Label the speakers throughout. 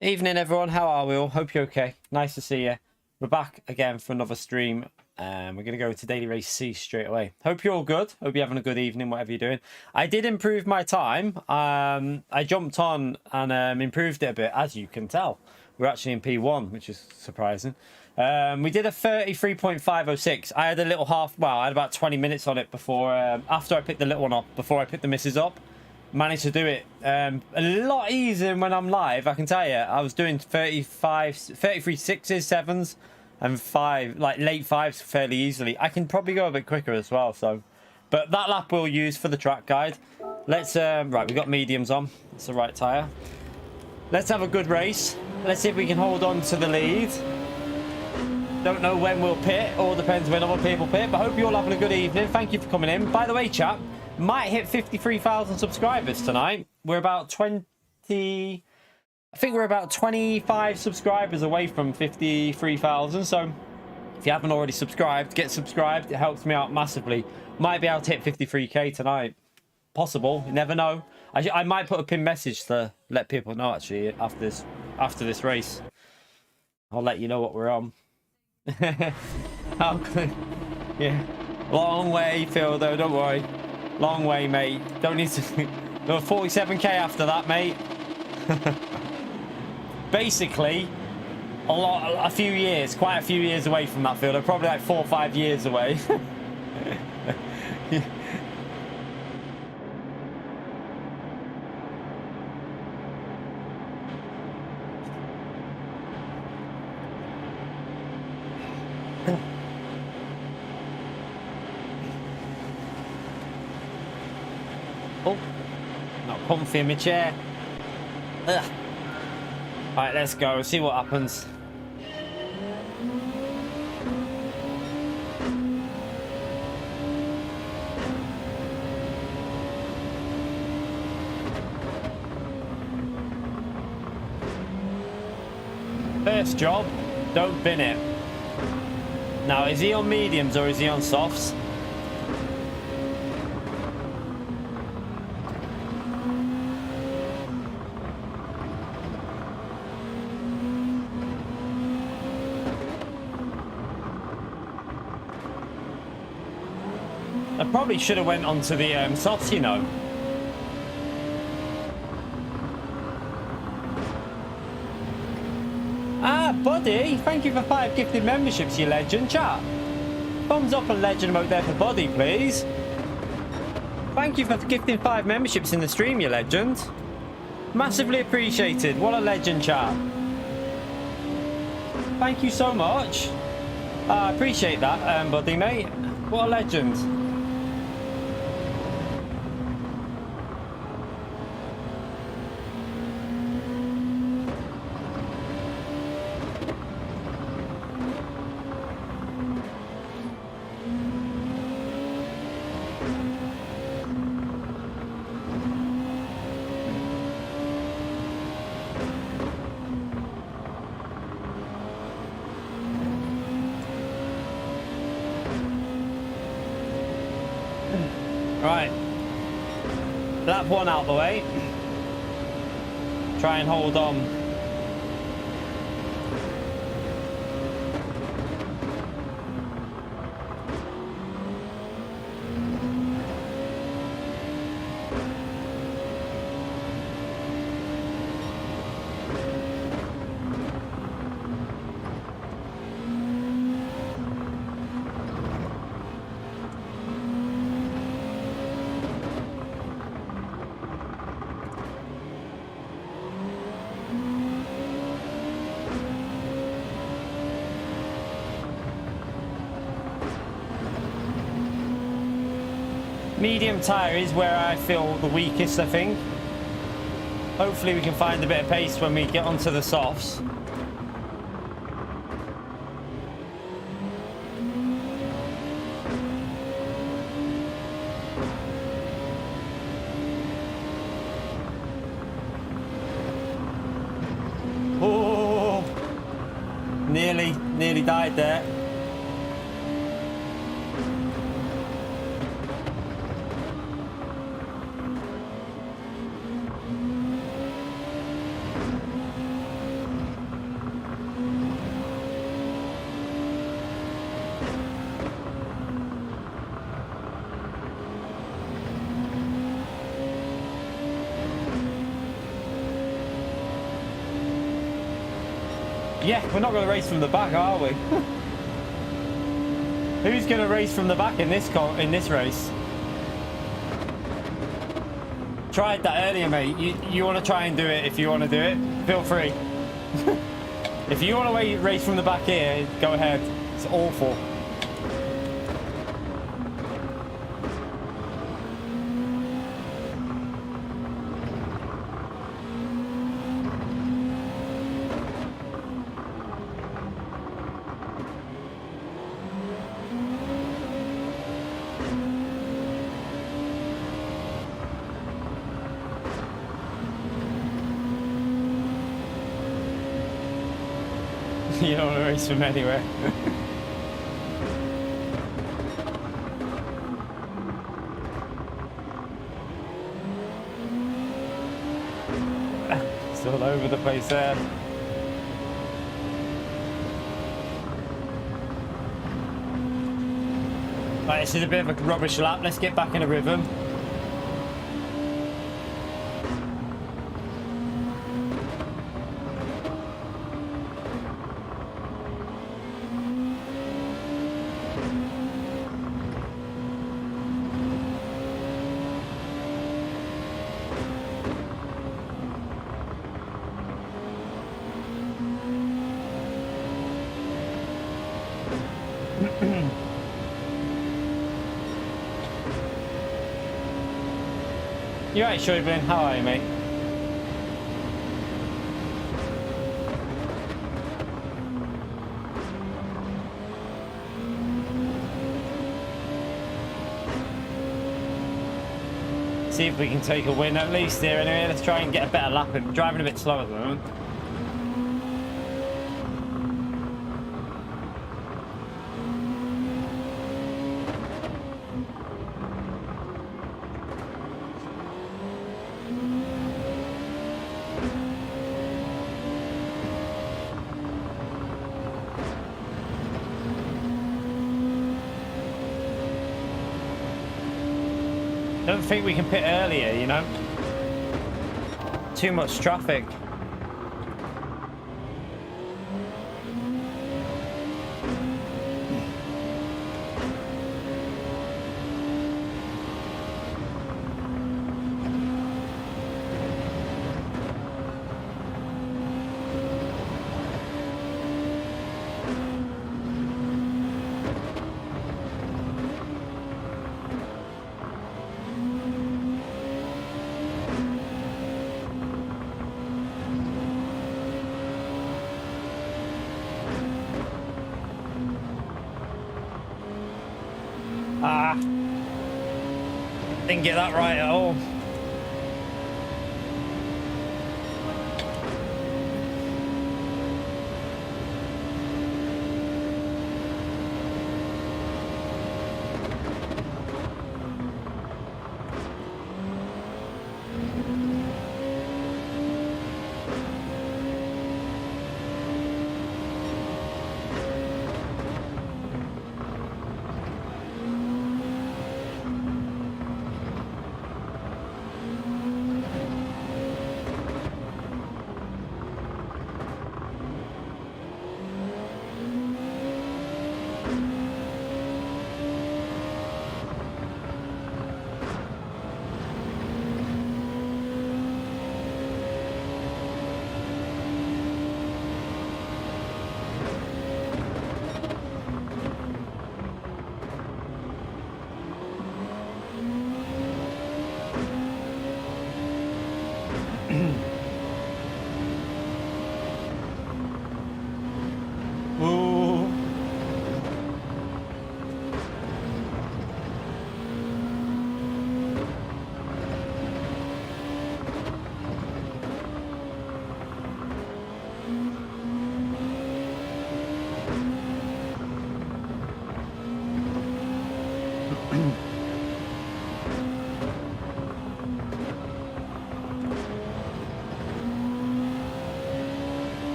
Speaker 1: Evening everyone, how are we all? Hope you're okay. Nice to see you. We're back again for another stream. We're going to go to Daily Race C straight away. Hope you're all good. Hope you're having a good evening, whatever you're doing. I did improve my time. I jumped on and improved it a bit, as you can tell. We're actually in P1, which is surprising. We did a 33.506. I had a little I had about 20 minutes on it before, after I picked the little one up, before I picked the missus up. Managed to do it a lot easier when I'm live, I can tell you. I was doing 33 6s, 7s and 5, like late 5s fairly easily. I can probably go a bit quicker as well, so. But that lap we'll use for the track guide. Let's, right, we've got mediums on. That's the right tyre. Let's have a good race. Let's see if we can hold on to the lead. Don't know when we'll pit, all depends when other people pit, but hope you're all having a good evening. Thank you for coming in. By the way, chat, might hit 53,000 subscribers tonight. We're about 20... I think we're about 25 subscribers away from 53,000. So if you haven't already subscribed, get subscribed. It helps me out massively. Might be able to hit 53k tonight. Possible. You never know. I might put a pin message to let people know actually after this race. I'll let you know what we're on. Yeah. Long way, Phil, though. Don't worry. Long way, mate. Don't need to... There were 47k after that, mate. Basically, quite a few years away from that field. Probably like 4 or 5 years away. Oh, not comfy in my chair. Ugh. Right, let's go. See what happens. First job, don't bin it. Now, is he on mediums or is he on softs? I probably should have went on to the softs, you know. Ah, Buddy, thank you for 5 gifted memberships, you legend. Chat. Thumbs up on legend mode there for Buddy, please. Thank you for gifting 5 memberships in the stream, you legend. Massively appreciated. What a legend, chat. Thank you so much. I appreciate that, Buddy, mate. What a legend. Right, lap 1 out the way. Try and hold on. Medium tyre is where I feel the weakest, I think. Hopefully we can find a bit of pace when we get onto the softs. Oh, nearly died there. Yeah, we're not going to race from the back, are we? Who's going to race from the back in this race? Tried that earlier, mate. You want to try and do it? If you want to do it, feel free. If you want to race from the back here, go ahead. It's awful. You don't want to race from anywhere. It's all over the place there. Right, this is a bit of a rubbish lap. Let's get back in a rhythm. You right, Shoyblin? How are you, mate? See if we can take a win at least here anyway. Let's try and get a better lap. I'm driving a bit slow at the moment. Don't think we can pit earlier, you know? Too much traffic. Didn't get that right at all.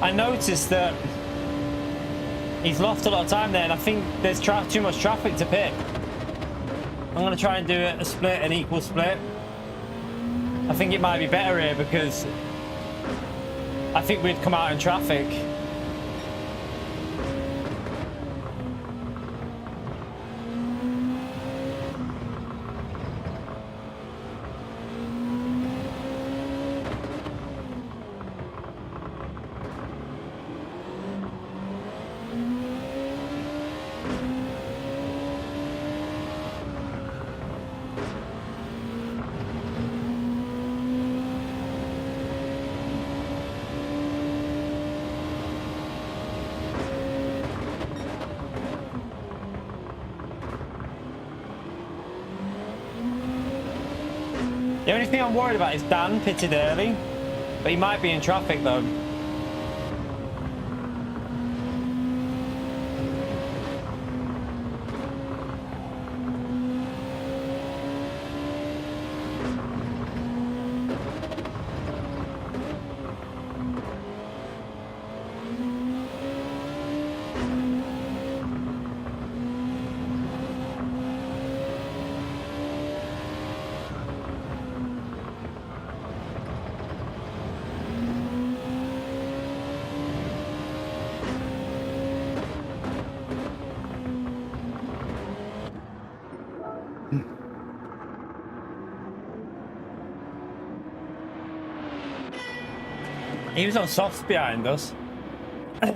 Speaker 1: I noticed that he's lost a lot of time there, and I think there's too much traffic to pit. I'm going to try and do a split, an equal split. I think it might be better here because I think we'd come out in traffic. The only thing I'm worried about is Dan pitted early, but he might be in traffic though. He was on softs behind us.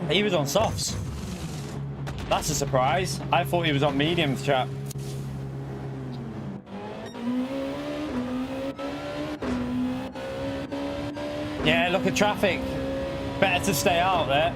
Speaker 1: He was on softs. That's a surprise. I thought he was on mediums, chat. Yeah, look at traffic. Better to stay out there.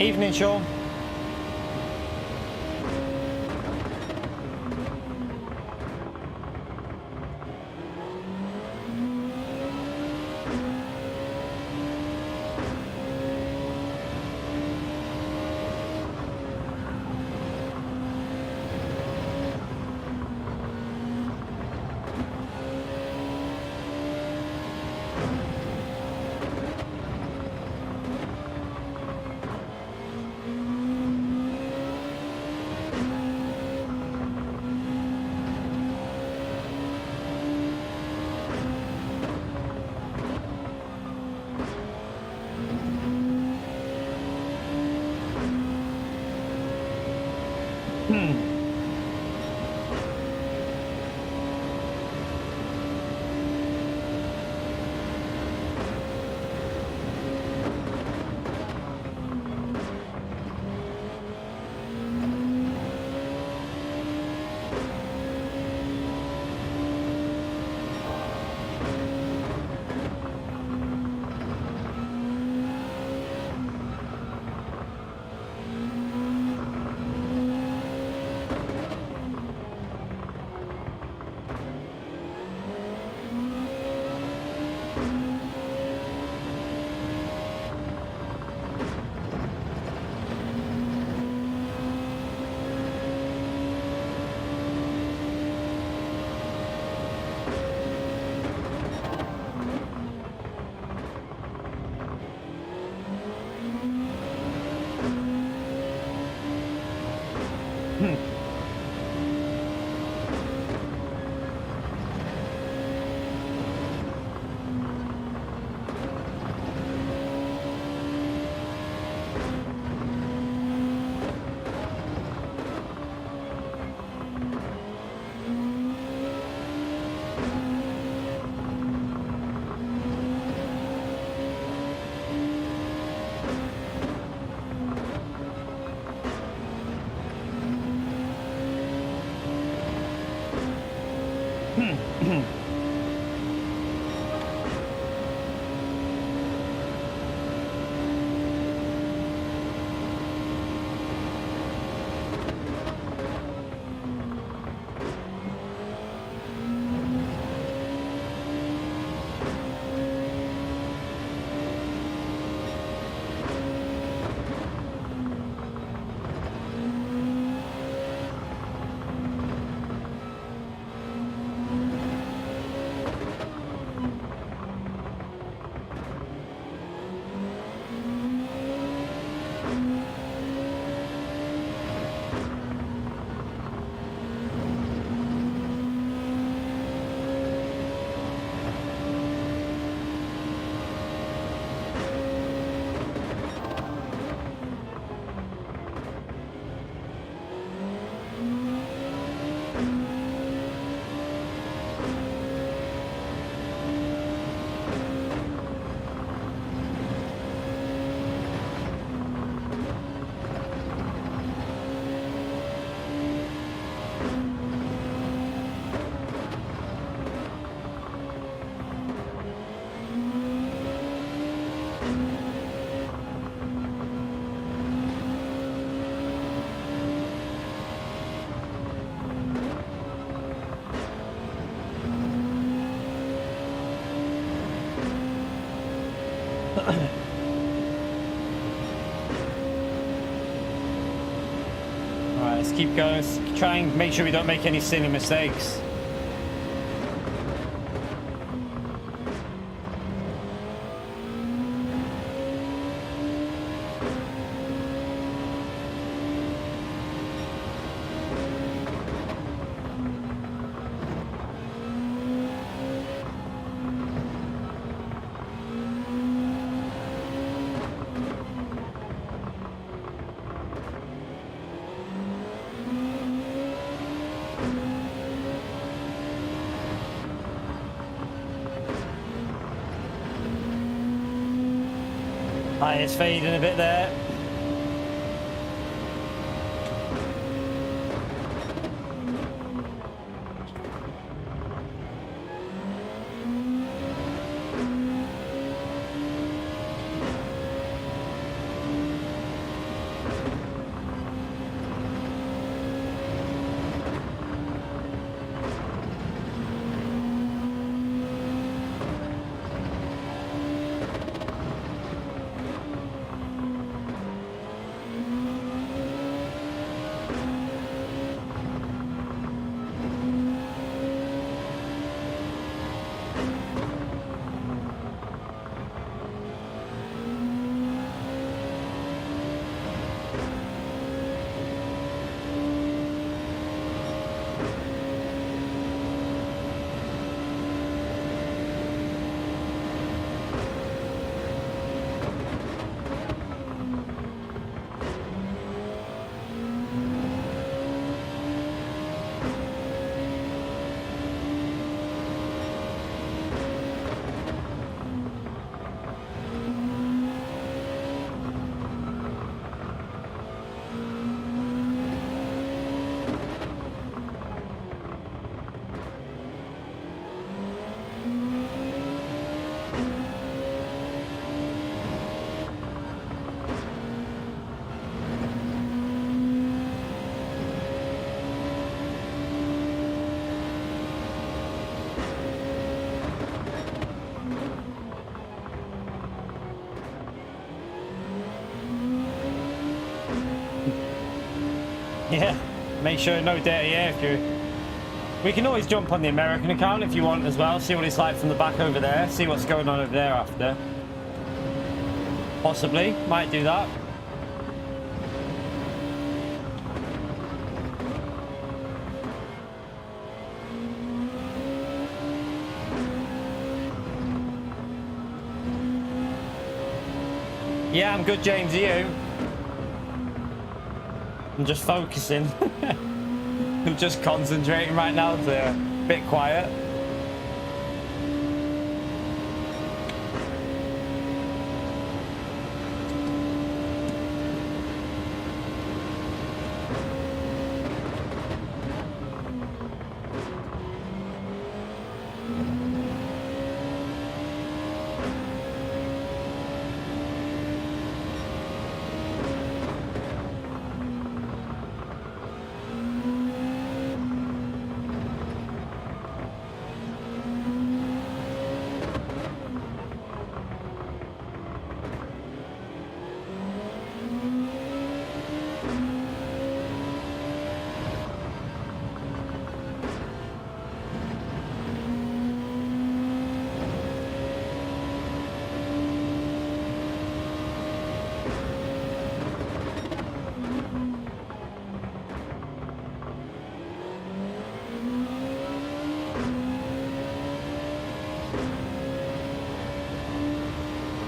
Speaker 1: Evening, Sean. Alright, let's keep going. Let's try and make sure we don't make any silly mistakes. It's fading a bit there. Yeah, make sure no data here if you. We can always jump on the American account if you want as well. See what it's like from the back over there. See what's going on over there after. Possibly, might do that. Yeah, I'm good, James. Are you? I'm just focusing. I'm just concentrating right now. It's a bit quiet.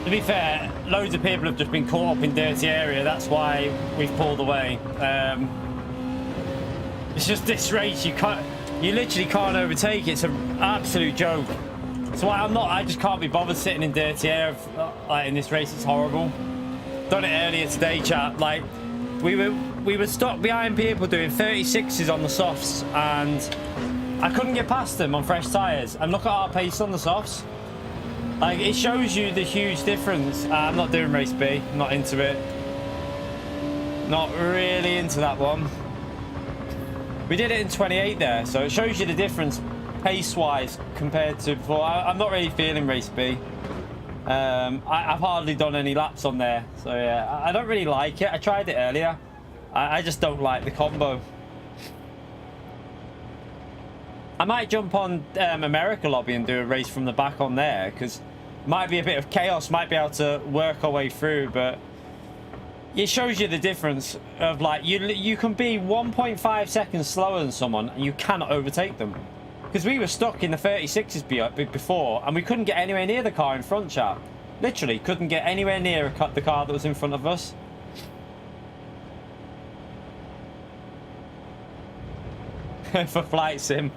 Speaker 1: To be fair, loads of people have just been caught up in dirty area. That's why we've pulled away. It's just this race, you literally can't overtake. It's an absolute joke. So I just can't be bothered sitting in dirty air. Like in this race, it's horrible. Done it earlier today, chat. Like we were stuck behind people doing 36s on the softs, and I couldn't get past them on fresh tyres. And look at our pace on the softs. Like, it shows you the huge difference. I'm not doing race B. I'm not into it. Not really into that one. We did it in 28 there, so it shows you the difference pace-wise compared to before. I'm not really feeling race B. I've hardly done any laps on there, so yeah, I don't really like it. I tried it earlier. I just don't like the combo. I might jump on America Lobby and do a race from the back on there, because might be a bit of chaos, might be able to work our way through, but it shows you the difference of, like, you can be 1.5 seconds slower than someone and you cannot overtake them. Because we were stuck in the 36s before and we couldn't get anywhere near the car in front, chat. Literally couldn't get anywhere near the car that was in front of us. For flight sim.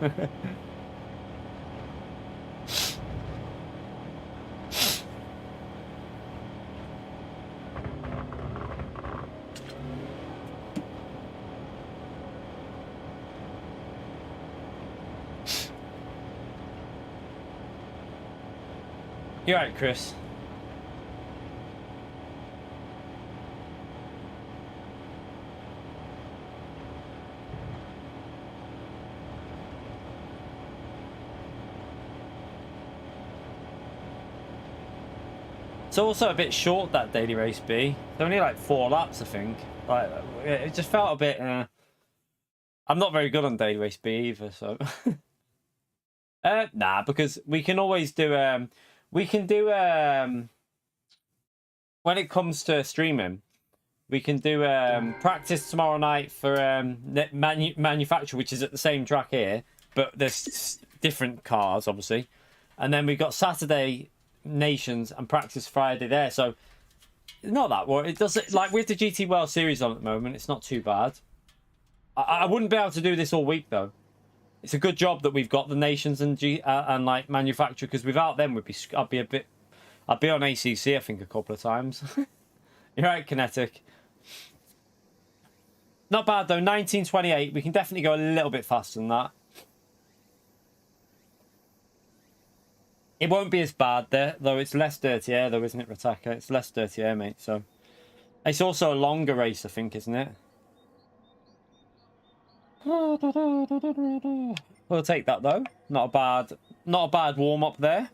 Speaker 1: You're right, Chris. It's also a bit short, that daily race B. It's only like 4 laps, I think. Like, it just felt a bit. I'm not very good on daily race B either, so. Nah, because we can always do. We can do. When it comes to streaming, we can do practice tomorrow night for manufacture, which is at the same track here, but there's different cars, obviously. And then we've got Saturday Nations and practice Friday there, so it's not that worried. It does, like with the GT World Series on at the moment, it's not too bad. I wouldn't be able to do this all week though. It's a good job that we've got the Nations and like manufacture, because without them I'd be on ACC I think a couple of times. You're right, Kinetic. Not bad though. 1928. We can definitely go a little bit faster than that. It won't be as bad there, though. It's less dirty air, though, isn't it, Rataka? It's less dirty air, mate. So it's also a longer race, I think, isn't it? We'll take that though. Not a bad warm up there.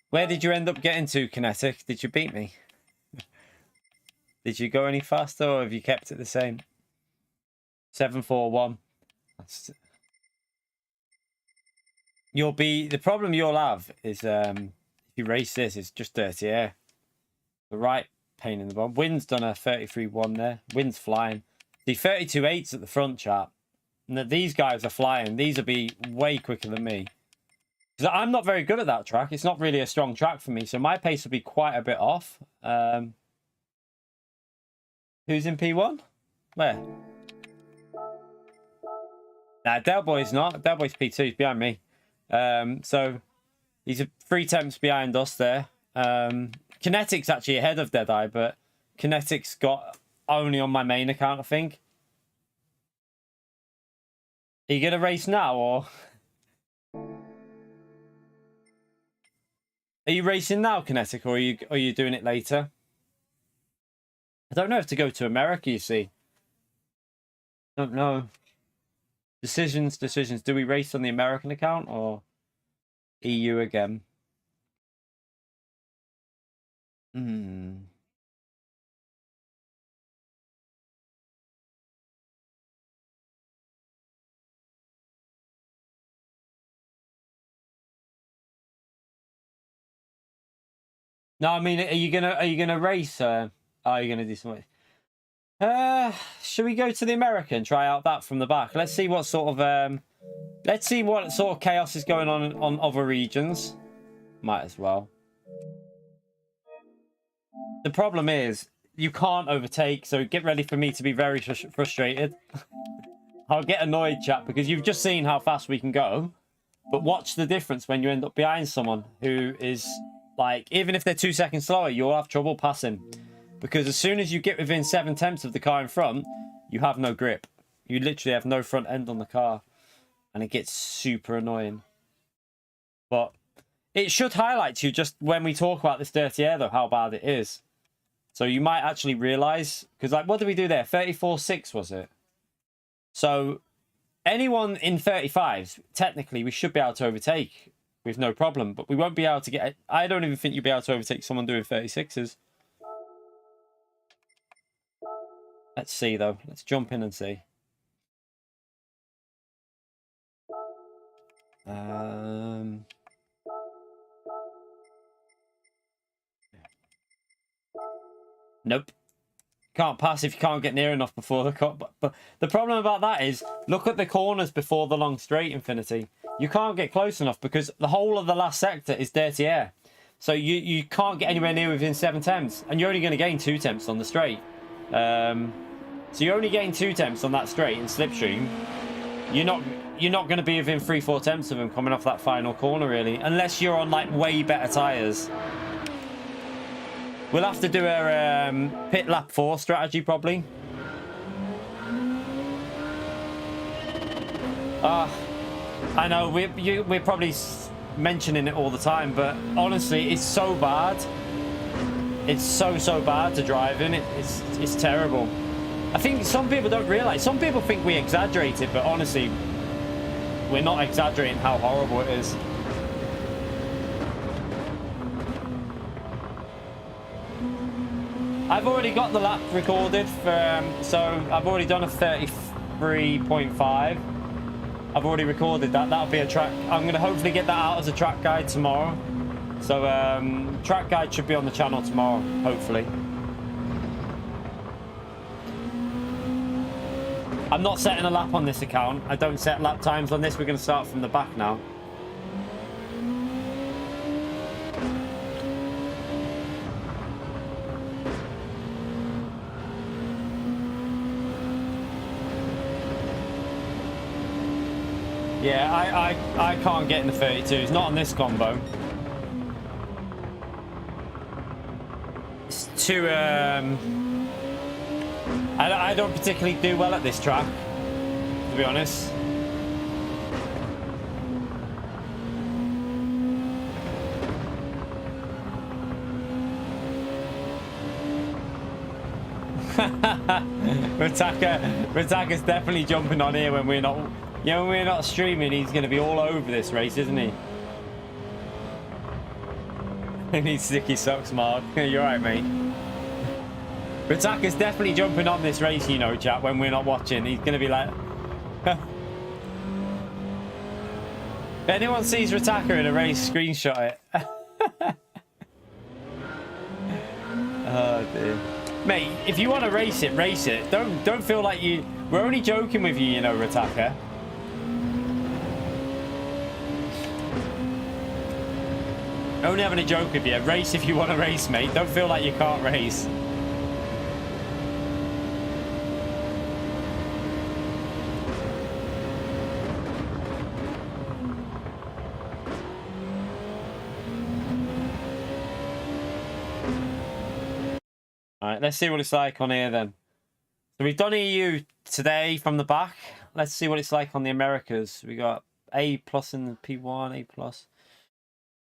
Speaker 1: Where did you end up getting to, Kinetic? Did you beat me? Did you go any faster, or have you kept it the same? 741. You'll be, the problem you'll have is if you race this, it's just dirty air. The right pain in the bum. Wind's done a 33.1 there. Wind's flying. The 32.8's at the front, chap. And these guys are flying. These will be way quicker than me. Because I'm not very good at that track. It's not really a strong track for me, so my pace will be quite a bit off. Who's in P1? Where? Nah, Del Boy's not. Del Boy's P2. He's behind me. So he's 3 tenths behind us there. Kinetic's actually ahead of Deadeye, but Kinetic's got only on my main account, I think. Are you gonna race now, or are you racing now, Kinetic, or are you doing it later? I don't know if to go to America, you see. Don't know. Decisions. Do we race on the American account or EU again? No, I mean, are you gonna race? Are you gonna do something? Should we go to the American? Try out that from the back. Let's see what sort of chaos is going on other regions. Might as well. The problem is you can't overtake, so get ready for me to be very frustrated. I'll get annoyed, chat, because you've just seen how fast we can go. But watch the difference when you end up behind someone who is, like, even if they're 2 seconds slower, you'll have trouble passing. Because as soon as you get within 7 tenths of the car in front, you have no grip. You literally have no front end on the car. And it gets super annoying. But It should highlight to you just when we talk about this dirty air, though, how bad it is. So you might actually realise, because like, what did we do there? 34.6 was it? So anyone in 35s, technically, we should be able to overtake with no problem, but we won't be able to get. I don't even think you'll be able to overtake someone doing 36s. Let's see though. Let's jump in and see. Nope. Can't pass if you can't get near enough before the cut. But the problem about that is, look at the corners before the long straight, Infinity. You can't get close enough because the whole of the last sector is dirty air. So you can't get anywhere near within 7 tenths. And you're only going to gain 2 tenths on the straight. So you only gain 2 tenths on that straight in slipstream. You're not going to be within 3-4 tenths of them coming off that final corner, really. Unless you're on, like, way better tyres. We'll have to do a pit lap 4 strategy, probably. I know, we're probably mentioning it all the time, but honestly, it's so bad. It's so bad to drive in. It's terrible. I think some people don't realise. Some people think we exaggerate it, but honestly, we're not exaggerating how horrible it is. I've already got the lap recorded for, so I've already done a 33.5. I've already recorded that. That'll be a track. I'm going to hopefully get that out as a track guide tomorrow. So track guide should be on the channel tomorrow, hopefully. I'm not setting a lap on this account. I don't set lap times on this. We're going to start from the back now. Yeah, I can't get in the 32s. Not on this combo. It's too... I don't particularly do well at this track, to be honest. Rataka's definitely jumping on here when we're not... Yeah, when we're not streaming, he's going to be all over this race, isn't he? He needs sticky socks, Mark. You're right, mate. Rataka's definitely jumping on this race, you know, chat, when we're not watching. He's going to be like... If anyone sees Rataka in a race, screenshot it. Oh, dear. Mate, if you want to race it, race it. Don't feel like you... We're only joking with you, you know, Rataka. Only having a joke with you. Race if you want to race, mate. Don't feel like you can't race. Alright, let's see what it's like on here then. So we've done EU today from the back. Let's see what it's like on the Americas. We got A+ in the P1, A+.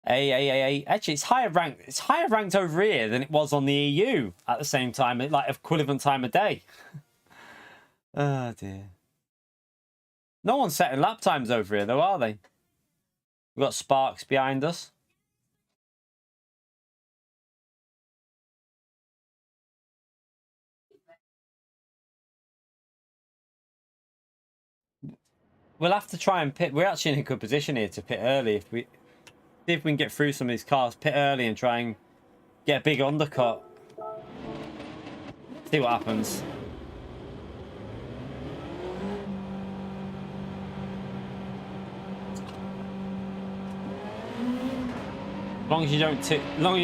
Speaker 1: A. Actually, it's higher ranked. It's higher ranked over here than it was on the EU at the same time, like equivalent time of day. Oh dear. No one's setting lap times over here, though, are they? We've got Sparks behind us. We'll have to try and pit. We're actually in a good position here to pit early if we. See if we can get through some of these cars, pit early and try and get a big undercut. See what happens. As long as you don't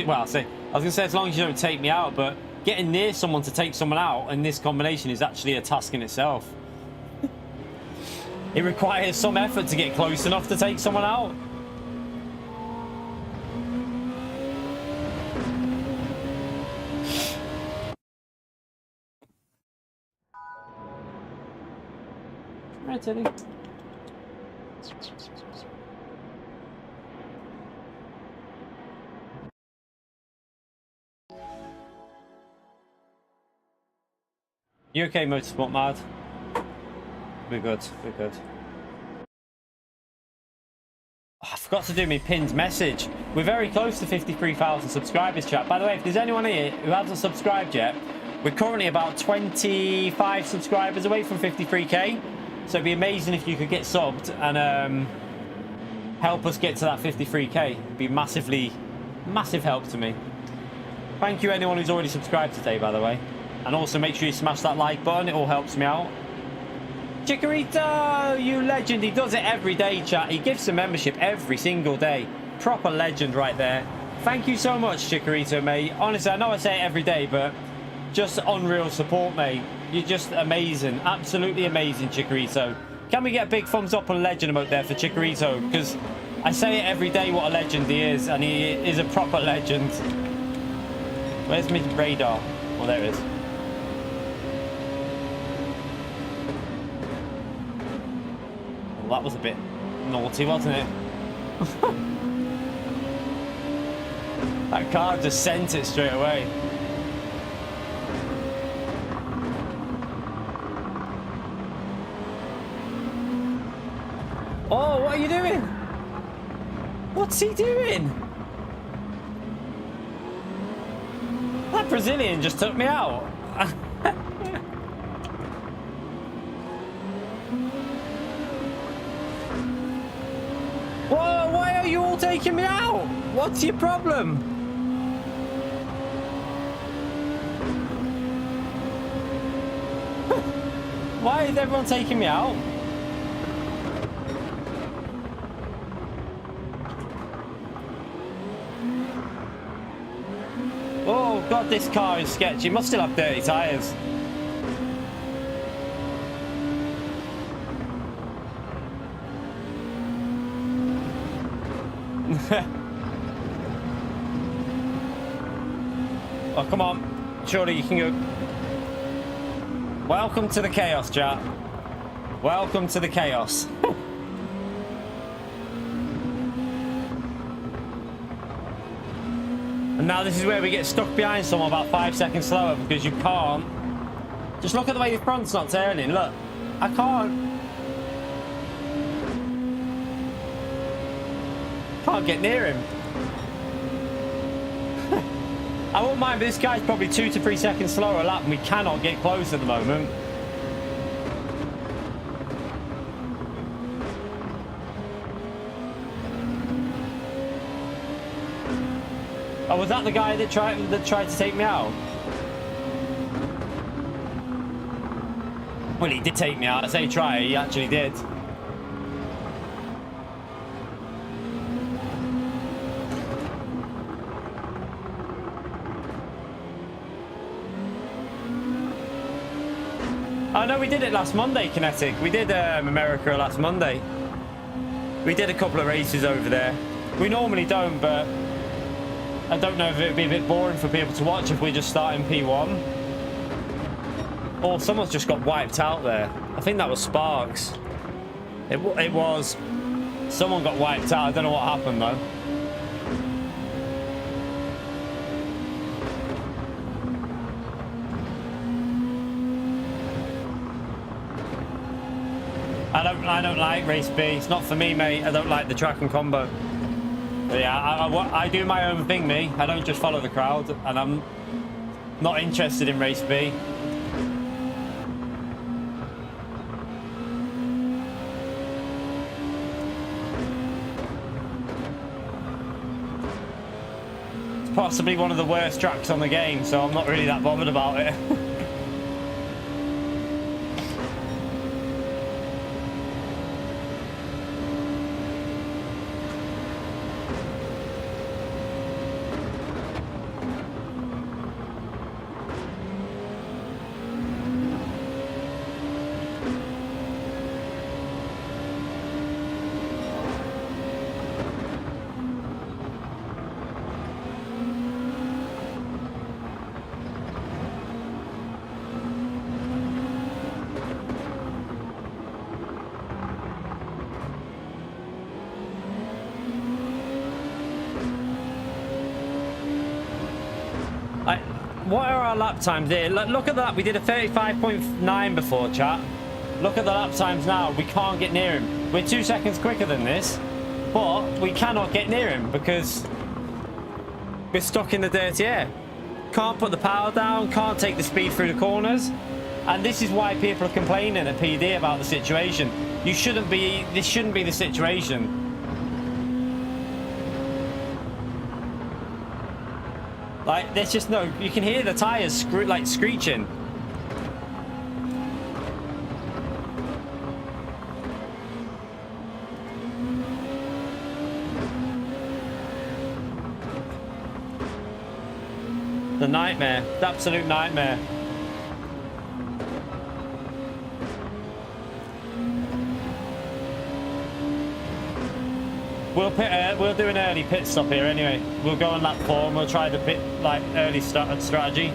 Speaker 1: well, I was gonna say as long as you don't take me out, but getting near someone to take someone out in this combination is actually a task in itself. It requires some effort to get close enough to take someone out. Right, Teddy. You okay, Motorsport Mad? We're good. We're good. Oh, I forgot to do my pinned message. We're very close to 53,000 subscribers, chat. By the way, if there's anyone here who hasn't subscribed yet, we're currently about 25 subscribers away from 53k. So it'd be amazing if you could get subbed and help us get to that 53k. It'd be massive help to me. Thank you anyone who's already subscribed today, by the way. And also make sure you smash that like button. It all helps me out. Chikorito, you legend. He does it every day, chat. He gives a membership every single day. Proper legend right there. Thank you so much, Chikorito, mate. Honestly, I know I say it every day, but just unreal support, mate. You're just amazing. Absolutely amazing, Chikorito. Can we get a big thumbs up and legend emote there for Chikorito? Because I say it every day what a legend he is, and he is a proper legend. Where's my radar? Oh, there it is. Well, that was a bit naughty, wasn't it? That car just sent it straight away. Oh, what are you doing? What's he doing? That Brazilian just took me out. Whoa, why are you all taking me out? What's your problem? Why is everyone taking me out? Oh god, this car is sketchy. It must still have dirty tyres. Oh, come on. Surely you can go. Welcome to the chaos, chat. Welcome to the chaos. And now this is where we get stuck behind someone about 5 seconds slower because you can't. Just look at the way the front's not turning. Look, I can't get near him. I won't mind, but this guy's probably 2 to 3 seconds slower a lap and we cannot get close at the moment. Oh, was that the guy that tried to take me out? Well, he did take me out. I say try, he actually did. Oh no, we did it last Monday, Kinetic. We did America last Monday. We did a couple of races over there. We normally don't, but I don't know if it would be a bit boring for people to watch if we just start in P1. Or someone's just got wiped out there. I think that was Sparks. It was. Someone got wiped out. I don't know what happened though. I don't like race B. It's not for me, mate. I don't like the track and combo. But yeah, I do my own thing, me. I don't just follow the crowd, and I'm not interested in race B. It's possibly one of the worst tracks on the game, so I'm not really that bothered about it. what are our lap times here? Look at that. We did a 35.9 before, chat. Look at the lap times now. We can't get near him. We're 2 seconds quicker than this, but we cannot get near him because we're stuck in the dirty air. Can't put the power down, can't take the speed through the corners. And this is why people are complaining at PD about the situation. You shouldn't be, this shouldn't be the situation. Like, there's just no, you can hear the tires screeching. The nightmare, the absolute nightmare. We'll do an early pit stop here anyway. We'll go on lap 4 and we'll try the pit like early start strategy.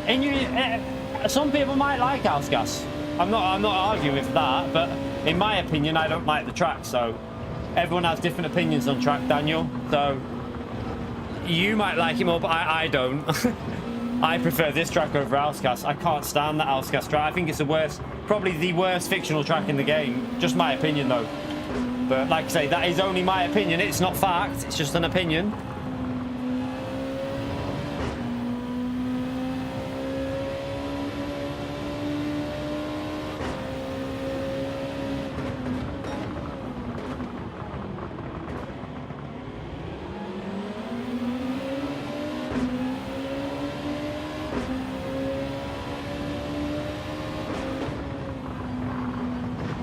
Speaker 1: And you, some people might like house gas. I'm not arguing with that, but in my opinion, I don't like the track. So everyone has different opinions on track, Daniel. So you might like it more, but I don't. I prefer this track over Housecast. I can't stand that Housecast track. I think it's the worst, probably the worst fictional track in the game. Just my opinion, though. But like I say, that is only my opinion. It's not fact. It's just an opinion.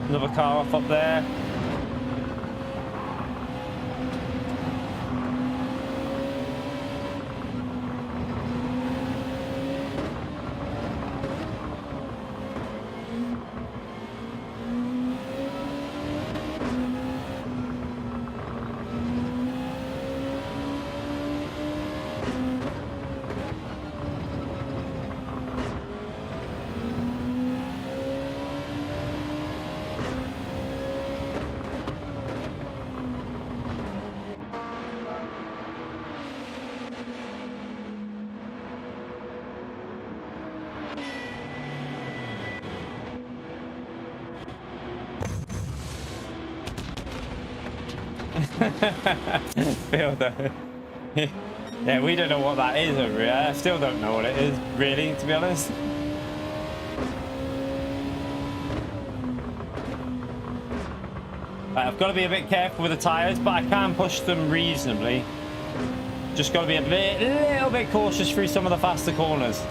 Speaker 1: Another car off up there. Yeah, we don't know what that is over here. I still don't know what it is, really, to be honest. Right, I've got to be a bit careful with the tyres, but I can push them reasonably. Just got to be a little bit cautious through some of the faster corners.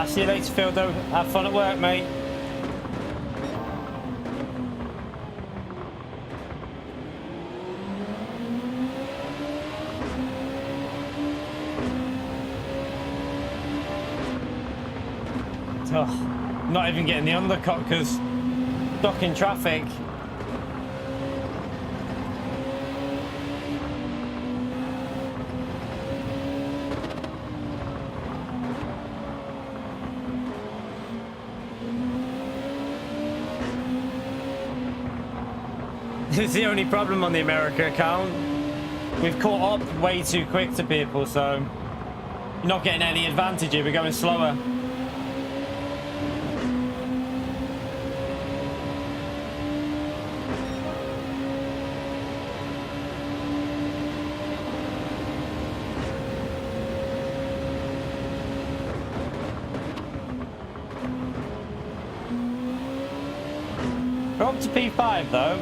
Speaker 1: See you later, Phildo. Have fun at work, mate. Oh, not even getting the undercut because stuck in traffic. It's the only problem on the America account. We've caught up way too quick to people, so you're not getting any advantage here. We're going slower. We're up to P5 though.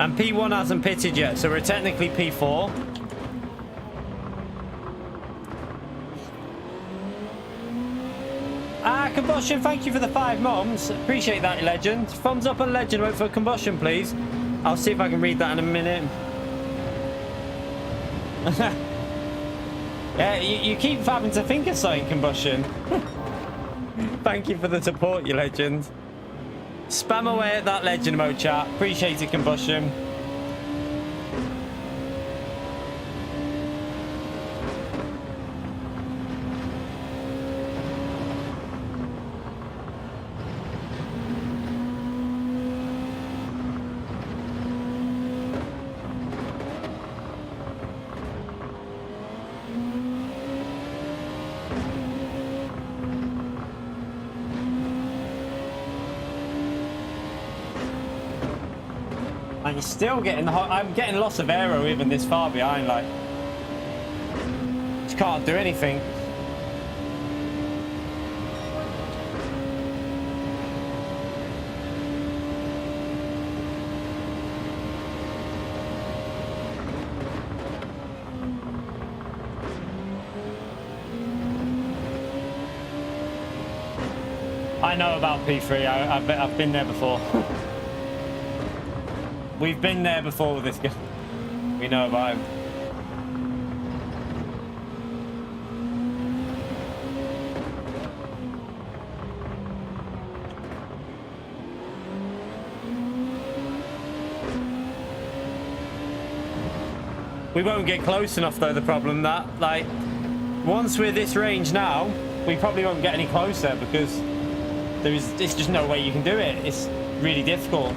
Speaker 1: And P1 hasn't pitted yet, so we're technically P4. Combustion, thank you for the 5 mums. Appreciate that, Legend. Thumbs up on Legend, wait for combustion, please. I'll see if I can read that in a minute. Yeah, you keep having to think of something, combustion. Thank you for the support, you legend. Spam away at that legend mode chat. Appreciate it, combustion. And you're still getting the I'm getting loss of aero even this far behind, like just can't do anything. I know about P3, I've been there before. We've been there before with this guy. We know about him. We won't get close enough though, the problem that, like, once we're this range now, we probably won't get any closer because there's just no way you can do it. It's really difficult.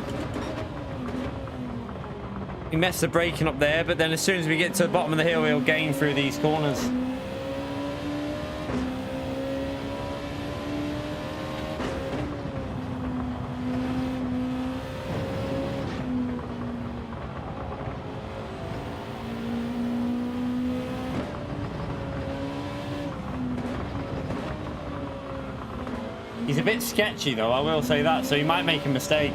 Speaker 1: We messed the braking up there, but then as soon as we get to the bottom of the hill, we'll gain through these corners. He's a bit sketchy though, I will say that, so he might make a mistake.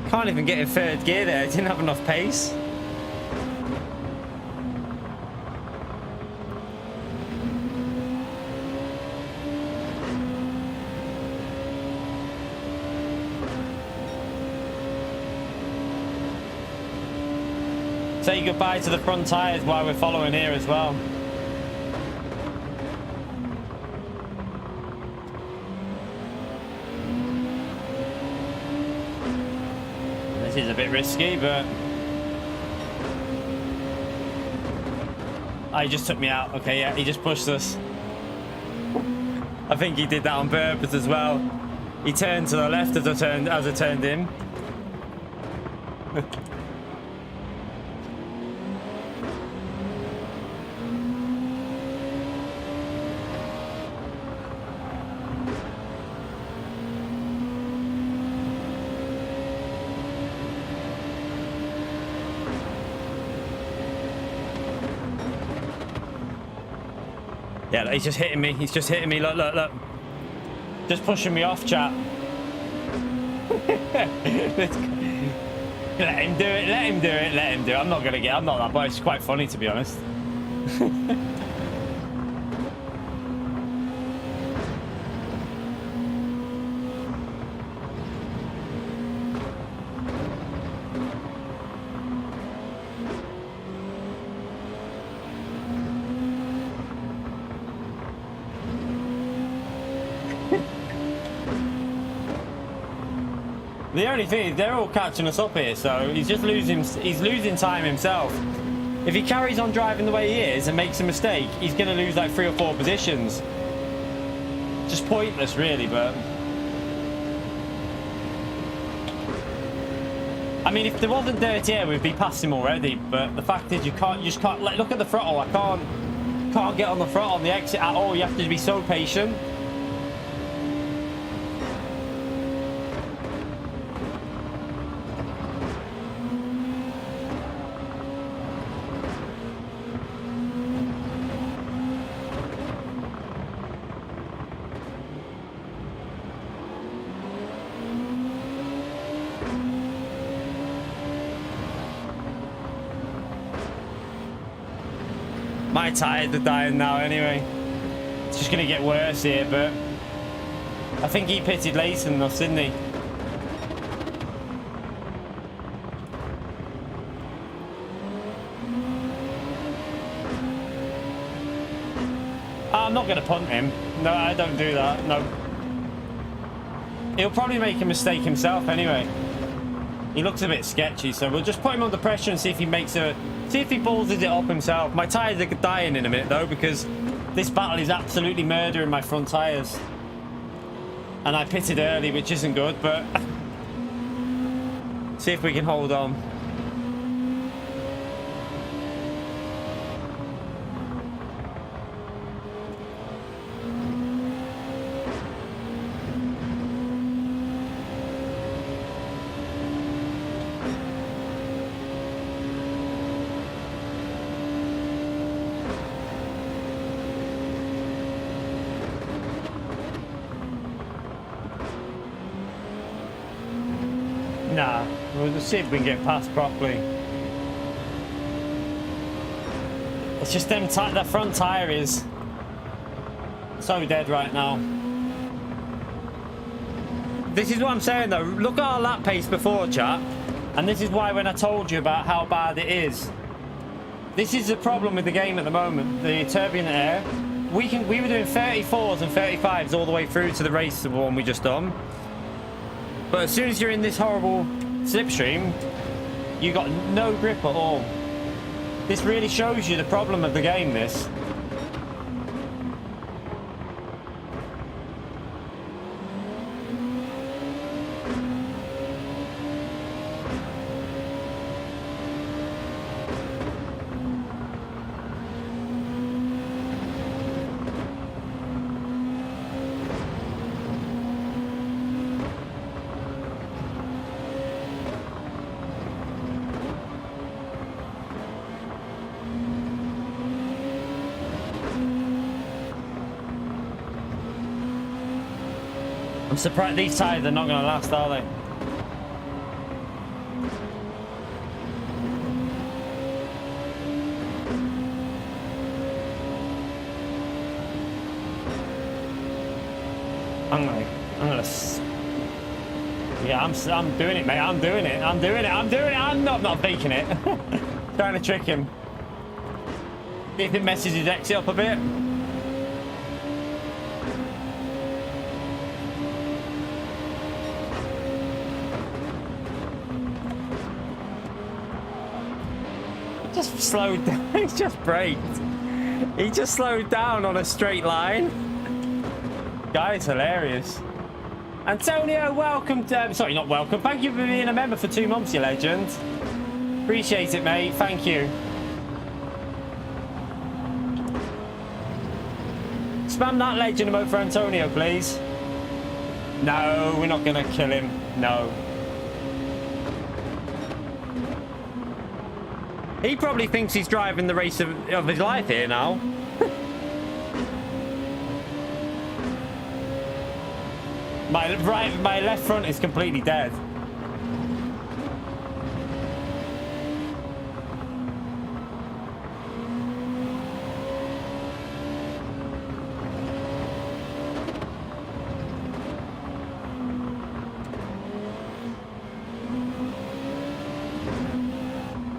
Speaker 1: Can't even get in third gear there, I didn't have enough pace. Say goodbye to the front tyres while we're following here as well. This is a bit risky, but he just took me out. Okay, yeah, he just pushed us. I think he did that on purpose as well. He turned to the left as I turned in. Yeah, he's just hitting me. He's just hitting me. Look, look, look. Just pushing me off, chat. Let him do it, let him do it, let him do it. I'm not that, but it's quite funny, to be honest. The only thing is they're all catching us up here, so he's losing time himself. If he carries on driving the way he is and makes a mistake, he's going to lose like 3 or 4 positions. Just pointless, really, but... I mean, if there wasn't dirty air, we'd be past him already, but the fact is you just can't, like, look at the throttle. I can't get on the throttle on the exit at all. You have to be so patient. My tyres are dying now anyway. It's just going to get worse here, but I think he pitted later than us, didn't he? I'm not going to punt him. No, I don't do that. No. He'll probably make a mistake himself anyway. He looks a bit sketchy, so we'll just put him under pressure and see if he makes a... See if he balls it up himself. My tyres are dying in a minute, though, because this battle is absolutely murdering my front tyres. And I pitted early, which isn't good, but... see if we can hold on. Nah, we'll just see if we can get past properly. It's just them, that front tyre is so dead right now. This is what I'm saying though, look at our lap pace before, chat. And this is why when I told you about how bad it is. This is the problem with the game at the moment, the turbulent air. We were doing 34s and 35s all the way through to the race, the one we just done. But as soon as you're in this horrible slipstream, you got no grip at all. This really shows you the problem of the game, this. I'm surprised these tyres are not going to last, are they? Yeah, I'm doing it, mate. I'm doing it. I'm not faking it. Trying to trick him. See if it messes his exit up a bit. Just slowed down. He's just braked. He just slowed down on a straight line. Guy's hilarious. Antonio, welcome to... sorry, not welcome. Thank you for being a member for 2 months, you legend. Appreciate it, mate. Thank you. Spam that legend emote for Antonio, please. No, we're not going to kill him. No. He probably thinks he's driving the race of his life here now. My left front is completely dead.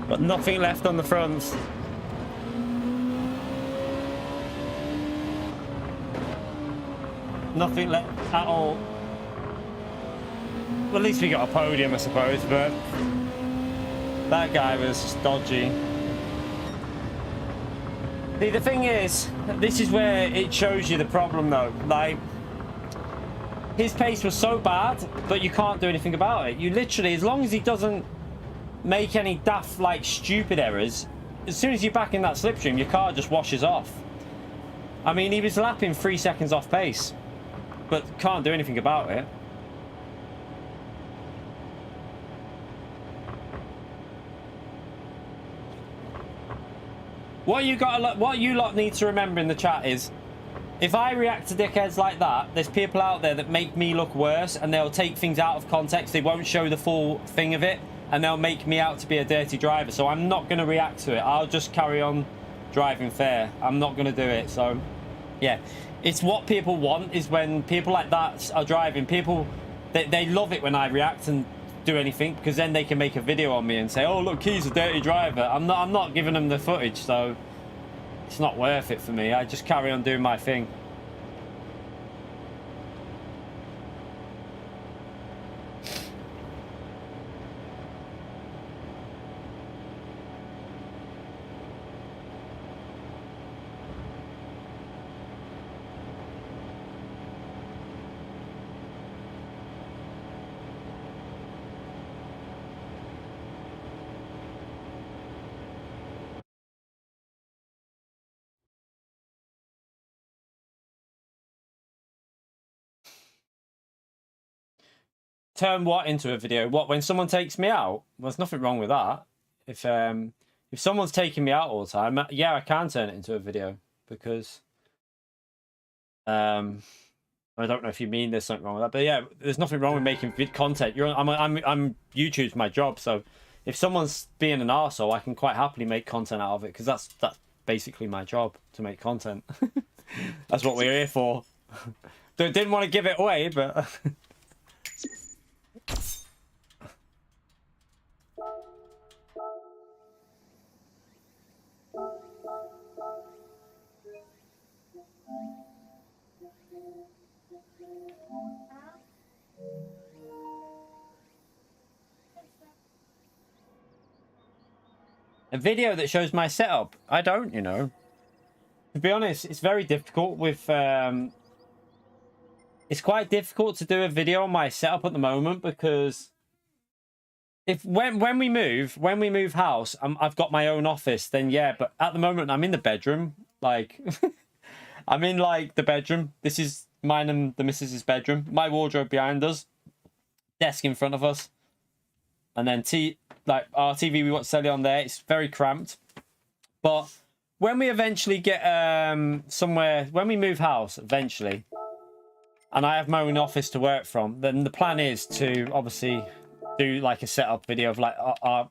Speaker 1: Got nothing left on the fronts. Nothing left at all. Well, at least we got a podium, I suppose, but that guy was just dodgy. See, the thing is, this is where it shows you the problem, though. Like, his pace was so bad, but you can't do anything about it. You literally, as long as he doesn't make any daft, like, stupid errors, as soon as you're back in that slipstream, your car just washes off. I mean, he was lapping 3 seconds off pace, but can't do anything about it. What you lot need to remember in the chat is, if I react to dickheads like that, there's people out there that make me look worse, and they'll take things out of context. They won't show the full thing of it, and they'll make me out to be a dirty driver. So I'm not going to react to it. I'll just carry on driving fair. I'm not going to do it. So, yeah. It's what people want, is when people like that are driving. People, they love it when I react and do anything, because then they can make a video on me and say, oh look, he's a dirty driver. I'm not giving them the footage, so it's not worth it for me. I just carry on doing my thing. Turn what into a video? What, when someone takes me out? Well, there's nothing wrong with that. If someone's taking me out all the time, yeah, I can turn it into a video, because I don't know if you mean there's something wrong with that, but yeah, there's nothing wrong with making content. I'm YouTube's my job, so if someone's being an arsehole, I can quite happily make content out of it, because that's basically my job, to make content. That's what we're here for. Didn't want to give it away, but a video that shows my setup? I don't, you know. To be honest, it's very difficult with it's quite difficult to do a video on my setup at the moment, because when we move house, I've got my own office, then yeah, but at the moment I'm in the bedroom, like I'm in like the bedroom. This is mine and the missus's bedroom. My wardrobe behind us, desk in front of us, and then like our TV we watch telly on there. It's very cramped. But when we eventually get somewhere, when we move house eventually, and I have my own office to work from, then the plan is to obviously do like a setup video of like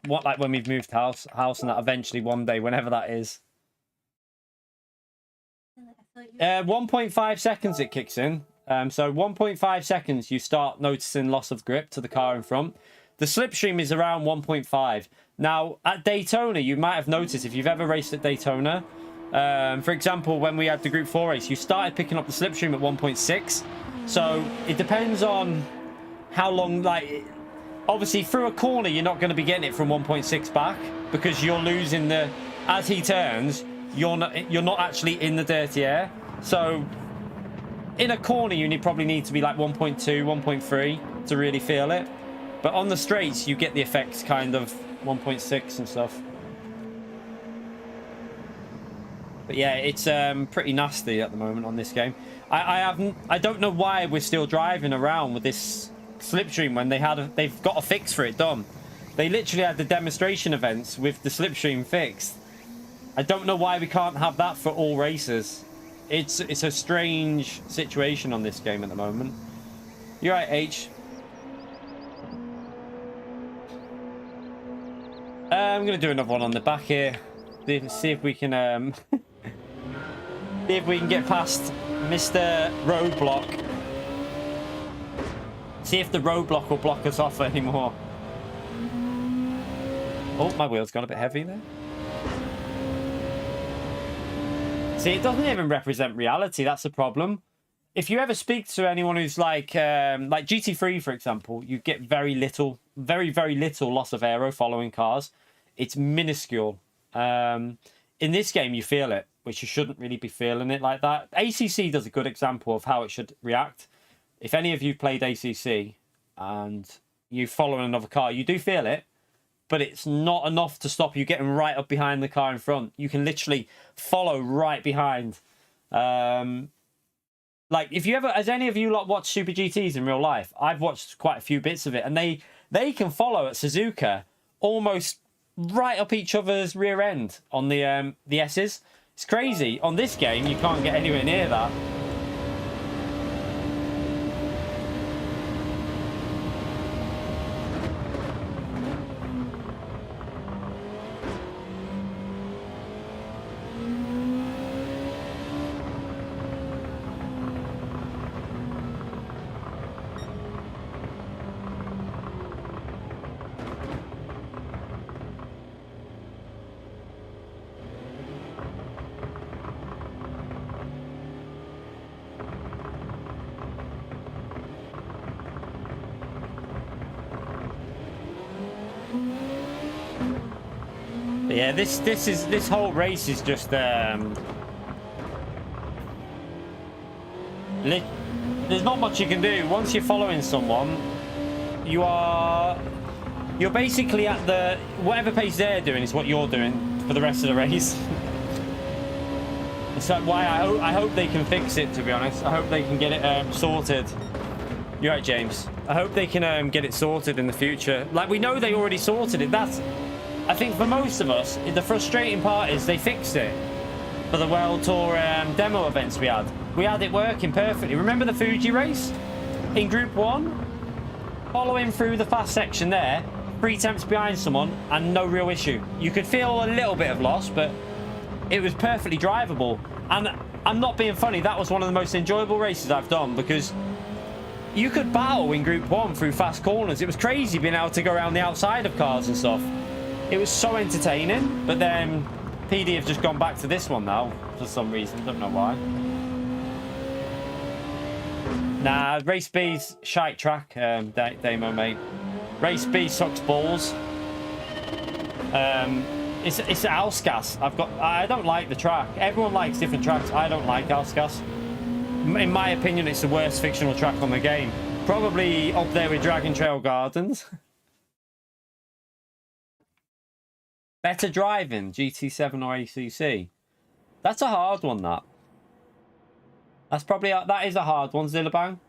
Speaker 1: what, like when we've moved house and that eventually one day, whenever that is. 1.5 seconds it kicks in. So 1.5 seconds you start noticing loss of grip to the car in front. The slipstream is around 1.5. Now at Daytona, you might have noticed, if you've ever raced at Daytona, for example, when we had the Group 4 race, you started picking up the slipstream at 1.6. So it depends on how long, like, obviously through a corner, you're not going to be getting it from 1.6 back, because you're losing the, as he turns, you're not actually in the dirty air. So in a corner, you probably need to be like 1.2, 1.3 to really feel it. But on the straights, you get the effects kind of 1.6 and stuff. But yeah, it's pretty nasty at the moment on this game. I don't know why we're still driving around with this slipstream when they've got a fix for it done. They literally had the demonstration events with the slipstream fixed. I don't know why we can't have that for all races. It's a strange situation on this game at the moment. You're right, H. I'm gonna do another one on the back here. See if we can see if we can get past Mr. Roadblock. See if the roadblock will block us off anymore. Oh, my wheel's gone a bit heavy there. See, it doesn't even represent reality. That's the problem. If you ever speak to anyone who's like GT3, for example, you get very little, very little loss of aero following cars. It's minuscule. In this game, you feel it, which you shouldn't really be feeling it like that. ACC does a good example of how it should react. If any of you played ACC and you follow another car, you do feel it, but it's not enough to stop you getting right up behind the car in front. You can literally follow right behind. Like, if you ever, as any of you lot watch Super GTs in real life, I've watched quite a few bits of it, and they can follow at Suzuka almost right up each other's rear end on the S's. It's crazy. On this game, you can't get anywhere near that. Yeah, this whole race is just there's not much you can do. Once you're following someone, you're basically at the whatever pace they're doing is what you're doing for the rest of the race. So why I hope they can fix it, to be honest. I hope they can get it sorted. You're right, James. I hope they can get it sorted in the future. Like, we know they already sorted it. I think for most of us, the frustrating part is they fixed it for the World Tour demo events we had. We had it working perfectly. Remember the Fuji race in Group 1? Following through the fast section there, 3 temps behind someone, and no real issue. You could feel a little bit of loss, but it was perfectly drivable. And I'm not being funny, that was one of the most enjoyable races I've done, because you could battle in Group 1 through fast corners. It was crazy being able to go around the outside of cars and stuff. It was so entertaining, but then PD have just gone back to this one now for some reason. Don't know why. Nah, Race B's shite track, Damo, mate. Race B sucks balls. It's Alsace. I don't like the track. Everyone likes different tracks. I don't like Alsace. In my opinion, it's the worst fictional track on the game. Probably up there with Dragon Trail Gardens. Better driving, GT7 or ACC? That's a hard one, that. That is a hard one, Zillabang.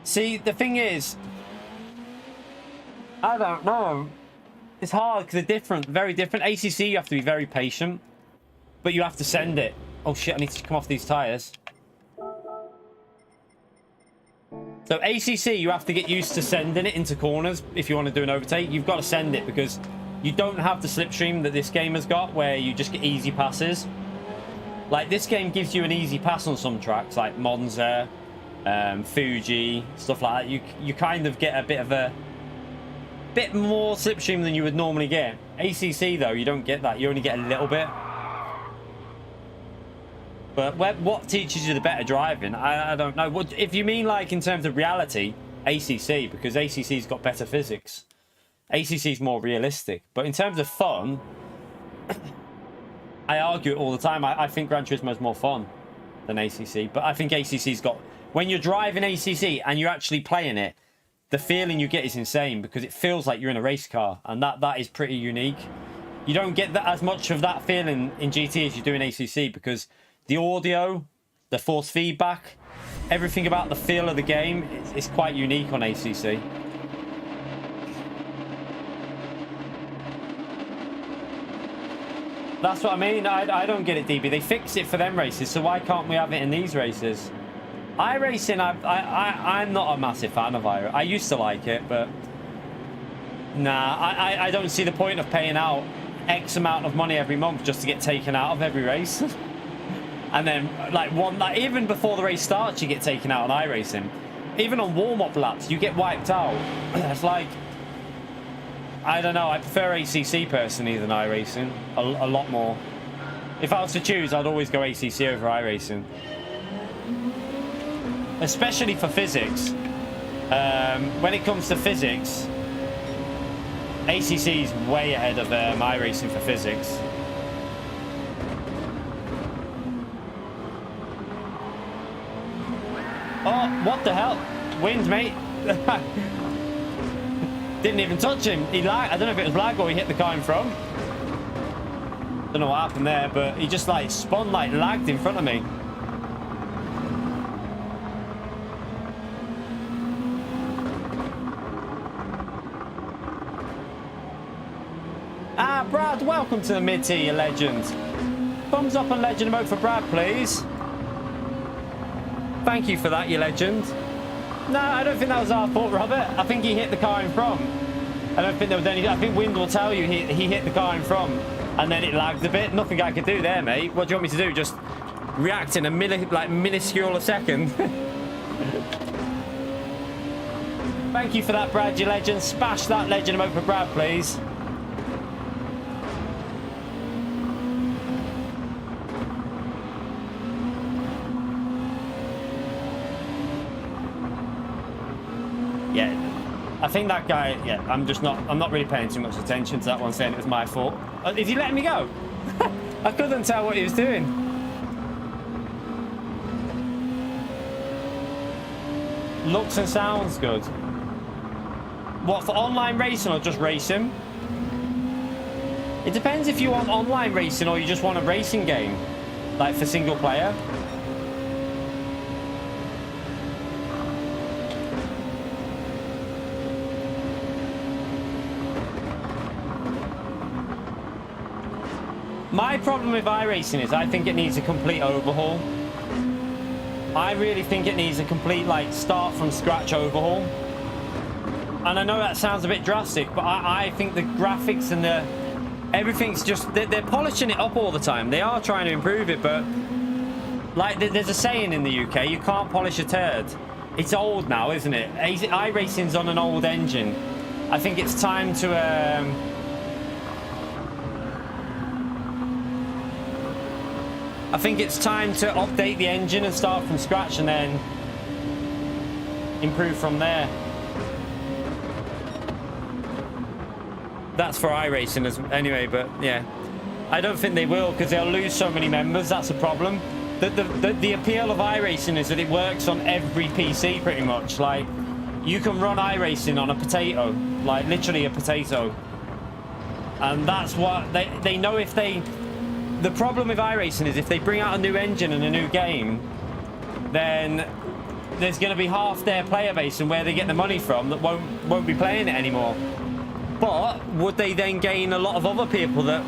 Speaker 1: See, the thing is, I don't know. It's hard because they're different, very different. ACC, you have to be very patient, but you have to send it. Oh shit, I need to come off these tires. So ACC, you have to get used to sending it into corners if you want to do an overtake. You've got to send it because you don't have the slipstream that this game has got where you just get easy passes. Like, this game gives you an easy pass on some tracks like Monza, Fuji, stuff like that. You kind of get a bit more slipstream than you would normally get. ACC, though, you don't get that. You only get a little bit. But what teaches you the better driving? I don't know. What, if you mean like in terms of reality, ACC, because ACC's got better physics. ACC's more realistic. But in terms of fun, I argue it all the time. I think Gran Turismo is more fun than ACC. But I think ACC's got... When you're driving ACC and you're actually playing it, the feeling you get is insane because it feels like you're in a race car. And that is pretty unique. You don't get as much of that feeling in GT as you do in ACC because... The audio, the force feedback, everything about the feel of the game is quite unique on ACC. That's what I mean. I don't get it, DB. They fix it for them races, so why can't we have it in these races? iRacing, I'm not a massive fan of iRacing. I used to like it, but nah, I don't see the point of paying out X amount of money every month just to get taken out of every race. And then, like even before the race starts, you get taken out on iRacing. Even on warm-up laps, you get wiped out. It's like, I don't know. I prefer ACC personally than iRacing a lot more. If I was to choose, I'd always go ACC over iRacing, especially for physics. When it comes to physics, ACC is way ahead of iRacing for physics. Oh, what the hell? Wind, mate. Didn't even touch him. He lagged. I don't know if it was lag or he hit the car in front. Don't know what happened there, but he just like spun, like lagged in front of me. Ah, Brad, welcome to the mid-tier, you legend. Thumbs up and legend emote for Brad, please. Thank you for that, you legend. No, I don't think that was our fault, Robert. I think he hit the car in front. I don't think there was any... I think Wind will tell you he hit the car in front. And then it lagged a bit. Nothing I could do there, mate. What do you want me to do? Just react in a minuscule a second? Thank you for that, Brad, you legend. Smash that legend emote for Brad, please. Yeah, I think that guy, yeah, I'm not really paying too much attention to that one, saying it was my fault. Is he letting me go? I couldn't tell what he was doing. Looks and sounds good. What, for online racing or just racing? It depends if you want online racing or you just want a racing game, like for single player. My problem with iRacing is I think it needs a complete overhaul. I really think it needs a complete, like, start from scratch overhaul. And I know that sounds a bit drastic, but I think the graphics and everything's just... They're polishing it up all the time. They are trying to improve it, but... Like, there's a saying in the UK, you can't polish a turd. It's old now, isn't it? iRacing's on an old engine. I think it's time to... I think it's time to update the engine and start from scratch and then improve from there. That's for iRacing anyway, but yeah. I don't think they will because they'll lose so many members. That's a problem. The appeal of iRacing is that it works on every PC pretty much. Like, you can run iRacing on a potato, like literally a potato. And that's what they know if they... The problem with iRacing is if they bring out a new engine and a new game, then there's going to be half their player base and where they get the money from that won't be playing it anymore. But would they then gain a lot of other people that,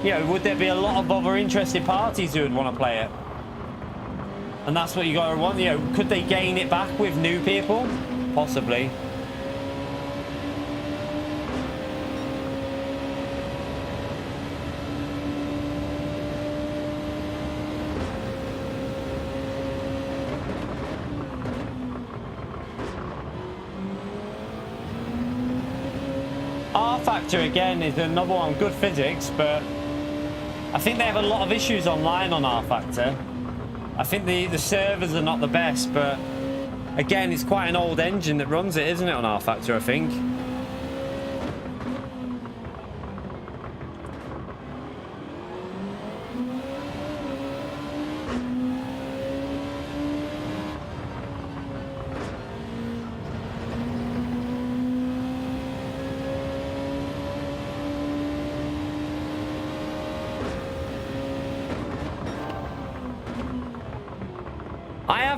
Speaker 1: you know, would there be a lot of other interested parties who would want to play it? And that's what you got to want, you know, could they gain it back with new people? Possibly. Factor again is another one, good physics, but I think they have a lot of issues online on R Factor. I think the servers are not the best, but again, it's quite an old engine that runs it, isn't it, on R Factor, I think.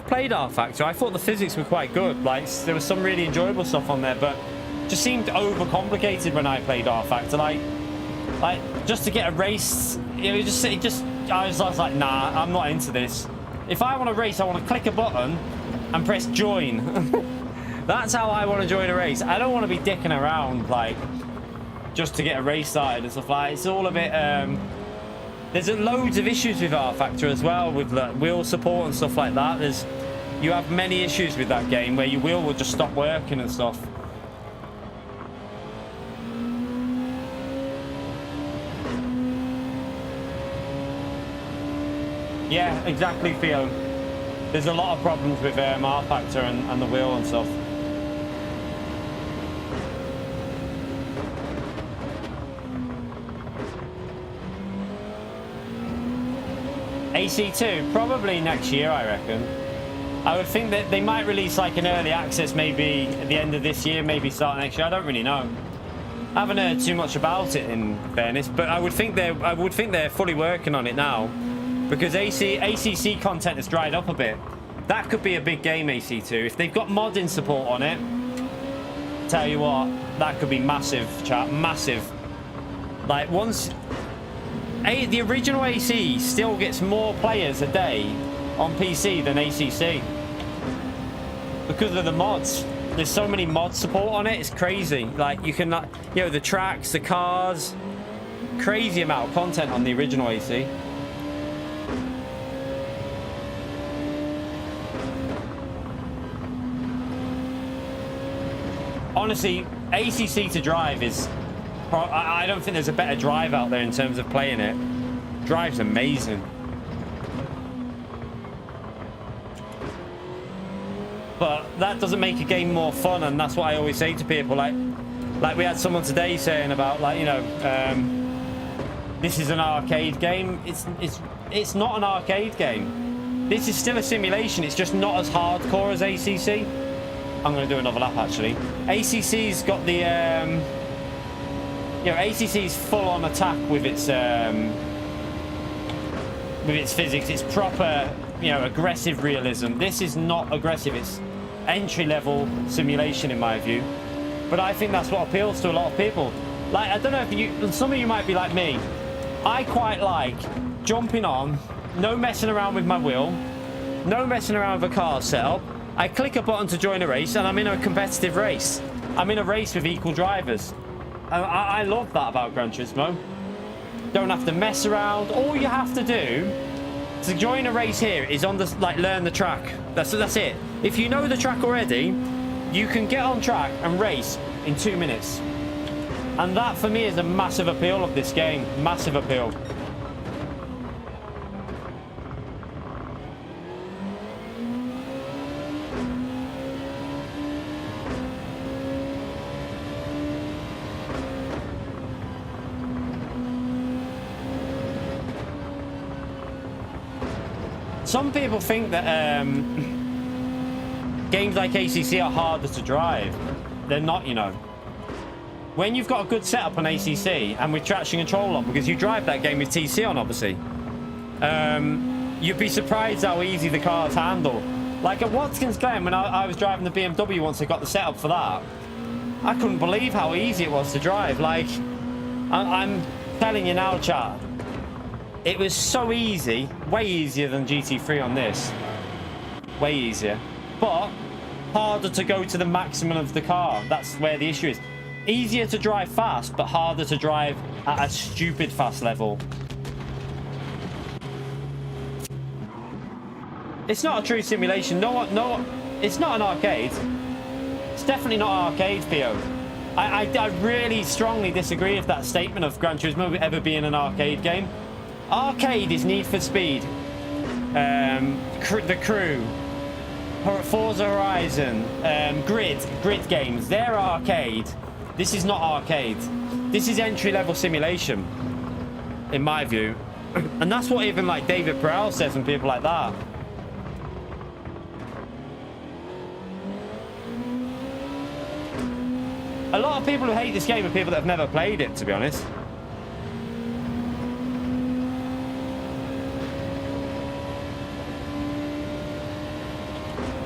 Speaker 1: Played R Factor. I thought the physics were quite good. Like, there was some really enjoyable stuff on there, but just seemed overcomplicated when I played R Factor. Like just to get a race. You know, I was like, nah, I'm not into this. If I want to race, I want to click a button and press join. That's how I want to join a race. I don't want to be dicking around like just to get a race started and stuff like that. It's all a bit there's loads of issues with R Factor as well, with the wheel support and stuff like that. You have many issues with that game where your wheel will just stop working and stuff. Yeah, exactly, Theo. There's a lot of problems with R Factor and the wheel and stuff. AC2, probably next year, I reckon. I would think that they might release like an early access maybe at the end of this year, maybe start next year. I don't really know. I haven't heard too much about it, in fairness, but I would think they're fully working on it now, because ACC content has dried up a bit. That could be a big game, AC2. If they've got modding support on it, tell you what, that could be massive, chat, massive. Like once. The original AC still gets more players a day on PC than ACC because of the mods. There's so many mod support on it, it's crazy. Like you can, you know, the tracks, the cars, crazy amount of content on the original AC. Honestly, ACC to drive is... I don't think there's a better drive out there in terms of playing it. Drive's amazing. But that doesn't make a game more fun, and that's what I always say to people. Like we had someone today saying about, like, you know, this is an arcade game. It's not an arcade game. This is still a simulation. It's just not as hardcore as ACC. I'm going to do another lap, actually. ACC's got the... you know, ACC's full-on attack with its physics. It's proper, you know, aggressive realism. This is not aggressive. It's entry-level simulation, in my view. But I think that's what appeals to a lot of people. Like, I don't know if some of you might be like me. I quite like jumping on, no messing around with my wheel, no messing around with a car setup. I click a button to join a race, and I'm in a competitive race. I'm in a race with equal drivers. I love that about Gran Turismo. Don't have to mess around. All you have to do to join a race here is learn the track. That's it. If you know the track already, you can get on track and race in 2 minutes. And that for me is a massive appeal of this game. Massive appeal. Some people think that games like ACC are harder to drive. They're not, you know. When you've got a good setup on ACC and with traction control on, because you drive that game with TC on, obviously, you'd be surprised how easy the cars handle. Like at Watkins Glen, when I was driving the BMW once I got the setup for that, I couldn't believe how easy it was to drive. Like, I'm telling you now, chat. It was so easy, way easier than GT3 on this. Way easier. But harder to go to the maximum of the car. That's where the issue is. Easier to drive fast, but harder to drive at a stupid fast level. It's not a true simulation. No, it's not an arcade. It's definitely not arcade, Theo. I really strongly disagree with that statement of Gran Turismo ever being an arcade game. Arcade is Need for Speed, The Crew, Forza Horizon, Grid games. They're arcade. This is not arcade. This is entry-level simulation, in my view. And that's what even like David Perel says and people like that. A lot of people who hate this game are people that have never played it, to be honest.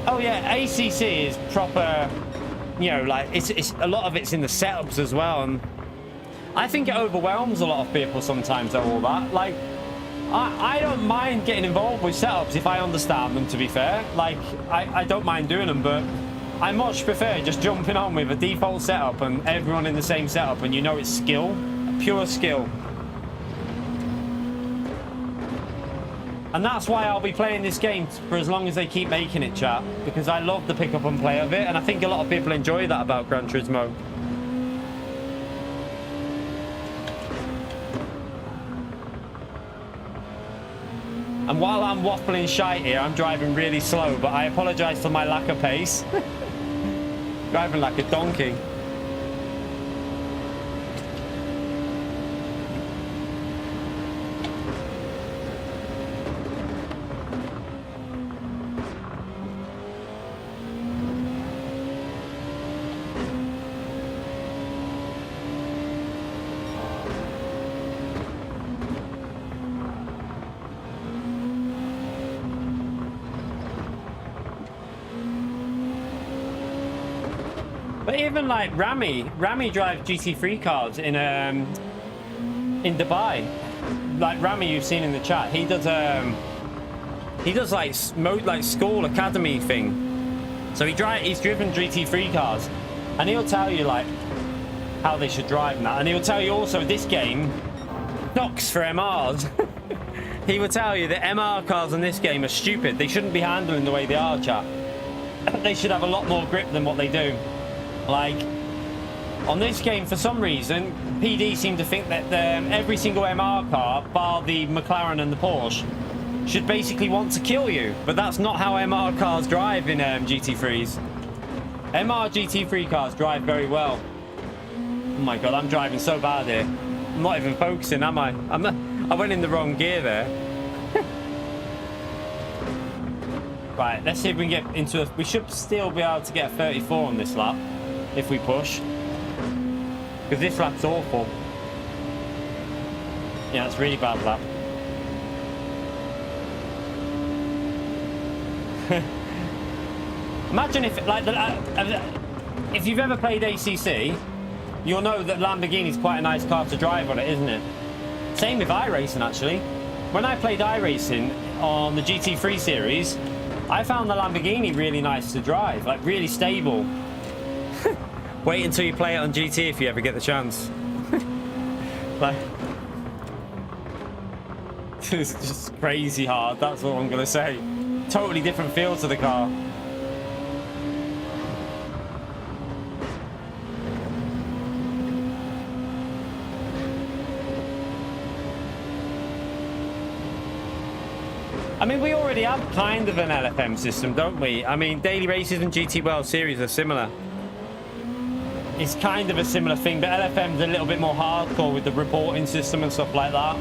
Speaker 1: Oh yeah, ACC is proper, you know, like it's a lot of it's in the setups as well, and I think it overwhelms a lot of people sometimes, though, all that. Like, I don't mind getting involved with setups if I understand them, to be fair. Like, I don't mind doing them, but I much prefer just jumping on with a default setup and everyone in the same setup, and you know it's skill, pure skill. And that's why I'll be playing this game for as long as they keep making it, chat, because I love the pick up and play of it, and I think a lot of people enjoy that about Gran Turismo. And while I'm waffling shite here, I'm driving really slow, but I apologise for my lack of pace. Driving like a donkey. But even like Rami drives GT3 cars in Dubai. Like Rami, you've seen in the chat, he does like school academy thing. So he's driven GT3 cars, and he'll tell you like how they should drive and that, and he'll tell you also this game knocks for MRs. He will tell you that MR cars in this game are stupid. They shouldn't be handling the way they are, chat. They should have a lot more grip than what they do. Like, on this game, for some reason, PD seem to think that every single MR car, bar the McLaren and the Porsche, should basically want to kill you. But that's not how MR cars drive in GT3s. MR GT3 cars drive very well. Oh my god, I'm driving so bad here. I'm not even focusing, am I? I went in the wrong gear there. Right, let's see if we can get into we should still be able to get a 34 on this lap. If we push, because this lap's awful. Yeah, it's really bad lap. Imagine if, like, if you've ever played ACC, you'll know that Lamborghini's quite a nice car to drive on it, isn't it? Same with iRacing, actually. When I played iRacing on the GT3 series, I found the Lamborghini really nice to drive, like really stable. Wait until you play it on GT if you ever get the chance. Like, it's just crazy hard, that's what I'm gonna say. Totally different feel to the car. I mean, we already have kind of an LFM system, don't we? I mean, daily races and GT World Series are similar. It's kind of a similar thing, but LFM's a little bit more hardcore with the reporting system and stuff like that.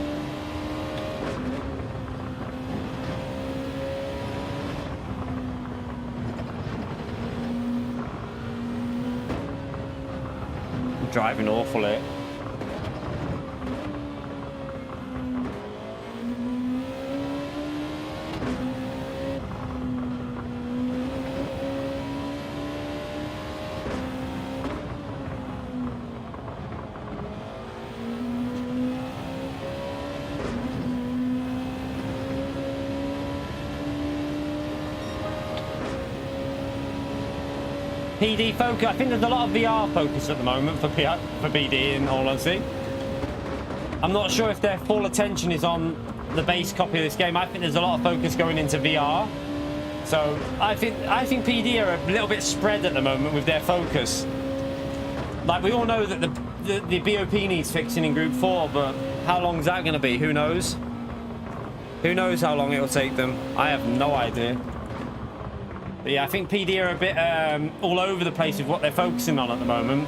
Speaker 1: I'm driving awful here. PD focus. I think there's a lot of VR focus at the moment for PD, in all honesty. I'm not sure if their full attention is on the base copy of this game. I think there's a lot of focus going into VR. So I think PD are a little bit spread at the moment with their focus. Like, we all know that the BOP needs fixing in Group 4, but how long is that going to be? Who knows? Who knows how long it'll take them? I have no idea. But yeah, I think PD are a bit all over the place with what they're focusing on at the moment.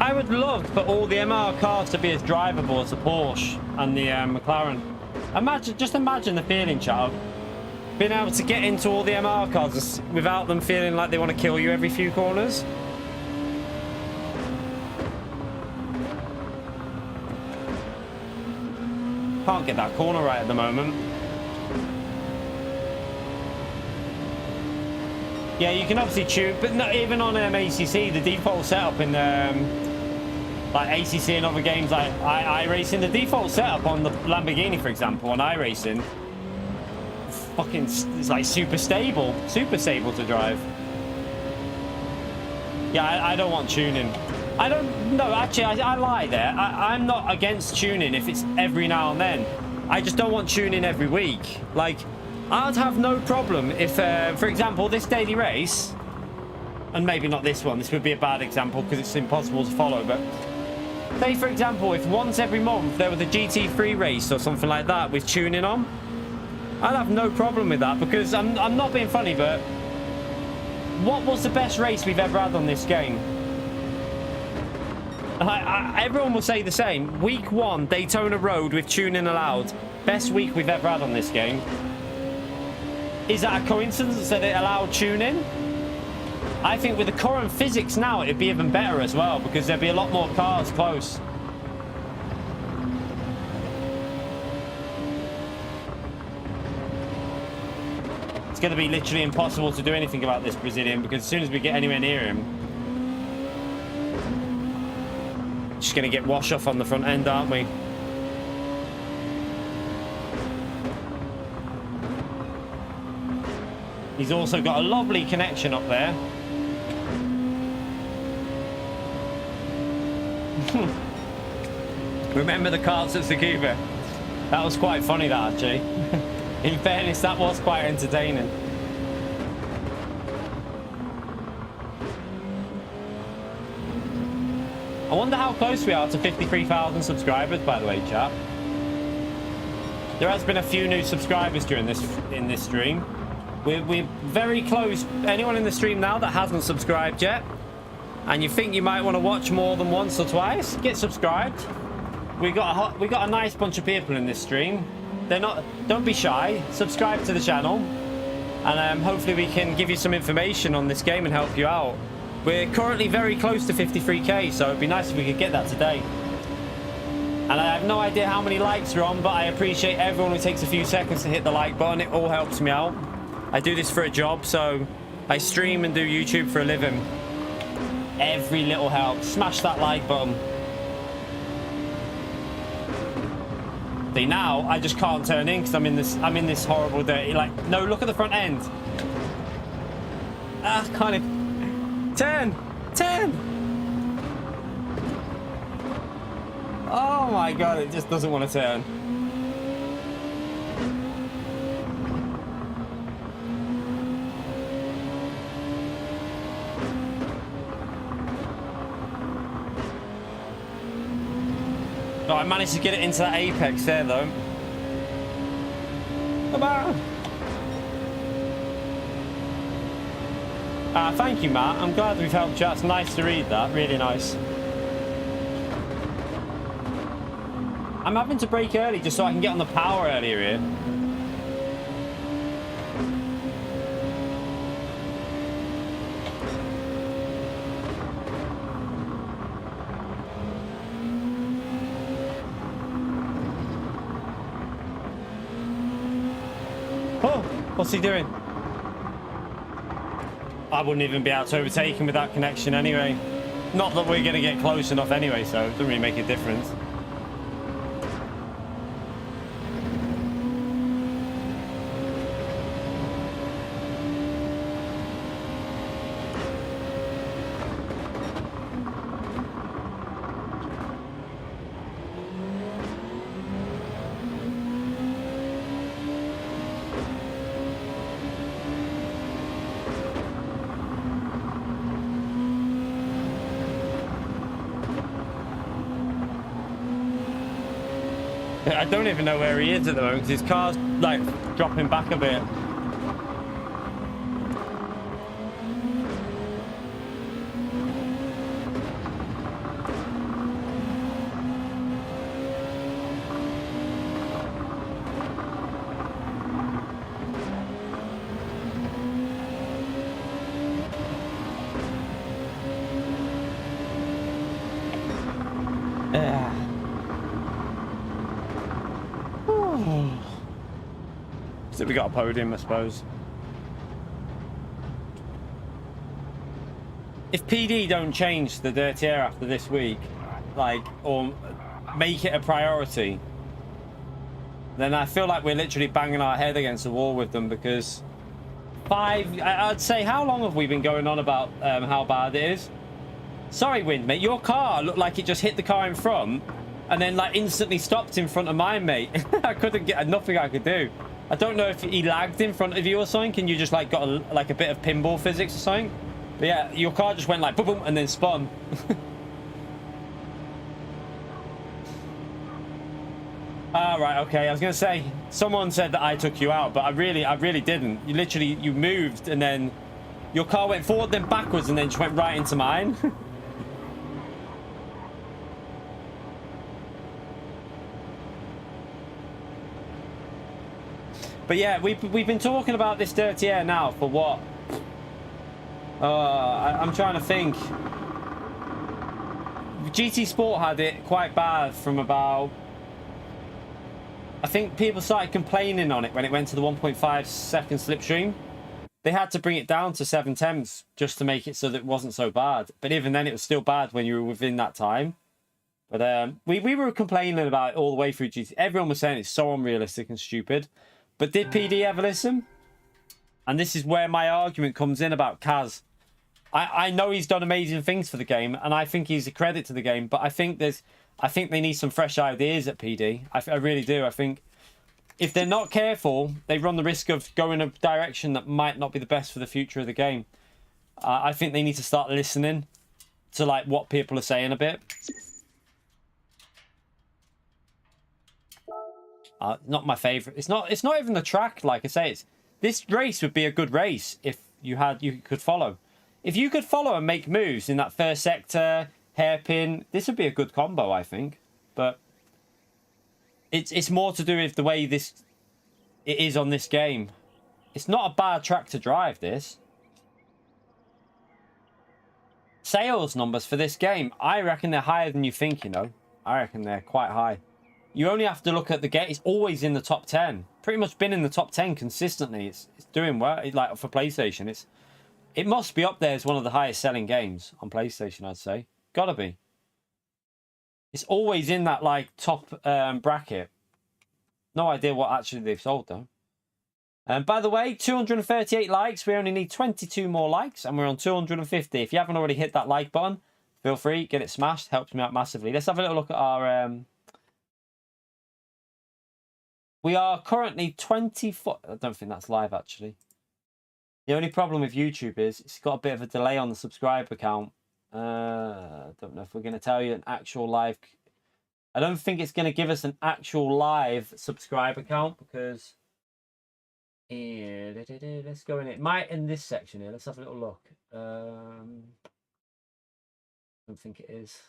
Speaker 1: I would love for all the MR cars to be as drivable as the Porsche and the McLaren. Just imagine the feeling, child. Being able to get into all the MR cars without them feeling like they want to kill you every few corners. Can't get that corner right at the moment. Yeah, you can obviously tune, but not even on ACC, the default setup in like ACC and other games like iRacing, the default setup on the Lamborghini, for example, on iRacing, fucking, it's like super stable to drive. Yeah, I don't want tuning. I don't, no, actually, I lie there. I'm not against tuning if it's every now and then. I just don't want tuning every week. Like, I'd have no problem if, for example, this daily race, and maybe not this one, this would be a bad example because it's impossible to follow, but say, for example, if once every month there was a GT3 race or something like that with tuning on, I'd have no problem with that because I'm not being funny, but what was the best race we've ever had on this game? Everyone will say the same. Week 1, Daytona Road with tuning allowed. Best week we've ever had on this game. Is that a coincidence that it allowed tuning? I think with the current physics now, it'd be even better as well because there'd be a lot more cars close. It's going to be literally impossible to do anything about this Brazilian because as soon as we get anywhere near him, just going to get wash off on the front end, aren't we? He's also got a lovely connection up there. Remember the cards at Tsukuba? That was quite funny, that, actually. In fairness, that was quite entertaining. I wonder how close we are to 53,000 subscribers, by the way, chat. There has been a few new subscribers during this stream. We're very close. Anyone in the stream now that hasn't subscribed yet, and you think you might want to watch more than once or twice, get subscribed. We got a nice bunch of people in this stream. Don't be shy. Subscribe to the channel, and hopefully we can give you some information on this game and help you out. We're currently very close to 53k, so it'd be nice if we could get that today. And I have no idea how many likes are on, but I appreciate everyone who takes a few seconds to hit the like button. It all helps me out. I do this for a job, so I stream and do YouTube for a living. Every little helps. Smash that like button. See, now I just can't turn in because I'm in this horrible dirty, like, no, look at the front end. Can't even turn. Oh my god, it just doesn't want to turn. Oh, I managed to get it into that apex there, though. Come on. Thank you, Matt. I'm glad we've helped you. It's nice to read that. Really nice. I'm having to brake early just so I can get on the power earlier here. Oh, what's he doing? I wouldn't even be able to overtake him with that connection anyway. Not that we're going to get close enough anyway, so it doesn't really make a difference. I don't even know where he is at the moment because his car's like dropping back a bit. So we got a podium, I suppose. If PD don't change the dirty air after this week, like, or make it a priority, then I feel like we're literally banging our head against the wall with them, because I'd say, how long have we been going on about how bad it is? Sorry, Wind, mate, your car looked like it just hit the car in front and then like instantly stopped in front of mine, mate. I couldn't get, nothing I could do. I don't know if he lagged in front of you or something, and you just like got a bit of pinball physics or something. But yeah, your car just went like boom, boom, and then spun. Ah, right, okay. I was gonna say, someone said that I took you out, but I really didn't. You literally, you moved and then your car went forward, then backwards, and then just went right into mine. But yeah, we've been talking about this dirty air now for what? I'm trying to think. GT Sport had it quite bad from about, I think people started complaining on it when it went to the 1.5 second slipstream. They had to bring it down to 7/10 just to make it so that it wasn't so bad. But even then, it was still bad when you were within that time. But we were complaining about it all the way through GT. Everyone was saying it's so unrealistic and stupid. But did PD ever listen? And this is where my argument comes in about Kaz. I know he's done amazing things for the game, and I think he's a credit to the game. But I think they need some fresh ideas at PD. I really do. I think if they're not careful, they run the risk of going a direction that might not be the best for the future of the game. I think they need to start listening to like what people are saying a bit. Not my favorite. It's not even the track. Like I say, this race would be a good race if you could follow. If you could follow and make moves in that first sector, hairpin, this would be a good combo, I think. But it's more to do with the way it is on this game. It's not a bad track to drive, this. Sales numbers for this game, I reckon they're higher than you think, you know. I reckon they're quite high. You only have to look at the game. It's always in the top 10. Pretty much been in the top 10 consistently. It's doing well. Like for PlayStation, it must be up there as one of the highest selling games on PlayStation, I'd say. Gotta be. It's always in that like top bracket. No idea what actually they've sold though. And by the way, 238 likes. We only need 22 more likes and we're on 250. If you haven't already hit that like button, feel free, get it smashed. Helps me out massively. Let's have a little look at our... We are currently 24... I don't think that's live, actually. The only problem with YouTube is it's got a bit of a delay on the subscriber count. I don't know if we're going to tell you an actual live... I don't think it's going to give us an actual live subscriber count because... let's go in it. Might in this section here. Let's have a little look. I don't think it is.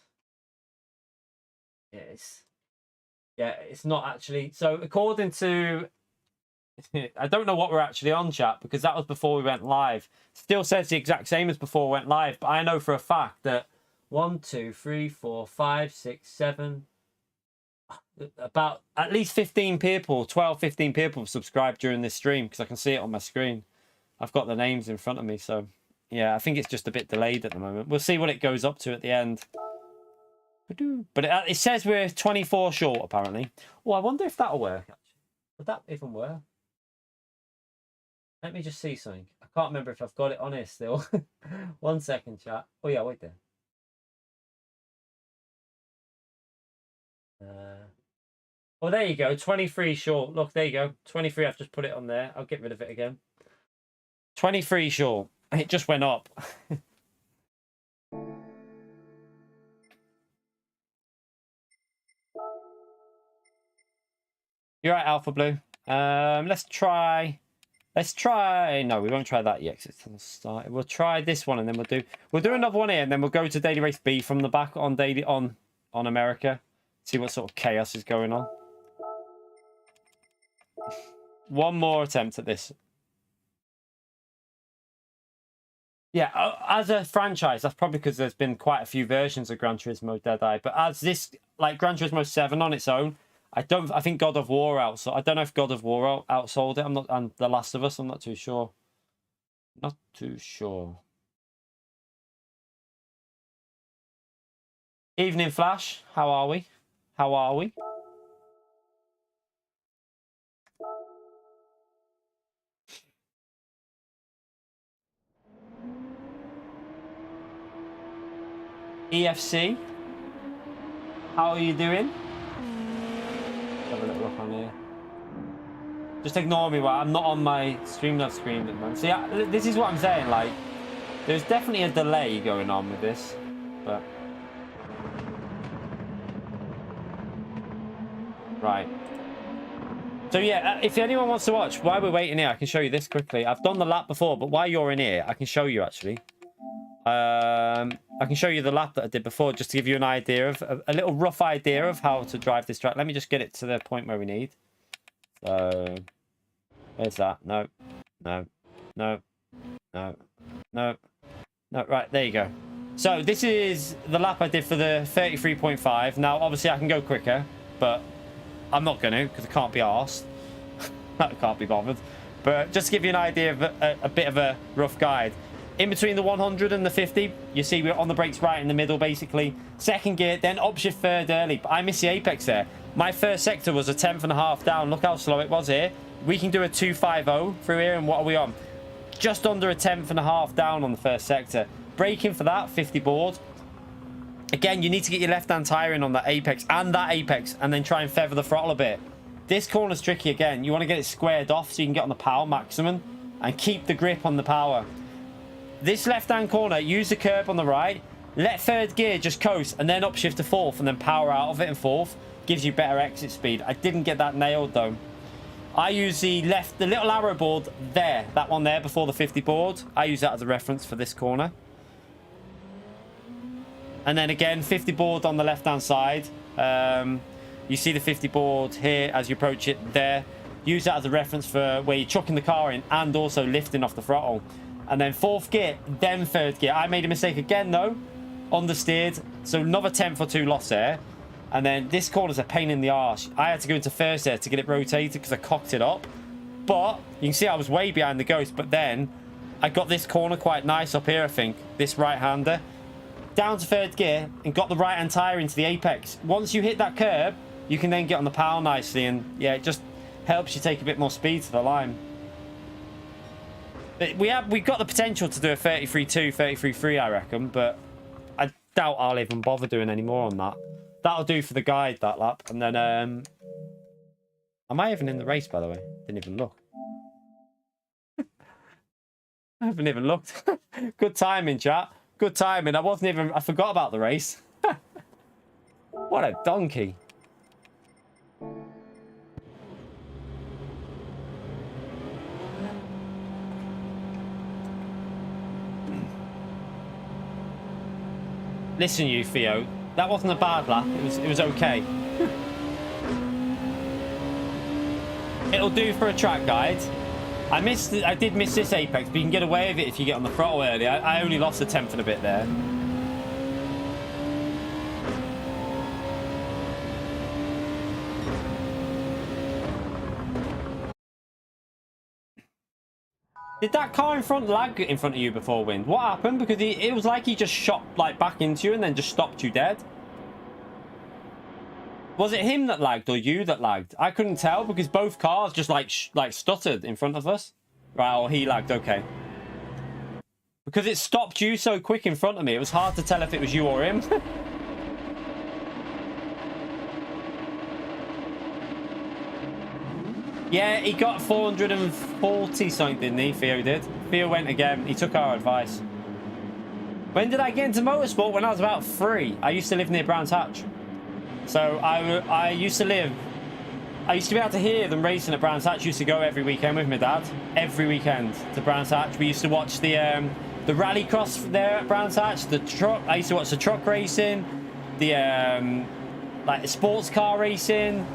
Speaker 1: Yeah, it's not actually. So according to, I don't know what we're actually on, chat, because that was before we went live. Still says the exact same as before we went live, but I know for a fact that 1, 2, 3, 4, 5, 6, 7, about at least 15 people, 12, 15 people have subscribed during this stream because I can see it on my screen. I've got the names in front of me, so yeah, I think it's just a bit delayed at the moment. We'll see what it goes up to at the end. But it says we're 24 short, apparently. Oh, I wonder if that'll work, actually. Would that even work? Let me just see something. I can't remember if I've got it on here still. 1 second, chat. Oh, yeah, wait there. Oh, there you go. 23 short. Look, there you go. 23, I've just put it on there. I'll get rid of it again. 23 short. It just went up. You're right, Alpha Blue. Let's try. No, we won't try that yet. 'Cause it's on the start. We'll try this one, and then we'll do another one here, and then we'll go to Daily Race B from the back on America. See what sort of chaos is going on. One more attempt at this. Yeah, as a franchise, that's probably because there's been quite a few versions of Gran Turismo Deadeye. But as this, like Gran Turismo 7 on its own, I think God of War outsold. I don't know if God of War outsold it. I'm not. And The Last of Us. I'm not too sure. Not too sure. Evening Flash. How are we? How are we? EFC. How are you doing? Have a little look on here. Just ignore me, I'm not on my Streamlabs screen at the moment. See, this is what I'm saying, like, there's definitely a delay going on with this, but... Right. So yeah, if anyone wants to watch, while we're waiting here, I can show you this quickly. I've done the lap before, but while you're in here, I can show you, actually. I can show you the lap that I did before, just to give you an idea of, a little rough idea of how to drive this track. Let me just get it to the point where we need. So, where's that? No, no, no, no, no, no. Right, there you go. So this is the lap I did for the 33.5. Now, obviously, I can go quicker, but I'm not going to because I can't be arsed. I can't be bothered. But just to give you an idea of a bit of a rough guide. In between the 100 and the 50, you see we're on the brakes right in the middle, basically. Second gear, then upshift third early. But I missed the apex there. My first sector was a 10th.5 down. Look how slow it was here. We can do a 250 through here, and what are we on? Just under a 10th.5 down on the first sector. Braking for that, 50 board. Again, you need to get your left-hand tyre in on that apex, and then try and feather the throttle a bit. This corner's tricky again. You want to get it squared off so you can get on the power maximum and keep the grip on the power. This left-hand corner, use the curb on the right, let third gear just coast, and then upshift to fourth, and then power out of it in fourth. Gives you better exit speed. I didn't get that nailed, though. I use the little arrow board there, that one there before the 50 board. I use that as a reference for this corner. And then again, 50 board on the left-hand side. You see the 50 board here as you approach it there. Use that as a reference for where you're chucking the car in and also lifting off the throttle. And then fourth gear, then third gear. I made a mistake again, though. Understeered. So another 10th or 2 loss there. And then this corner's a pain in the arse. I had to go into first there to get it rotated because I cocked it up. But you can see I was way behind the ghost. But then I got this corner quite nice up here, I think. This right-hander. Down to third gear and got the right-hand tyre into the apex. Once you hit that curb, you can then get on the power nicely. And yeah, it just helps you take a bit more speed to the line. We've got the potential to do a 33.2, 33.3, I reckon, but I doubt I'll even bother doing any more on that. That'll do for the guide, that lap. And then, am I even in the race, by the way? Didn't even look. I haven't even looked. Good timing, chat. Good timing. I forgot about the race. What a donkey. Listen, you Theo, that wasn't a bad lap. It was okay. It'll do for a track guide. I did miss this apex, but you can get away with it if you get on the throttle early. I only lost a 10th and a bit there. Did that car in front lag in front of you before, Wind? What happened? Because it was like he just shot like back into you and then just stopped you dead. Was it him that lagged or you that lagged? I couldn't tell because both cars just like stuttered in front of us. Right, or he lagged, okay. Because it stopped you so quick in front of me, it was hard to tell if it was you or him. Yeah, he got 440 something, didn't he? Theo did. Theo went again. He took our advice. When did I get into motorsport? When I was about 3. I used to live near Brands Hatch. So I used to be able to hear them racing at Brands Hatch. Used to go every weekend with my dad. Every weekend to Brands Hatch. We used to watch the rallycross there at Brands Hatch. The truck. I used to watch the truck racing. The like the sports car racing.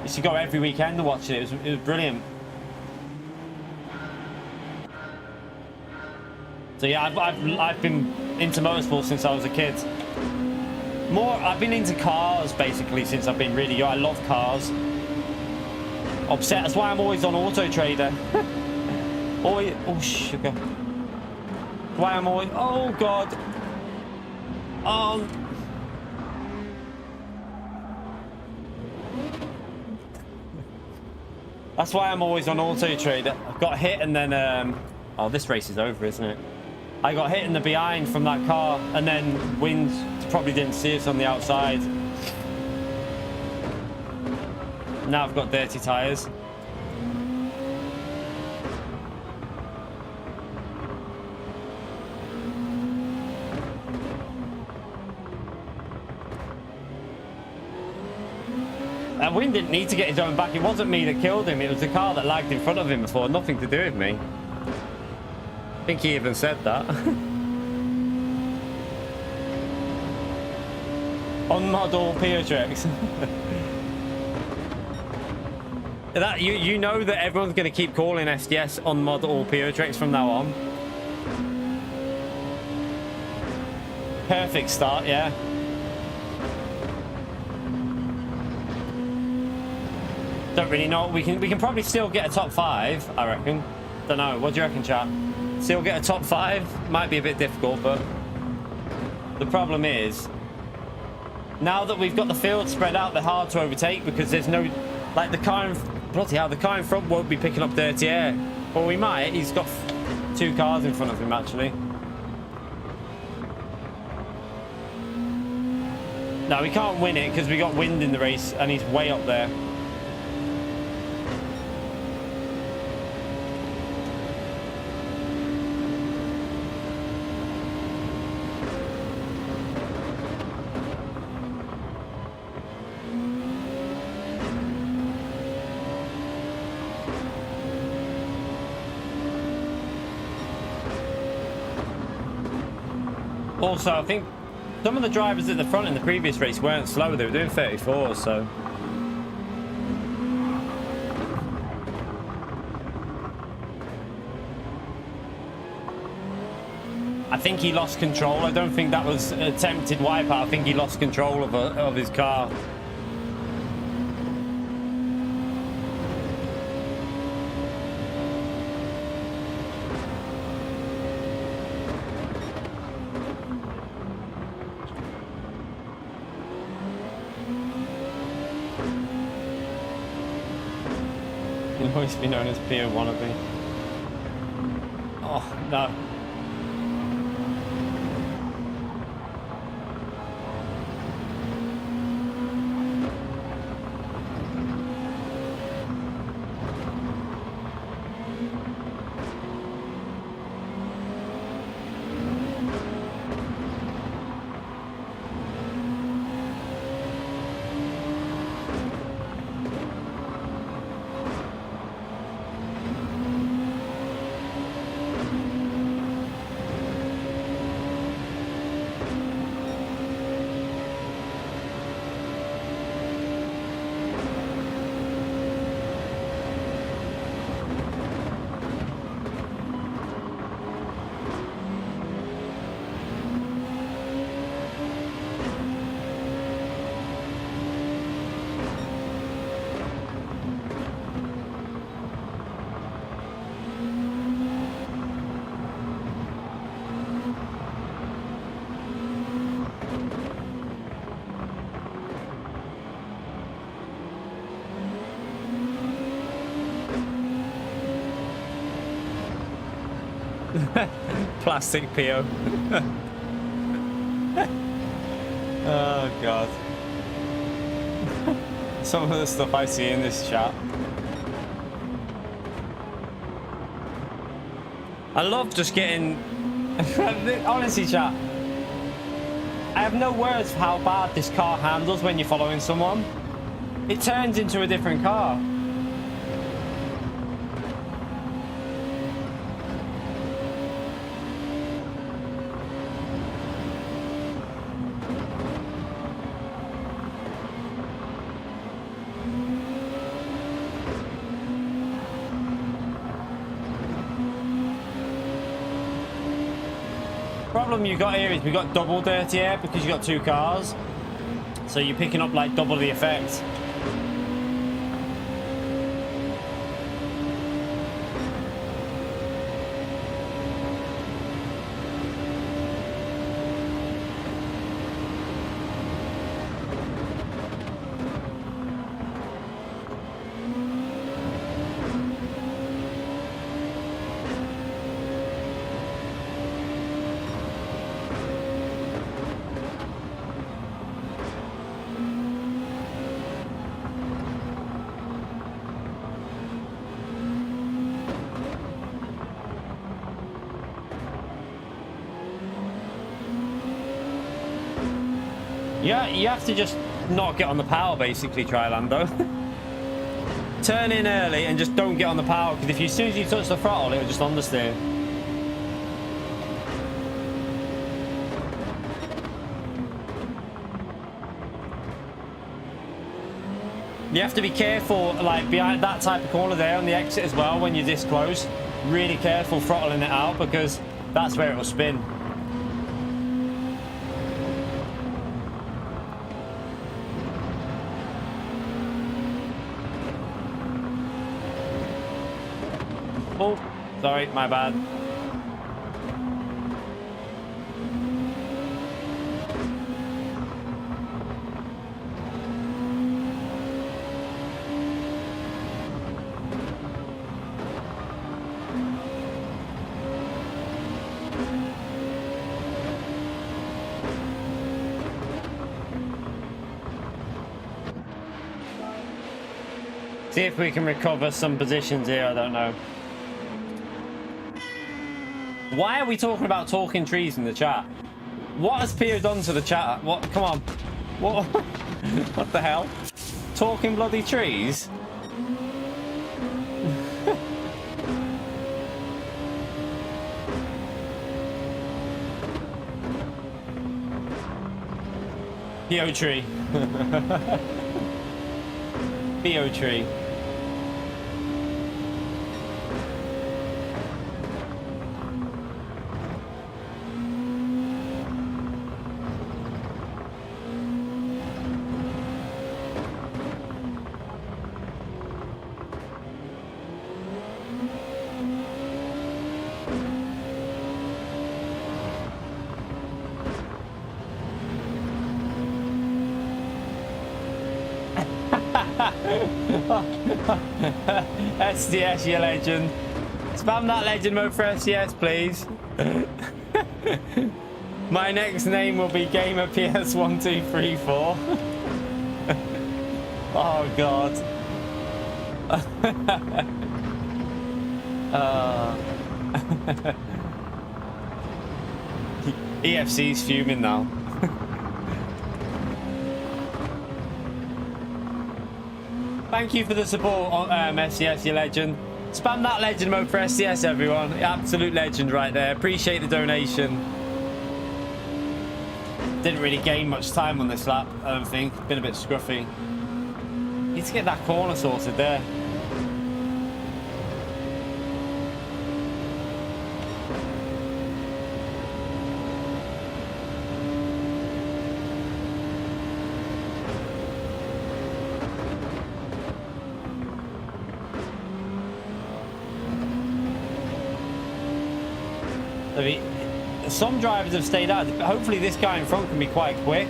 Speaker 1: Used to go every weekend to watch it. It was brilliant. So yeah, I've been into motorsport since I was a kid. I've been into cars basically since I've been really young. I love cars. Upset. That's why I'm always on Auto Trader. Always, oh sugar. Why I'm always, oh god. Oh. That's why I'm always on Auto Trader. I got hit and then oh, this race is over, isn't it? I got hit in the behind from that car and then wind probably didn't see us on the outside. Now I've got dirty tires. And Wynn didn't need to get his own back. It wasn't me that killed him. It was the car that lagged in front of him before. Nothing to do with me. I think he even said that. Unmod all Piotrix. That you know that everyone's going to keep calling SDS unmod all Piotrix from now on. Perfect start, yeah. Don't really know. We can probably still get a top 5, I reckon. Don't know. What do you reckon, chat? Still get a top 5? Might be a bit difficult, but the problem is now that we've got the field spread out, they're hard to overtake because there's no, like, the car in, bloody hell, the car in front won't be picking up dirty air. Well, we might. He's got 2 cars in front of him actually. No, we can't win it because we got wind in the race and he's way up there. Also, I think some of the drivers at the front in the previous race weren't slow. They were doing 34, so. I think he lost control. I don't think that was an attempted wipeout. I think he lost control of his car. Always be known as Pio wannabe. Oh no. Plastic PO. Oh god. Some of the stuff I see in this chat. I love just getting honestly, chat, I have no words for how bad this car handles when you're following someone. It turns into a different car. Problem you got here is we got double dirty air because you got 2 cars. so you're picking up like double the effect. Yeah, you have to just not get on the power, basically, Trilando. Turn in early and just don't get on the power, because as soon as you touch the throttle, it'll just understeer. You have to be careful, like, behind that type of corner there on the exit as well, when you're this close. Really careful throttling it out, because that's where it will spin. Oh, sorry, my bad. See if we can recover some positions here, I don't know. Why are we talking about talking trees in the chat? What has Pio done to the chat? What? Come on. What? What the hell? Talking bloody trees? Pio tree. Pio tree. SDS, you legend. Spam that legend mode for SDS, please. My next name will be Gamer PS1234. Oh god. EFC's fuming now. Thank you for the support on SCS, you legend. Spam that legend mode for SCS, everyone. Absolute legend right there. Appreciate the donation. Didn't really gain much time on this lap, I don't think. Been a bit scruffy. Need to get that corner sorted there. Some drivers have stayed out. Hopefully this guy in front can be quite quick.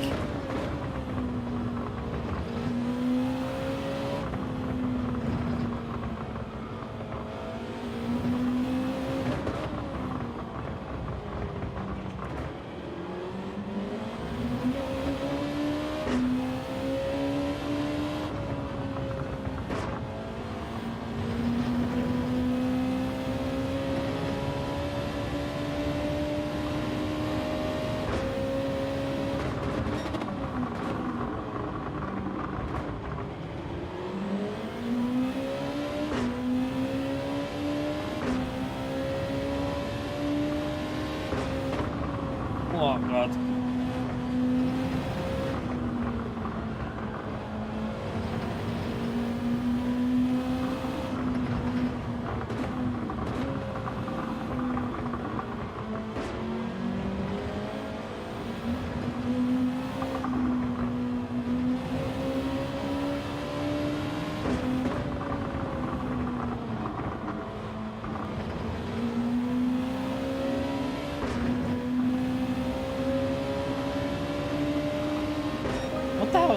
Speaker 1: Oh god.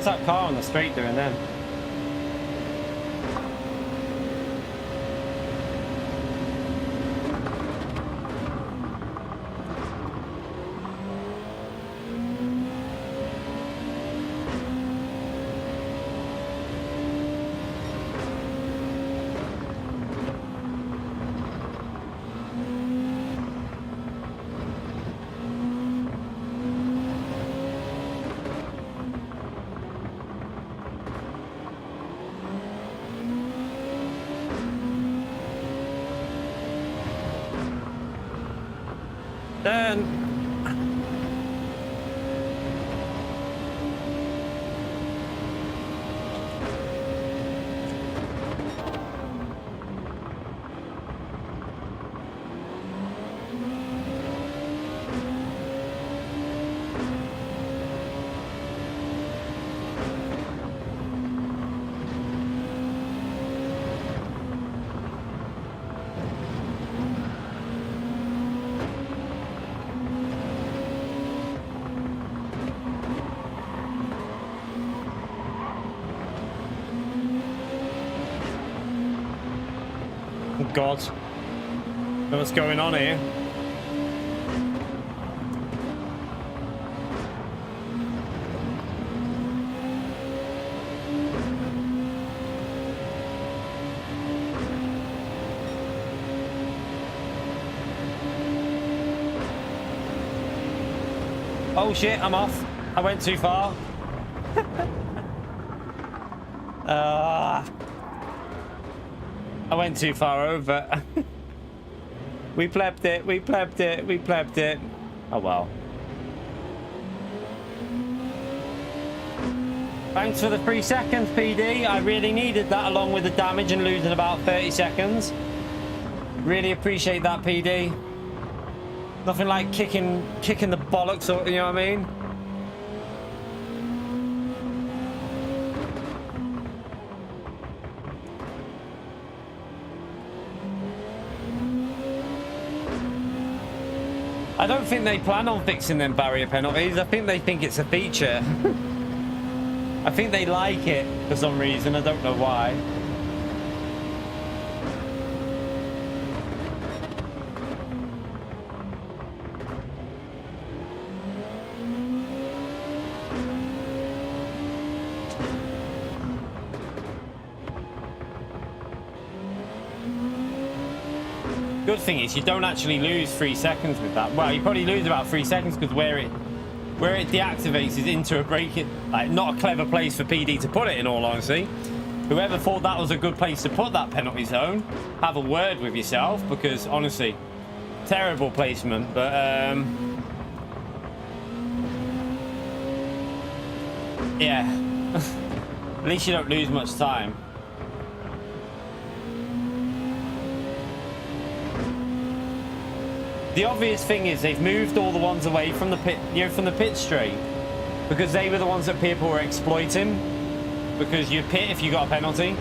Speaker 1: that car on the straight doing then? God, what's going on here? Oh shit, I'm off. I went too far. I went too far over. We plebbed it, we plebbed it, we plebbed it. Oh well. Thanks for the 3 seconds, PD. I really needed that along with the damage and losing about 30 seconds. Really appreciate that, PD. Nothing like kicking the bollocks, or, you know what I mean? I don't think they plan on fixing them barrier penalties. I think they think it's a feature. I think they like it for some reason. I don't know why. Good thing is you don't actually lose 3 seconds with that. Well, you probably lose about 3 seconds because where it deactivates is into a break. Like, not a clever place for PD to put it, in all honesty. Whoever thought that was a good place to put that penalty zone, have a word with yourself, because honestly, terrible placement. But yeah, at least you don't lose much time. The obvious thing is they've moved all the ones away from the pit, you know, from the pit straight, because they were the ones that people were exploiting. Because you pit if you got a penalty.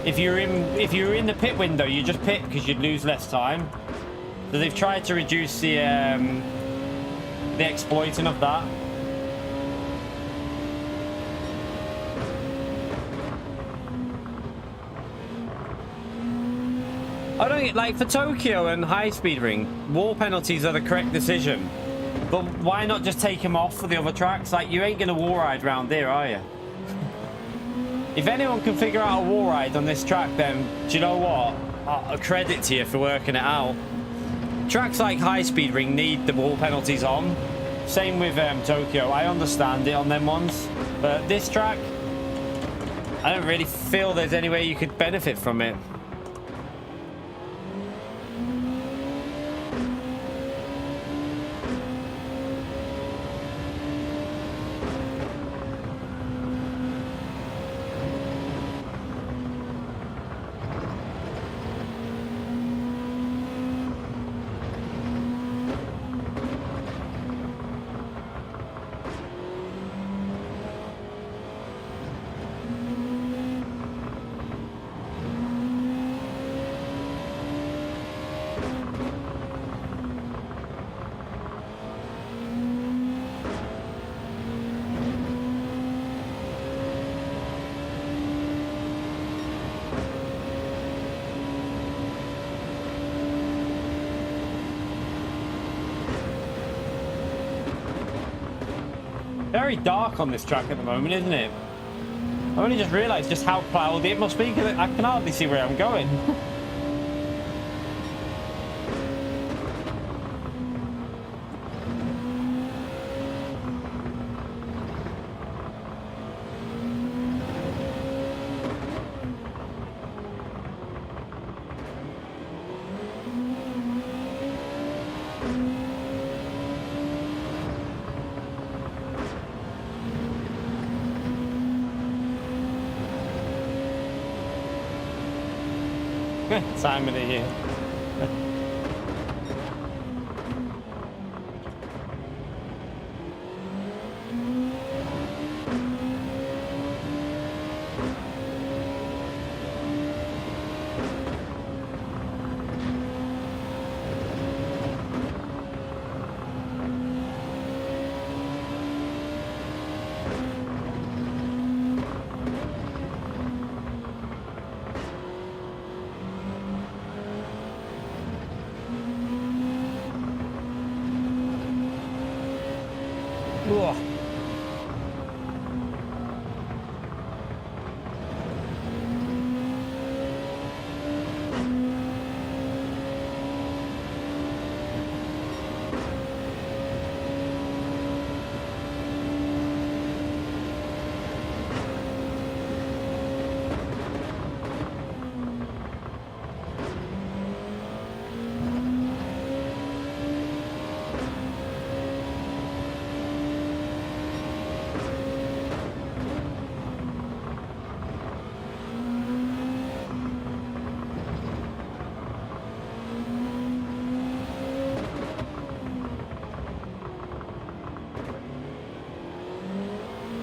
Speaker 1: If you're in the pit window, you just pit because you'd lose less time. So they've tried to reduce the exploiting of that. I don't get, like, for Tokyo and High Speed Ring, wall penalties are the correct decision. But why not just take them off for the other tracks? Like, you ain't gonna wall ride round here, are you? If anyone can figure out a wall ride on this track, then do you know what? A credit to you for working it out. Tracks like High Speed Ring need the wall penalties on. Same with Tokyo. I understand it on them ones, but this track, I don't really feel there's any way you could benefit from it. Very dark on this track at the moment, isn't it? I only just realised just how cloudy it must be, because I can hardly see where I'm going. Time of the year.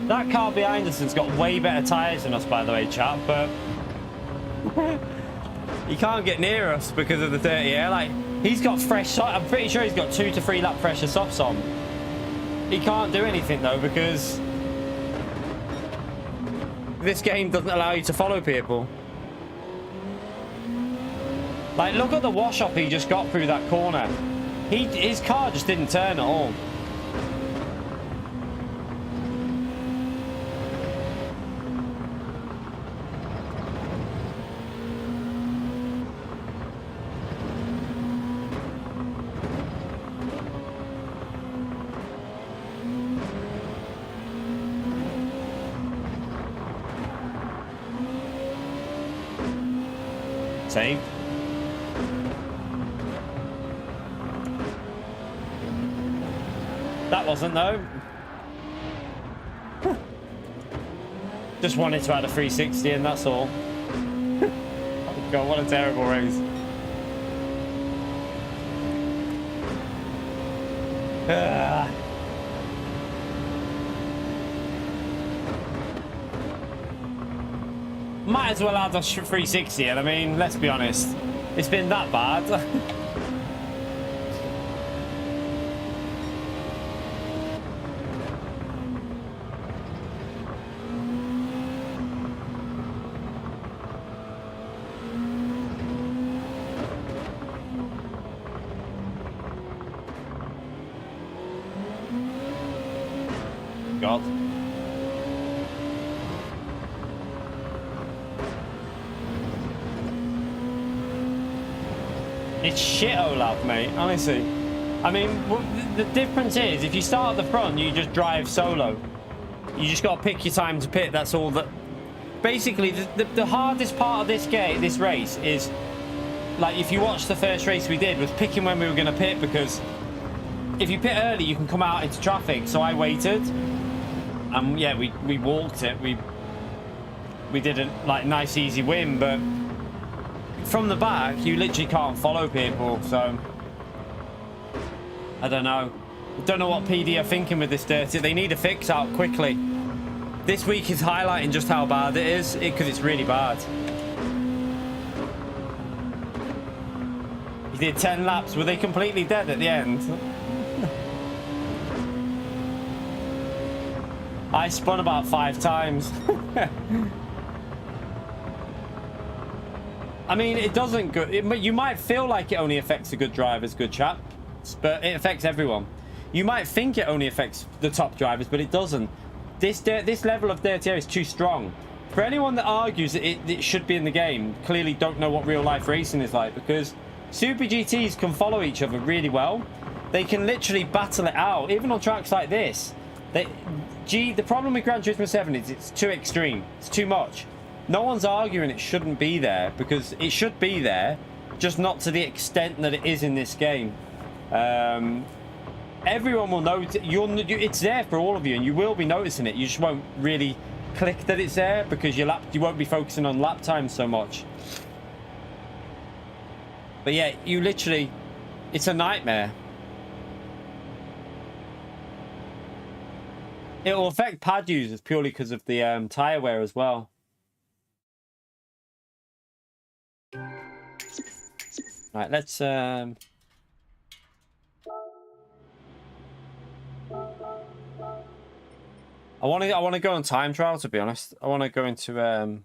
Speaker 1: That car behind us has got way better tyres than us, by the way, chap, but he can't get near us because of the dirty air. Like, he's got fresh, I'm pretty sure he's got 2 to 3 lap pressure softs on. He can't do anything, though, because this game doesn't allow you to follow people. Like, look at the wash-up he just got through that corner. His car just didn't turn at all. Save. That wasn't, though. Just wanted to add a 360 and that's all. Oh god, what a terrible race. Might as well add a 360, and I mean, let's be honest, it's been that bad. God. It's shit, Olaf, mate, honestly. I mean, the difference is, if you start at the front, you just drive solo. You just got to pick your time to pit, that's all that... Basically, the hardest part of this race is, like, if you watch the first race we did, was picking when we were going to pit, because if you pit early, you can come out into traffic, so I waited. And, yeah, we walked it. We did a, like, nice, easy win, but... From the back, you literally can't follow people, so I don't know. I don't know what PD are thinking with this dirty. They need a fix out quickly. This week is highlighting just how bad it is, because it's really bad. He did 10 laps. Were they completely dead at the end? I spun about 5 times. I mean, it doesn't you might feel like it only affects the good drivers, good chaps, but it affects everyone. You might think it only affects the top drivers, but it doesn't. This level of dirty air is too strong. For anyone that argues that it should be in the game, clearly don't know what real life racing is like, because Super GTs can follow each other really well. They can literally battle it out, even on tracks like this. The problem with Gran Turismo 7 is it's too extreme. It's too much. No one's arguing it shouldn't be there, because it should be there, just not to the extent that it is in this game. Everyone will know it's there for all of you, and you will be noticing it. You just won't really click that it's there, because you won't be focusing on lap time so much. But yeah, you literally, it's a nightmare. It will affect pad users purely because of the tire wear as well. Right, let's I want to go on time trial, to be honest. I want to go into I'm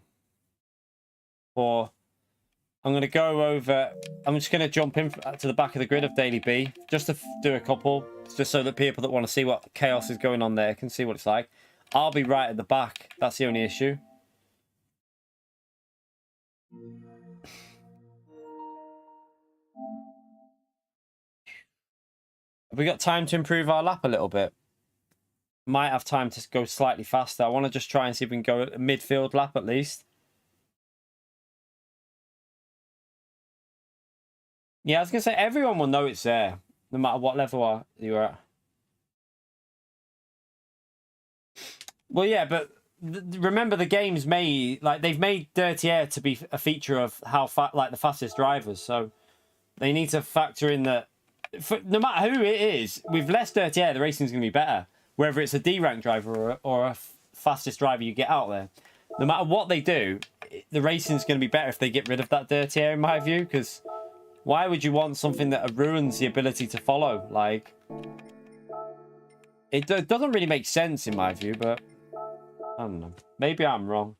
Speaker 1: going to go over, I'm just going to jump in to the back of the grid of Daily B just to do a couple, just so that people that want to see what chaos is going on there can see what it's like. I'll be right at the back. That's the only issue. Have we got time to improve our lap a little bit? Might have time to go slightly faster. I want to just try and see if we can go a midfield lap at least. Yeah, I was going to say, everyone will know it's there, no matter what level you're at. Well, yeah, but remember the game's made, like, they've made dirty air to be a feature of how like the fastest drivers, so they need to factor in that no matter who it is, with less dirty air, the racing's going to be better. Whether it's a D-rank driver or a fastest driver you get out there. No matter what they do, the racing's going to be better if they get rid of that dirty air, in my view, because why would you want something that ruins the ability to follow? Like, it doesn't really make sense, in my view, but I don't know. Maybe I'm wrong.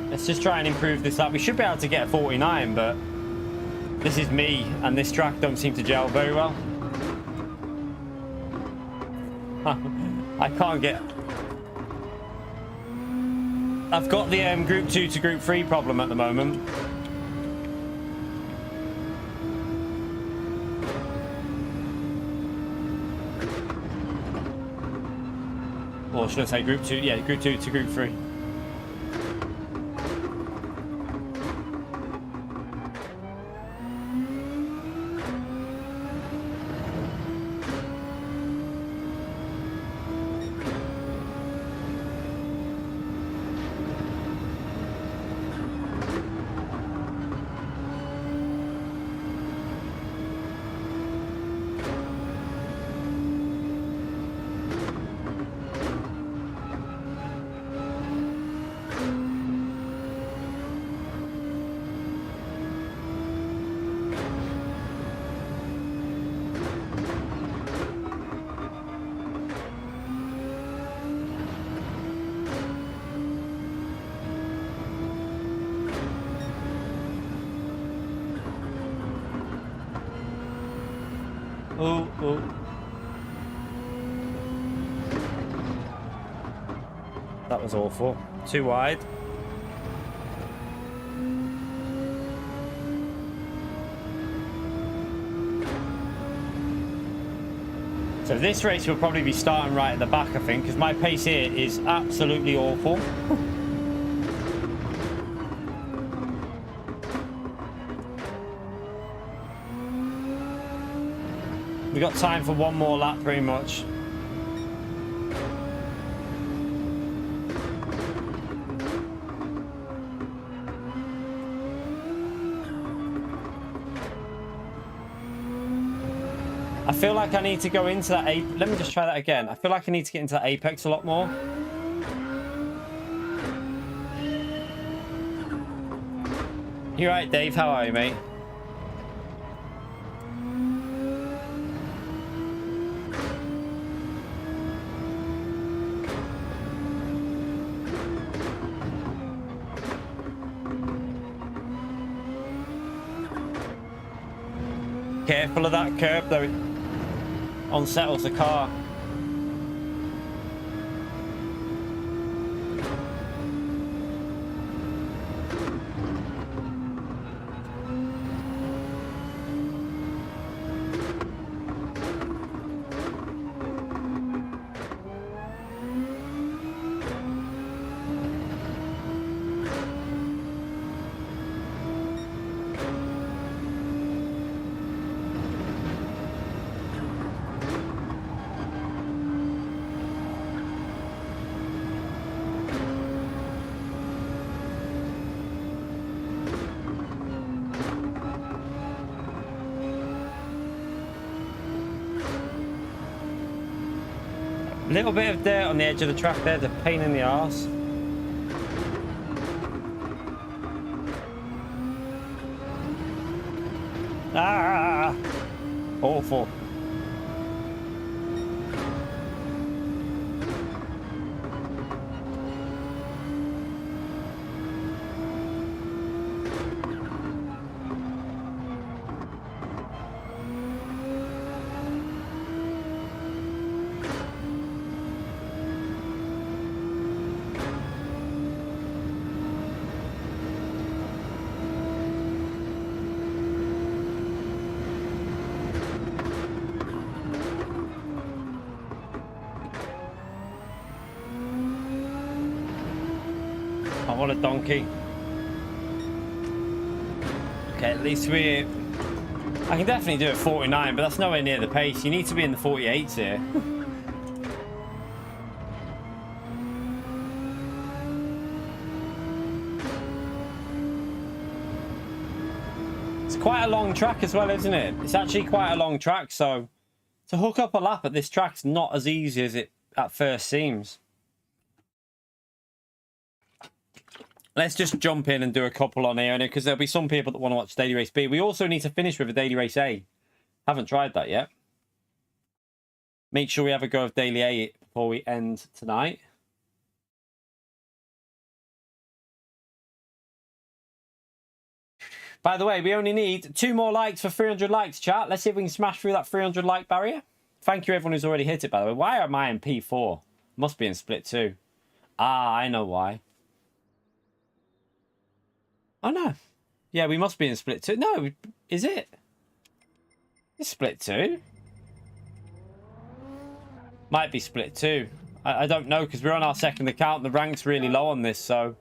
Speaker 1: Let's just try and improve this lap. We should be able to get a 49, but this is me, and this track don't seem to gel very well. I can't get... I've got the Group 2 to Group 3 problem at the moment. Or should I say Group 2? Yeah, Group 2 to Group 3. Oh. That was awful. Too wide. So this race will probably be starting right at the back, I think, because my pace here is absolutely awful. We got time for one more lap, pretty much. I feel like I need to go into that let me just try that again. I feel like I need to get into that apex a lot more. You right, Dave? How are you, mate? Careful of that curb, though. It unsettles the car. Little bit of dirt on the edge of the track there, the pain in the arse. Ah, awful. I want a donkey. Okay, at least I can definitely do it 49, but that's nowhere near the pace. You need to be in the 48s here. It's quite a long track as well, isn't it? It's actually quite a long track, so to hook up a lap at this track's not as easy as it at first seems. Let's just jump in and do a couple on here, because there'll be some people that want to watch Daily Race B. We also need to finish with a Daily Race A. Haven't tried that yet. Make sure we have a go of Daily A before we end tonight. By the way, we only need 2 more likes for 300 likes, chat. Let's see if we can smash through that 300 like barrier. Thank you everyone who's already hit it, by the way. Why am I in P4? Must be in split 2. Ah, I know why. Oh, no. Yeah, we must be in split 2. No, is it? It's split 2. Might be split 2. I don't know, because we're on our second account. The rank's really low on this, so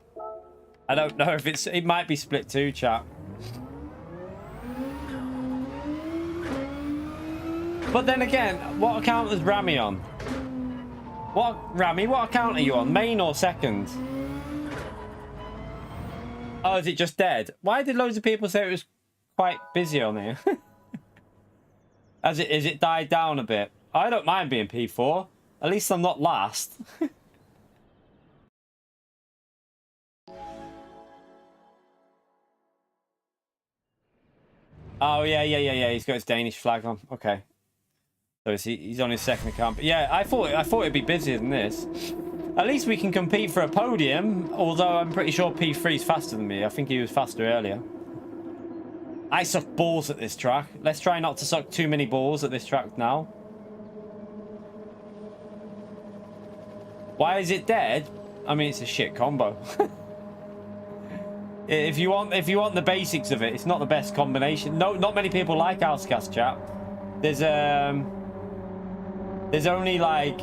Speaker 1: I don't know if it might be split 2, chat. But then again, what account is Rami on? Rami, what account are you on? Main or second? Oh, is it just dead? Why did loads of people say it was quite busy on here? Is it died down a bit? I don't mind being P4. At least I'm not last. Oh, yeah. He's got his Danish flag on. Okay. So he's on his second account. But yeah, I thought it'd be busier than this. At least we can compete for a podium, although I'm pretty sure P3's faster than me. I think he was faster earlier. I suck balls at this track. Let's try not to suck too many balls at this track now. Why is it dead? I mean, it's a shit combo. If you want the basics of it, it's not the best combination. No, not many people like Outcast, chat. There's only like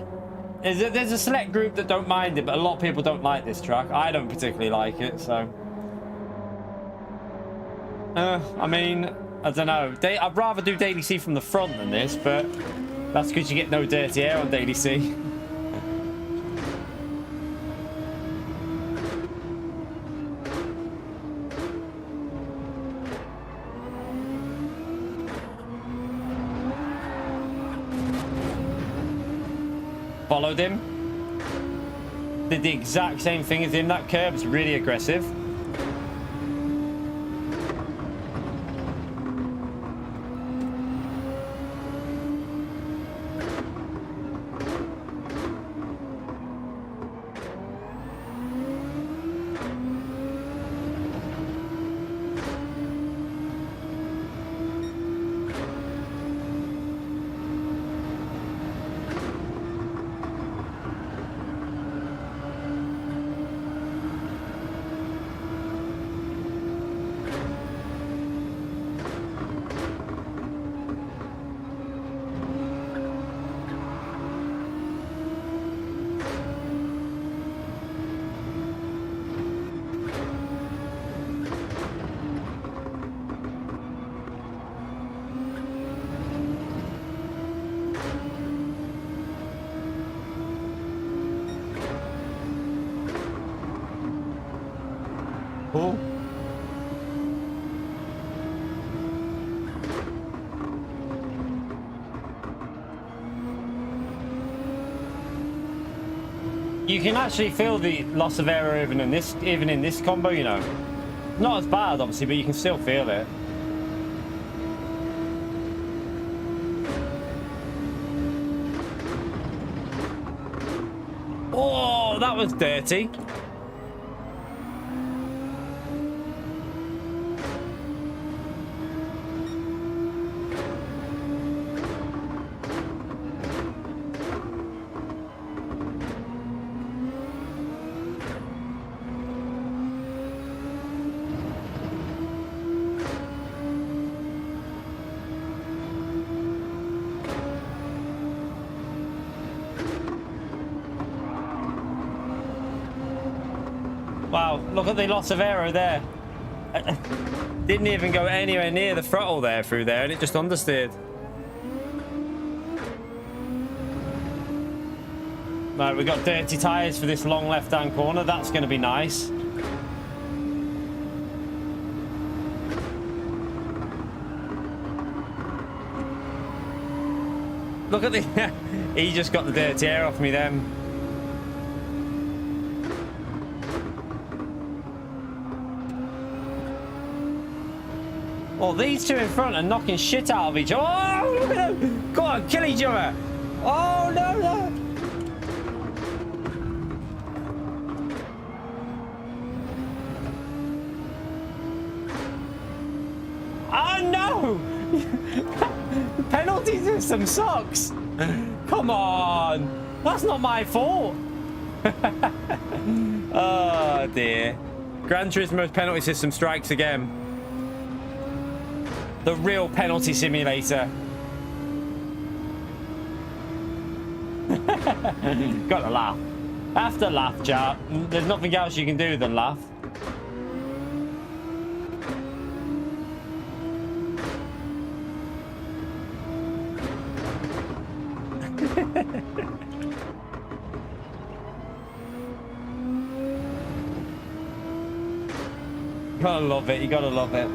Speaker 1: there's a select group that don't mind it, but a lot of people don't like this track. I don't particularly like it, so I mean, I don't know. I'd rather do Daily C from the front than this, but that's because you get no dirty air on Daily C. Followed him. Did the exact same thing as him. That curb's really aggressive. cool. You can actually feel the loss of air even in this combo, you know. Not as bad, obviously, but you can still feel it. Oh, that was dirty. Wow, look at the loss of aero there. Didn't even go anywhere near the throttle there through there, and it just understeered. Right, we've got dirty tyres for this long left-hand corner. That's going to be nice. Look at the... He just got the dirty air off me then. Oh, these two in front are knocking shit out of each other. Oh, look at them. Go on, kill each other. Oh, no, no. Oh, no. Penalty system sucks. Come on. That's not my fault. Oh, dear. Gran Turismo's penalty system strikes again. The real penalty simulator. Gotta laugh. Have to laugh, chat. There's nothing else you can do than laugh. Gotta love it. You gotta love it.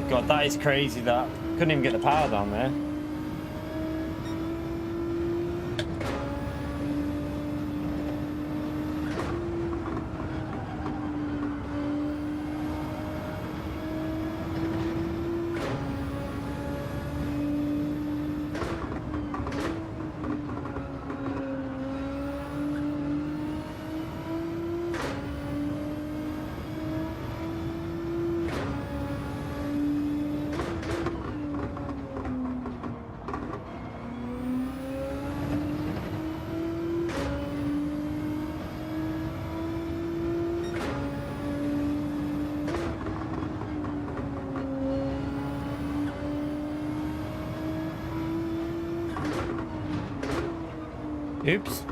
Speaker 1: God, that is crazy. That couldn't even get the power down there. Oops.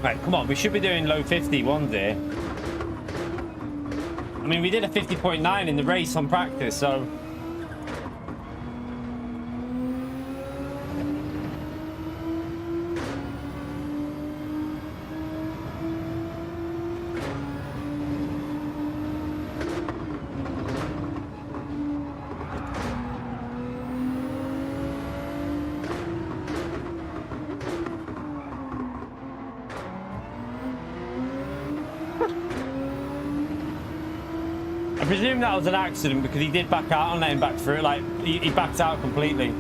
Speaker 1: Right, come on, we should be doing low 50 one day. I mean, we did a 50.9 in the race on practice, so... I presume that was an accident because he did back out and let him back through. Like, he backed out completely.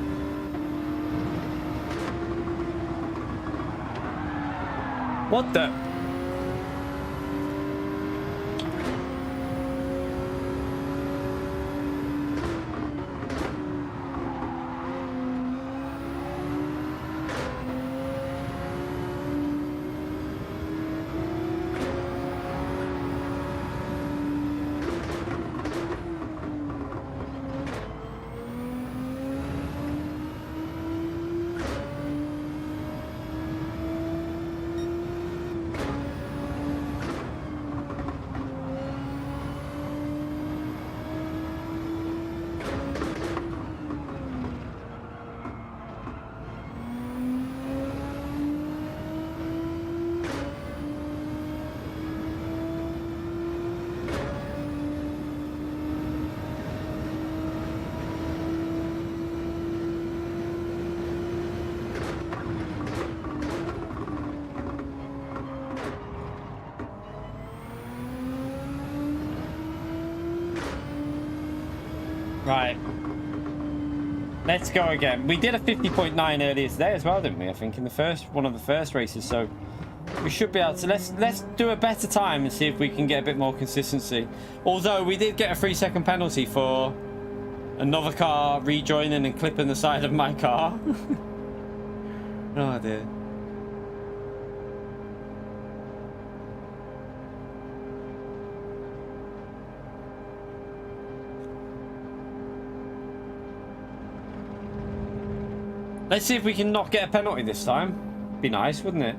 Speaker 1: What the? Right. Let's go again. We did a 50.9 earlier today as well, didn't we? I think in the one of the first races. So we should be able to let's do a better time and see if we can get a bit more consistency. Although we did get a 3-second penalty for another car rejoining and clipping the side of my car. Oh dear. Let's see if we can not get a penalty this time. Be nice, wouldn't it?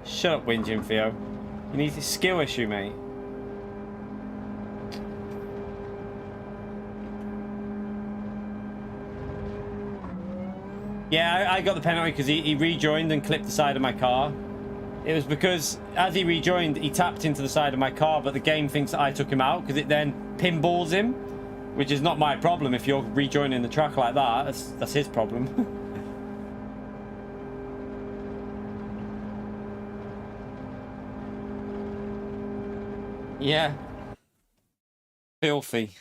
Speaker 1: Shut up, whinging, Theo. You need a skill issue, mate. Yeah, I got the penalty because he rejoined and clipped the side of my car. It was because as he rejoined, he tapped into the side of my car, but the game thinks that I took him out because it then pinballs him, which is not my problem. If you're rejoining the track like that, that's his problem. Yeah. Filthy.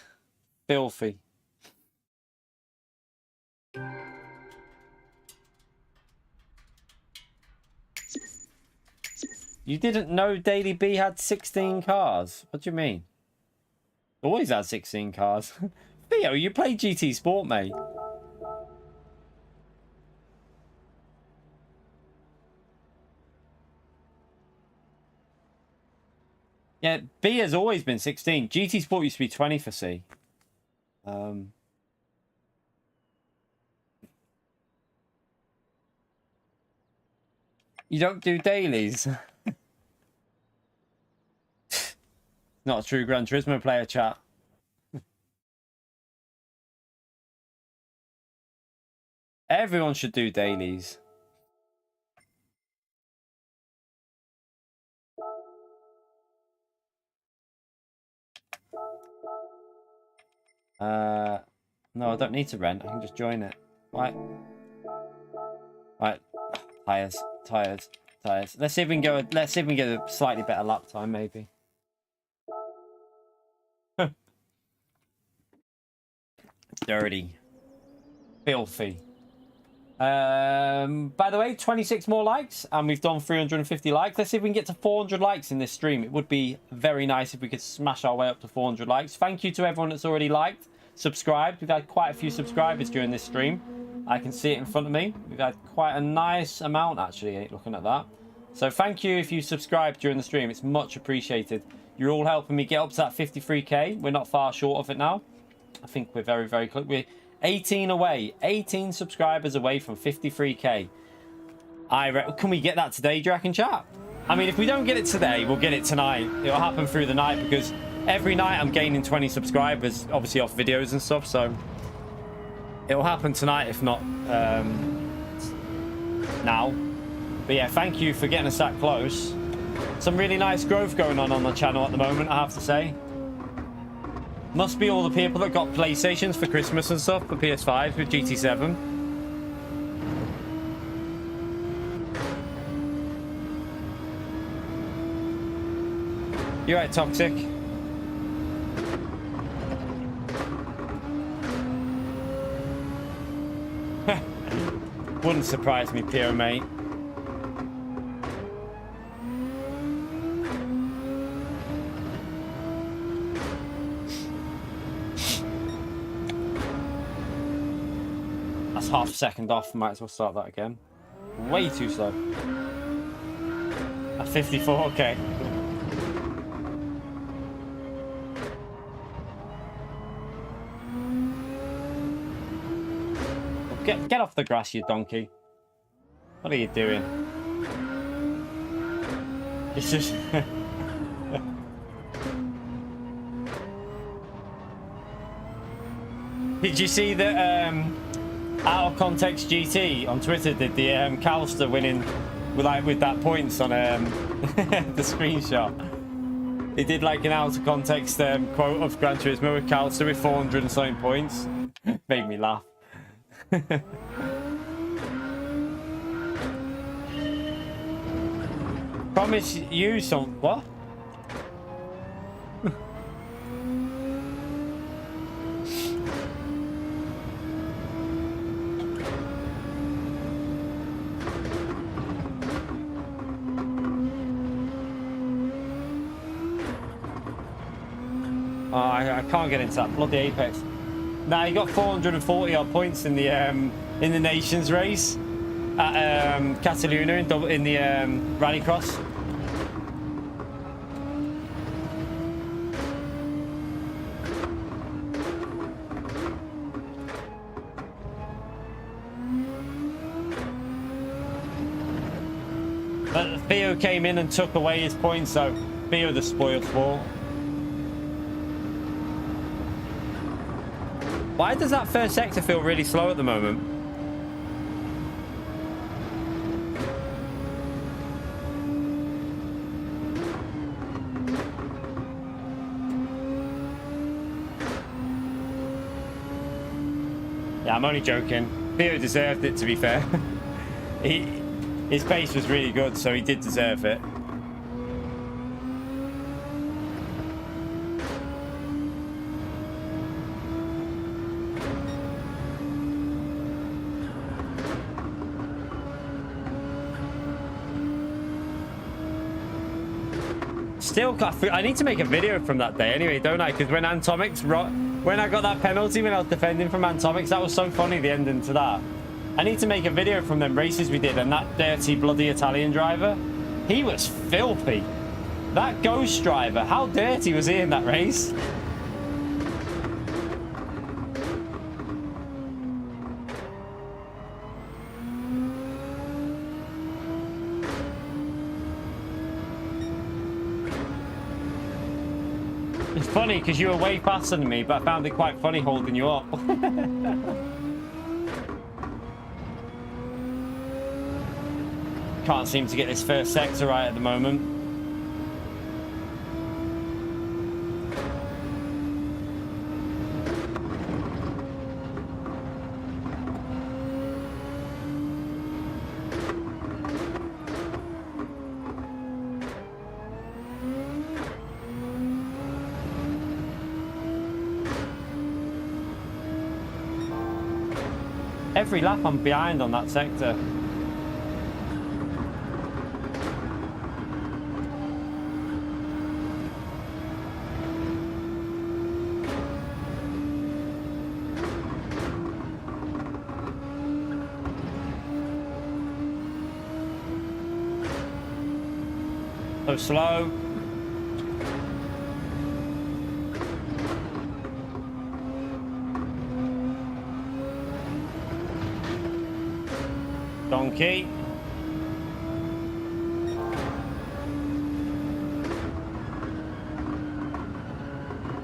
Speaker 1: Filthy. You didn't know Daily B had 16 cars? What do you mean? Always had 16 cars. Theo, you play GT Sport, mate. Yeah, B has always been 16. GT Sport used to be 20 for C. You don't do dailies. Not a true Gran Turismo player, chat. Everyone should do dailies. No, I don't need to rent. I can just join it. Right. Right. Tires. Let's see if we can go. Let's see if we can get a slightly better lap time, maybe. Dirty. Filthy. By the way, 26 more likes, and we've done 350 likes. Let's see if we can get to 400 likes in this stream. It would be very nice if we could smash our way up to 400 likes. Thank you to everyone that's already liked, subscribed. We've had quite a few subscribers during this stream. I can see it in front of me. We've had quite a nice amount, actually, looking at that. So thank you if you subscribed during the stream. It's much appreciated. You're all helping me get up to that 53k. We're not far short of it now. I think we're very, very close. We're 18 away. 18 subscribers away from 53k. Can we get that today, do you reckon, chat? I mean, if we don't get it today, we'll get it tonight. It'll happen through the night because every night I'm gaining 20 subscribers, obviously off videos and stuff. So it'll happen tonight, if not now. But yeah, thank you for getting us that close. Some really nice growth going on the channel at the moment, I have to say. Must be all the people that got PlayStations for Christmas and stuff, for PS5s with GT7. You right, Toxic? Wouldn't surprise me, Pierre, mate. That's half a second off. Might as well start that again. Way too slow. At 54, okay. Get off the grass, you donkey. What are you doing? It's just... Did you see that Out of Context GT on Twitter did the Calster winning with that points on the screenshot? He did like an out of context quote of Gran Turismo with Calster with 400 and something points. Made me laugh. Promise you some what? I can't get into that bloody Apex. Nah, he got 440 odd points in the Nations race at Catalunya in the Rallycross. But Theo came in and took away his points, so Theo the spoiled sport. Why does that first sector feel really slow at the moment? Yeah, I'm only joking. Theo deserved it, to be fair. His pace was really good, so he did deserve it. Still, I need to make a video from that day anyway, don't I? Because when I got that penalty when I was defending from Antomics, that was so funny, the ending to that. I need to make a video from them races we did, and that dirty, bloody Italian driver, he was filthy. That ghost driver, how dirty was he in that race? It's funny because you were way faster than me, but I found it quite funny holding you up. Can't seem to get this first sector right at the moment. Every lap I'm behind on that sector. So slow. Donkey.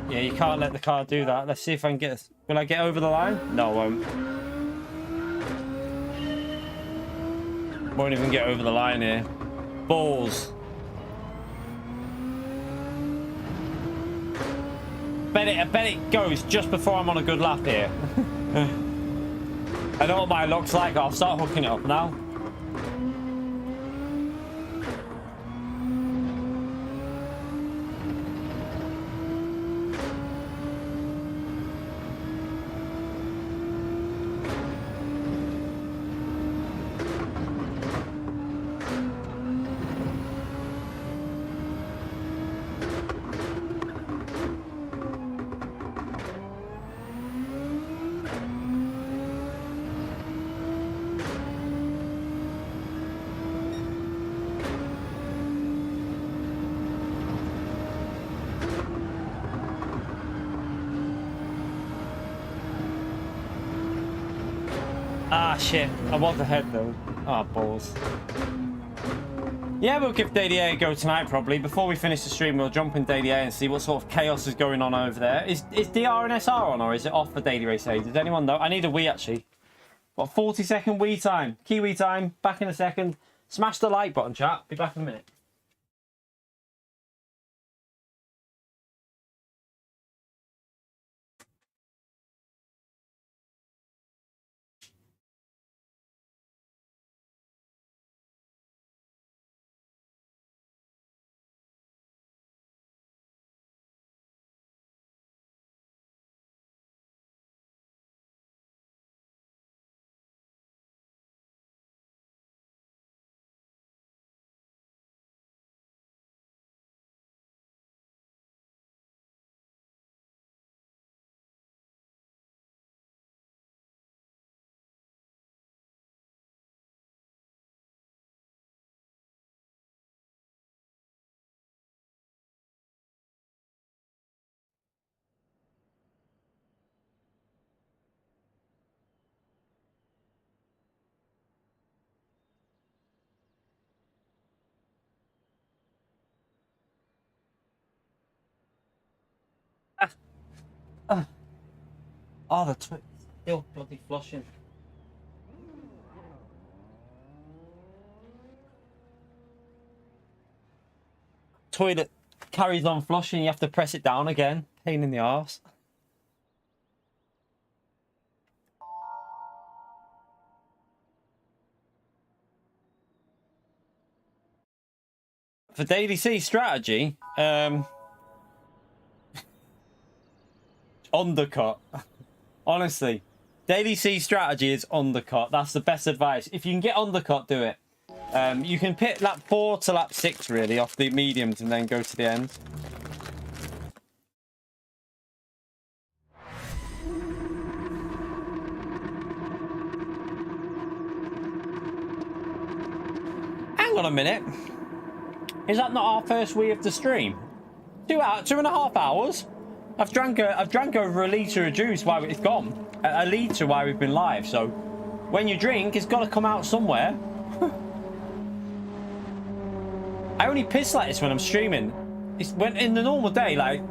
Speaker 1: Yeah, you can't let the car do that. Let's see if I can get... Will I get over the line? No, I won't. Won't even get over the line here. Balls. I bet it goes just before I'm on a good lap here. I know what mine looks like. I'll start hooking it up now. Ah, shit. I was ahead, though. Ah, balls. Yeah, we'll give Daily A a go tonight, probably. Before we finish the stream, we'll jump in Daily A and see what sort of chaos is going on over there. Is DR and SR on, or is it off for Daily Race A? Does anyone know? I need a Wii, actually. What, 40-second Wii time? Kiwi time. Back in a second. Smash the like button, chat. Be back in a minute. Oh, the still bloody flushing. Toilet carries on flushing. You have to press it down again. Pain in the arse. For Daily C strategy, undercut. Honestly, Daily C strategy is undercut. That's the best advice. If you can get undercut, do it. You can pick lap 4 to lap 6 really off the mediums and then go to the end. Hang on a minute. Is that not our first Wii of the stream? 2.5 hours. I've drank over a litre of juice while it's gone. A litre while we've been live. So when you drink, it's got to come out somewhere. I only piss like this when I'm streaming. It's when in the normal day, like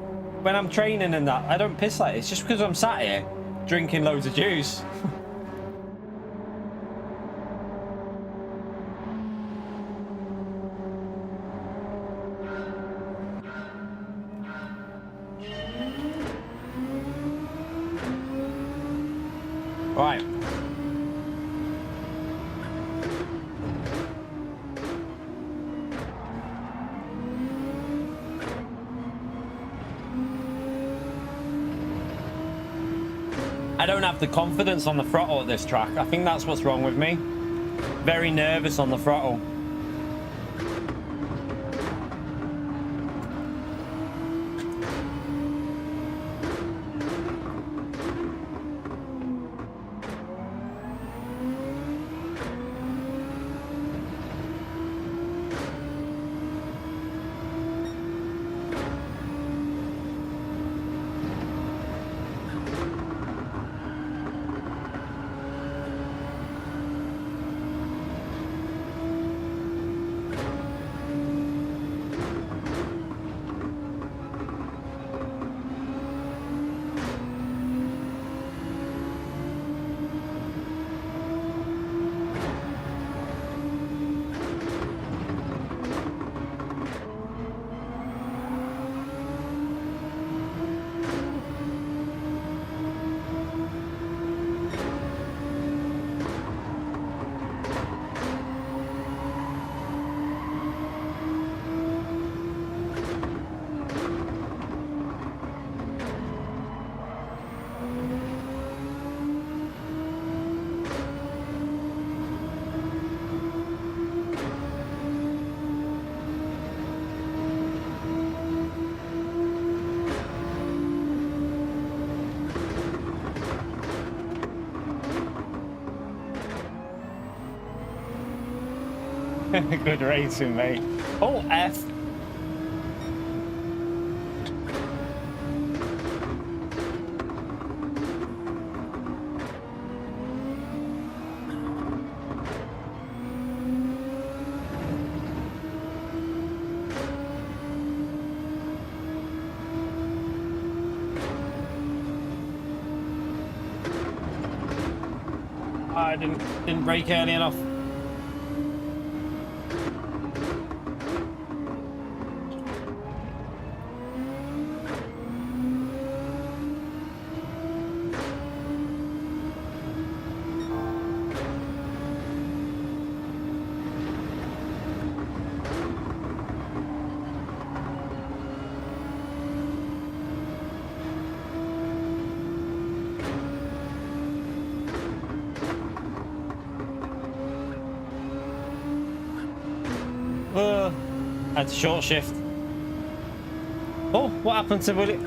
Speaker 1: when I'm training and that, I don't piss like this. Just because I'm sat here drinking loads of juice. Right. I don't have the confidence on the throttle at this track. I think that's what's wrong with me. Very nervous on the throttle. Good racing, mate. Oh, F. I didn't brake early enough. That's a short shift. Oh, what happened to Willie?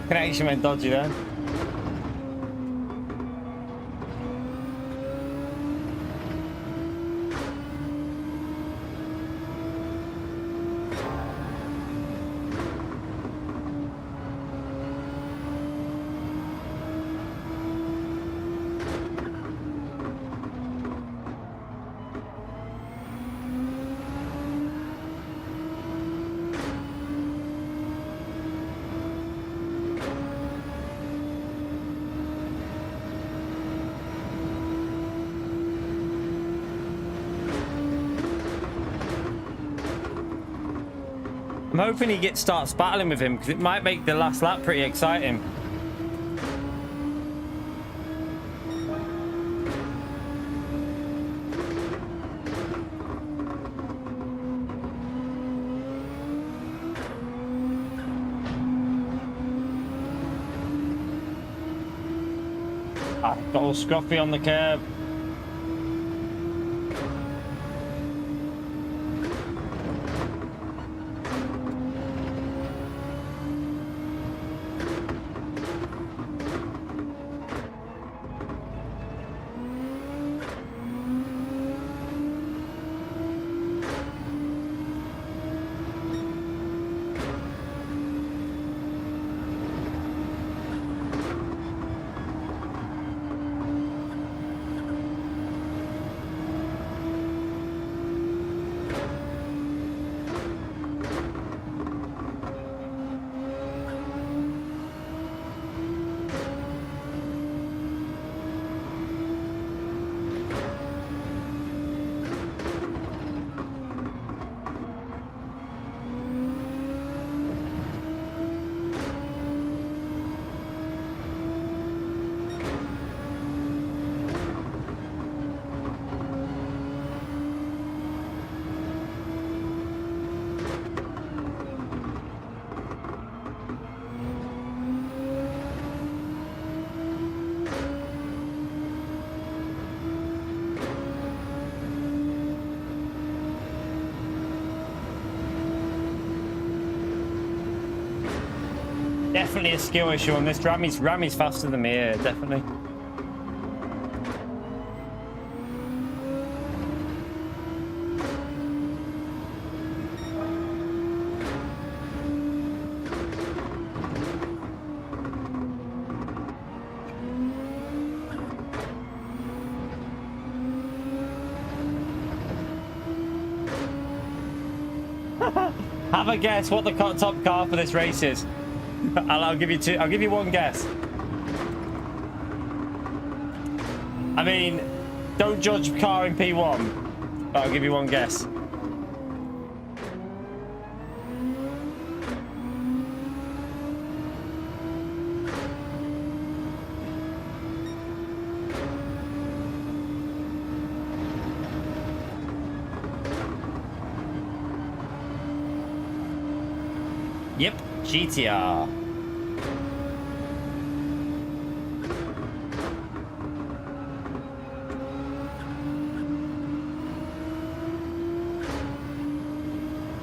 Speaker 1: Connection went dodgy there. I'm hoping he starts battling with him because it might make the last lap pretty exciting. Ah, got all scruffy on the curb. Definitely a skill issue on this. Rami's faster than me here, definitely. Have a guess what the top car for this race is. I'll give you two. I'll give you one guess. I mean, don't judge car in P1. But I'll give you one guess. Yep, GTR.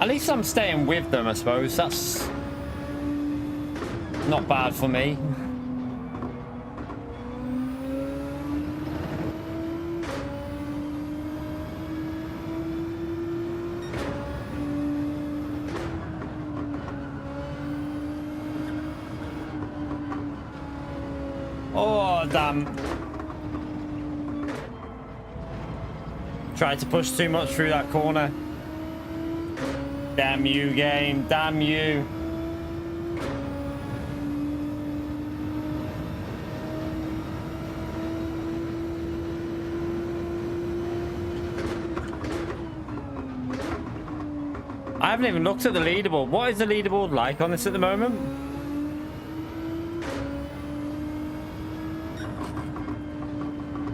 Speaker 1: At least I'm staying with them, I suppose. That's not bad for me. Oh, damn. Tried to push too much through that corner. Damn you, game. Damn you. I haven't even looked at the leaderboard. What is the leaderboard like on this at the moment?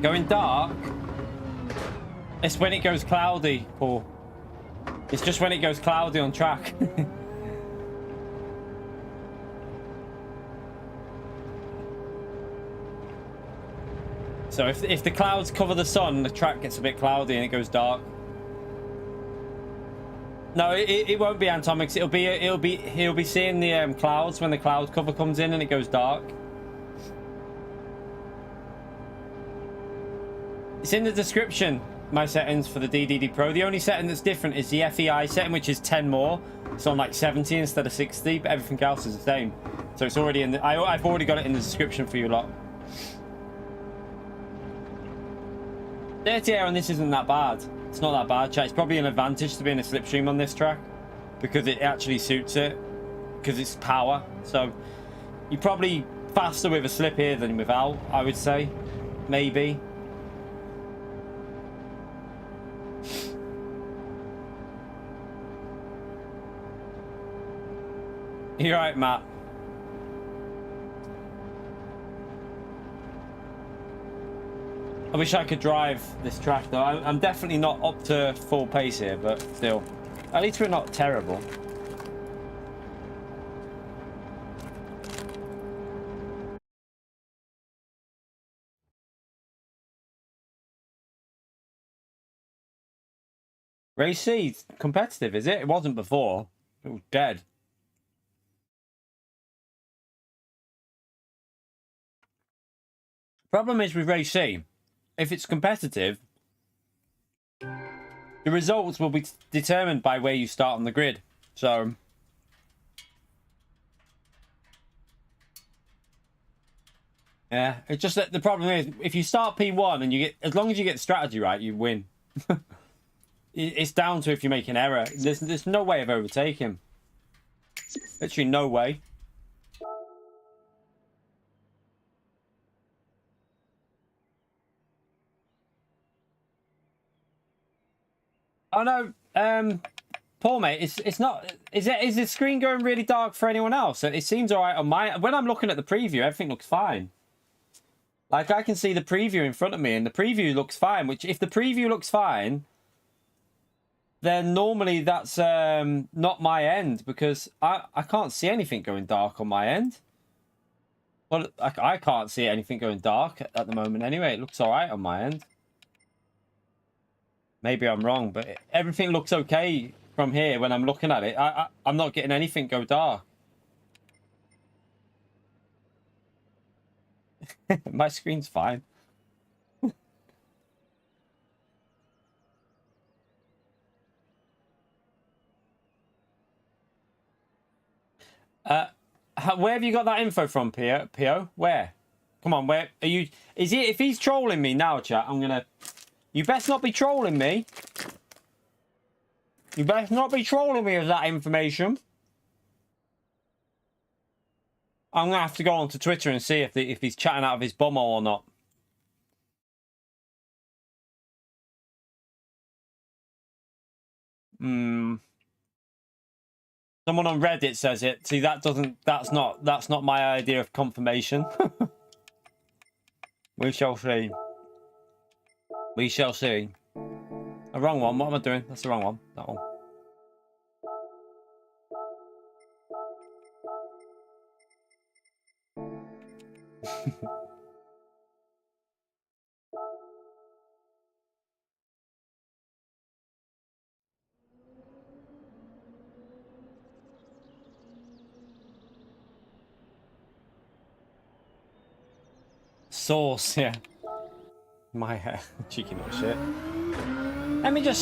Speaker 1: Going dark? It's when it goes cloudy, Paul. It's just when it goes cloudy on track. So if the clouds cover the sun, the track gets a bit cloudy and it goes dark. No, it won't be Atomics. He'll be seeing the clouds when the cloud cover comes in and it goes dark. It's in the description, my settings for the DDD Pro. The only setting that's different is the FEI setting, which is 10 more. It's on like 70 instead of 60, but everything else is the same. So it's already in the... I've already got it in the description for you lot. Dirty air on this isn't that bad. It's not that bad, chat. It's probably an advantage to be in a slipstream on this track because it actually suits it because it's power. So you're probably faster with a slip here than without, I would say. Maybe. You're right, Matt. I wish I could drive this track though. I'm definitely not up to full pace here, but still. At least we're not terrible. Race C, competitive, is it? It wasn't before. It was dead. Problem is with Race C, if it's competitive, the results will be determined by where you start on the grid. So yeah, it's just that the problem is if you start P1 and you get, as long as you get the strategy right, you win. It's down to if you make an error. There's no way of overtaking. Literally no way. Oh no, Paul, mate, it's not. Is the screen going really dark for anyone else? It seems all right on my. When I'm looking at the preview, everything looks fine. Like I can see the preview in front of me, and the preview looks fine. Which, if the preview looks fine, then normally that's not my end because I can't see anything going dark on my end. Well, I can't see anything going dark at the moment. Anyway, it looks all right on my end. Maybe I'm wrong, but everything looks okay from here when I'm looking at it. I'm not getting anything go dark. My screen's fine. Where have you got that info from, Pio? Where? Come on, where are you? Is he? If he's trolling me now, chat, I'm gonna. You best not be trolling me. You best not be trolling me with that information. I'm gonna have to go onto Twitter and see if he's chatting out of his bumhole or not. Someone on Reddit says it. See, that's not my idea of confirmation. We shall see. We shall see. A wrong one. What am I doing? That's the wrong one. That one. Sauce, yeah. My hair. Cheeky little shit. Let me just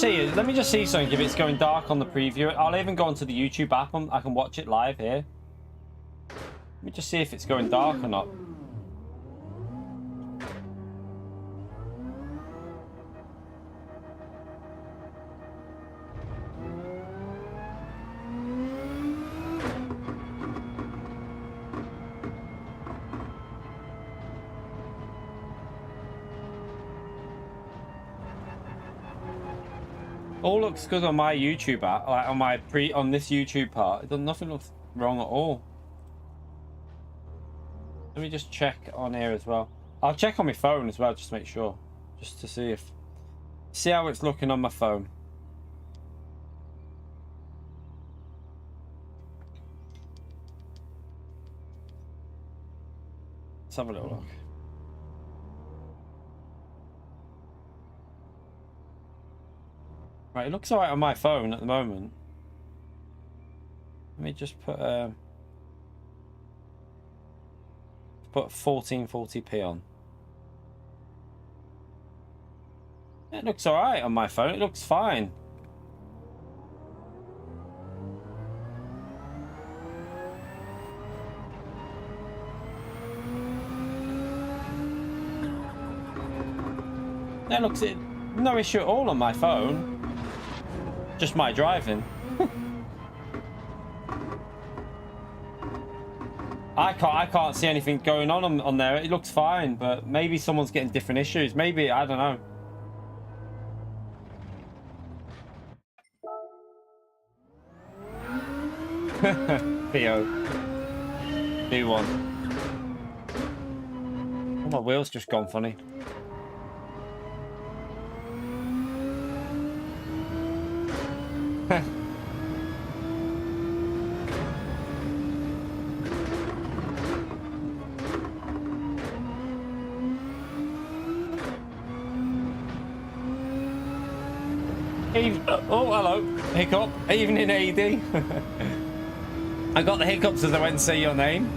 Speaker 1: see something if it's going dark on the preview. I'll even go onto the YouTube app and I can watch it live here. Let me just see if it's going dark or not. All looks good on my YouTube app, like on my on this YouTube part. Nothing looks wrong at all. Let me just check on here as well. I'll check on my phone as well, just to make sure, just to see how it's looking on my phone. Let's have a little look. Right, it looks alright on my phone at the moment. Let me just put 1440p on. It looks alright on my phone. It looks fine. That looks it. No issue at all on my phone. Just my driving. I can't see anything going on there. It looks fine, but maybe someone's getting different issues. Maybe, I don't know. PO. B1. Oh, my wheel's just gone funny. Oh, hello. Hiccup. Evening, AD. I got the hiccups as I went to say your name.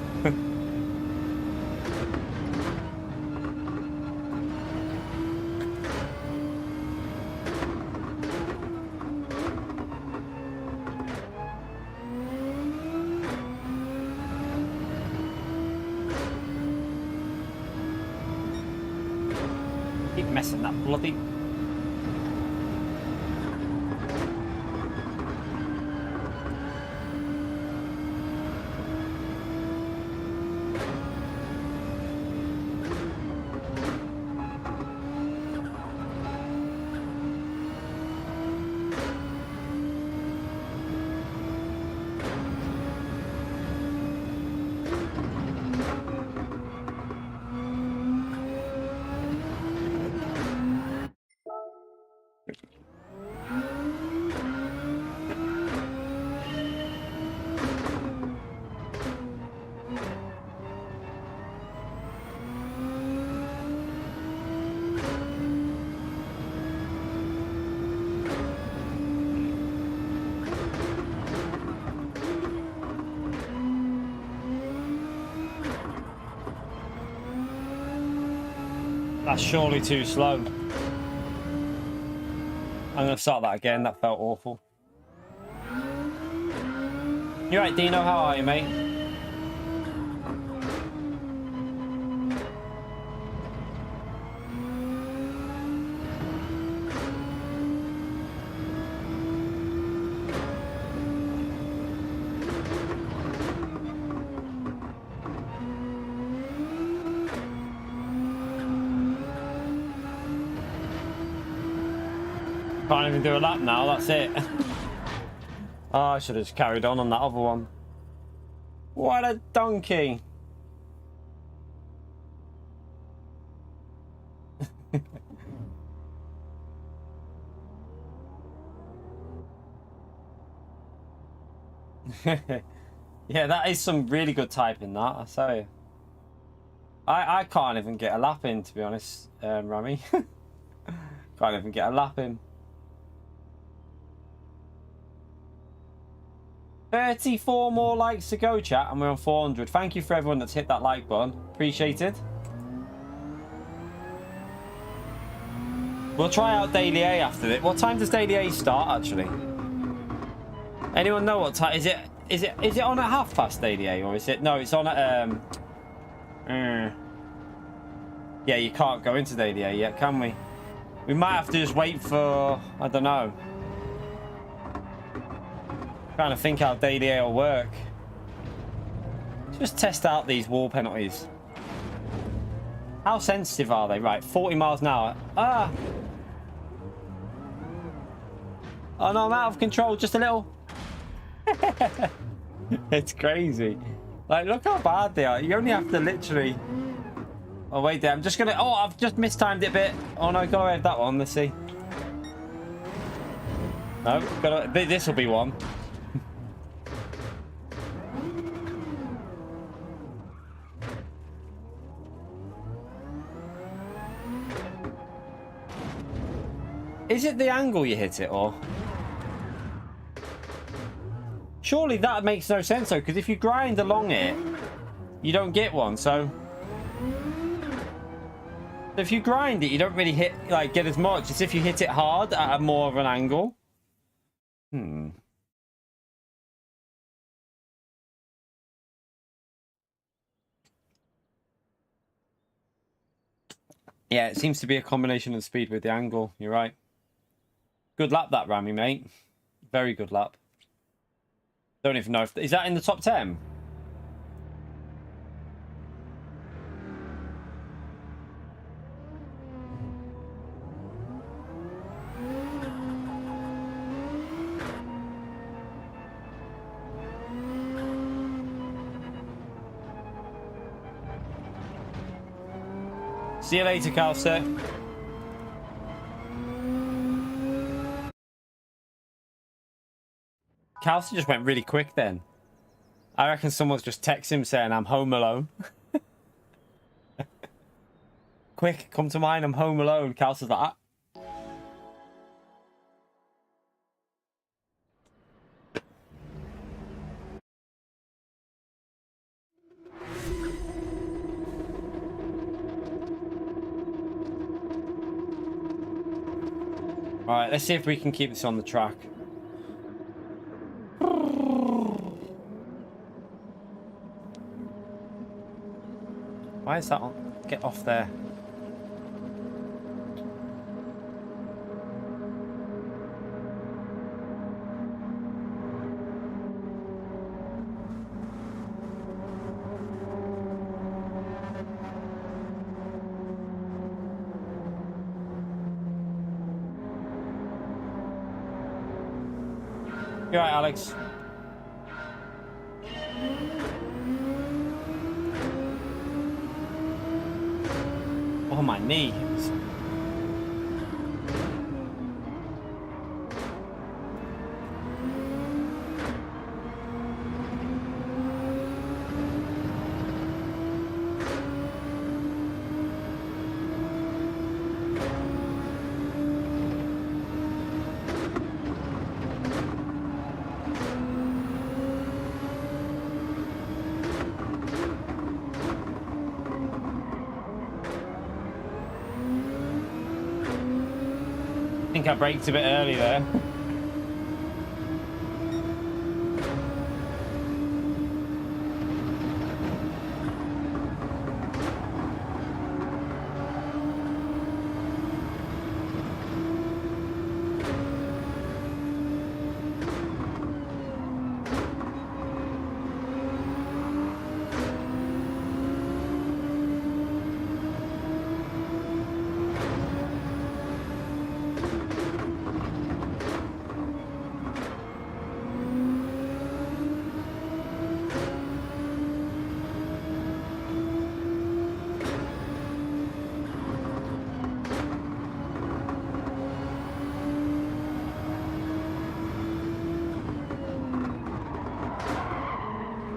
Speaker 1: Keep messing that bloody... That's surely too slow. I'm going to start that again. That felt awful. You right, Dino? How are you, mate? Can't even do a lap now, that's it. Oh, I should have just carried on that other one. What a donkey. Yeah, that is some really good typing, that, I say. I can't even get a lap in, to be honest, Rami. Can't even get a lap in. 34 more likes to go, chat, and we're on 400. Thank you for everyone that's hit that like button. Appreciated. We'll try out Daily A after this. What time does Daily A start, actually? Anyone know what time? Is it on at past Daily A, or is it? No, it's on at yeah, you can't go into Daily A yet, can we? We might have to just wait for, I don't know. Trying to think how Daily A will work. Just test out these wall penalties. How sensitive are they? Right, 40 miles an hour. Ah! Oh no, I'm out of control just a little. It's crazy. Like, look how bad they are. You only have to literally... Oh, wait there. I'm just going to... Oh, I've just mistimed it a bit. Oh, no, got away with that one. Let's see. No, got away... This will be one. Is it the angle you hit it, or... Surely that makes no sense, though, because if you grind along it, you don't get one, so... If you grind it, you don't really hit, like, get as much as if you hit it hard at a more of an angle. Yeah, it seems to be a combination of speed with the angle. You're right. Good lap, that Rami, mate. Very good lap. Don't even know if... Is that in the top 10? See you later, Corsair. Corsair just went really quick then. I reckon someone's just texted him saying, I'm home alone. Quick, come to mine, I'm home alone. Corsair's like, ah. Alright, let's see if we can keep this on the track. Why is that on? Get off there. You alright, Alex? Oh, my knees. I think I braked a bit early there.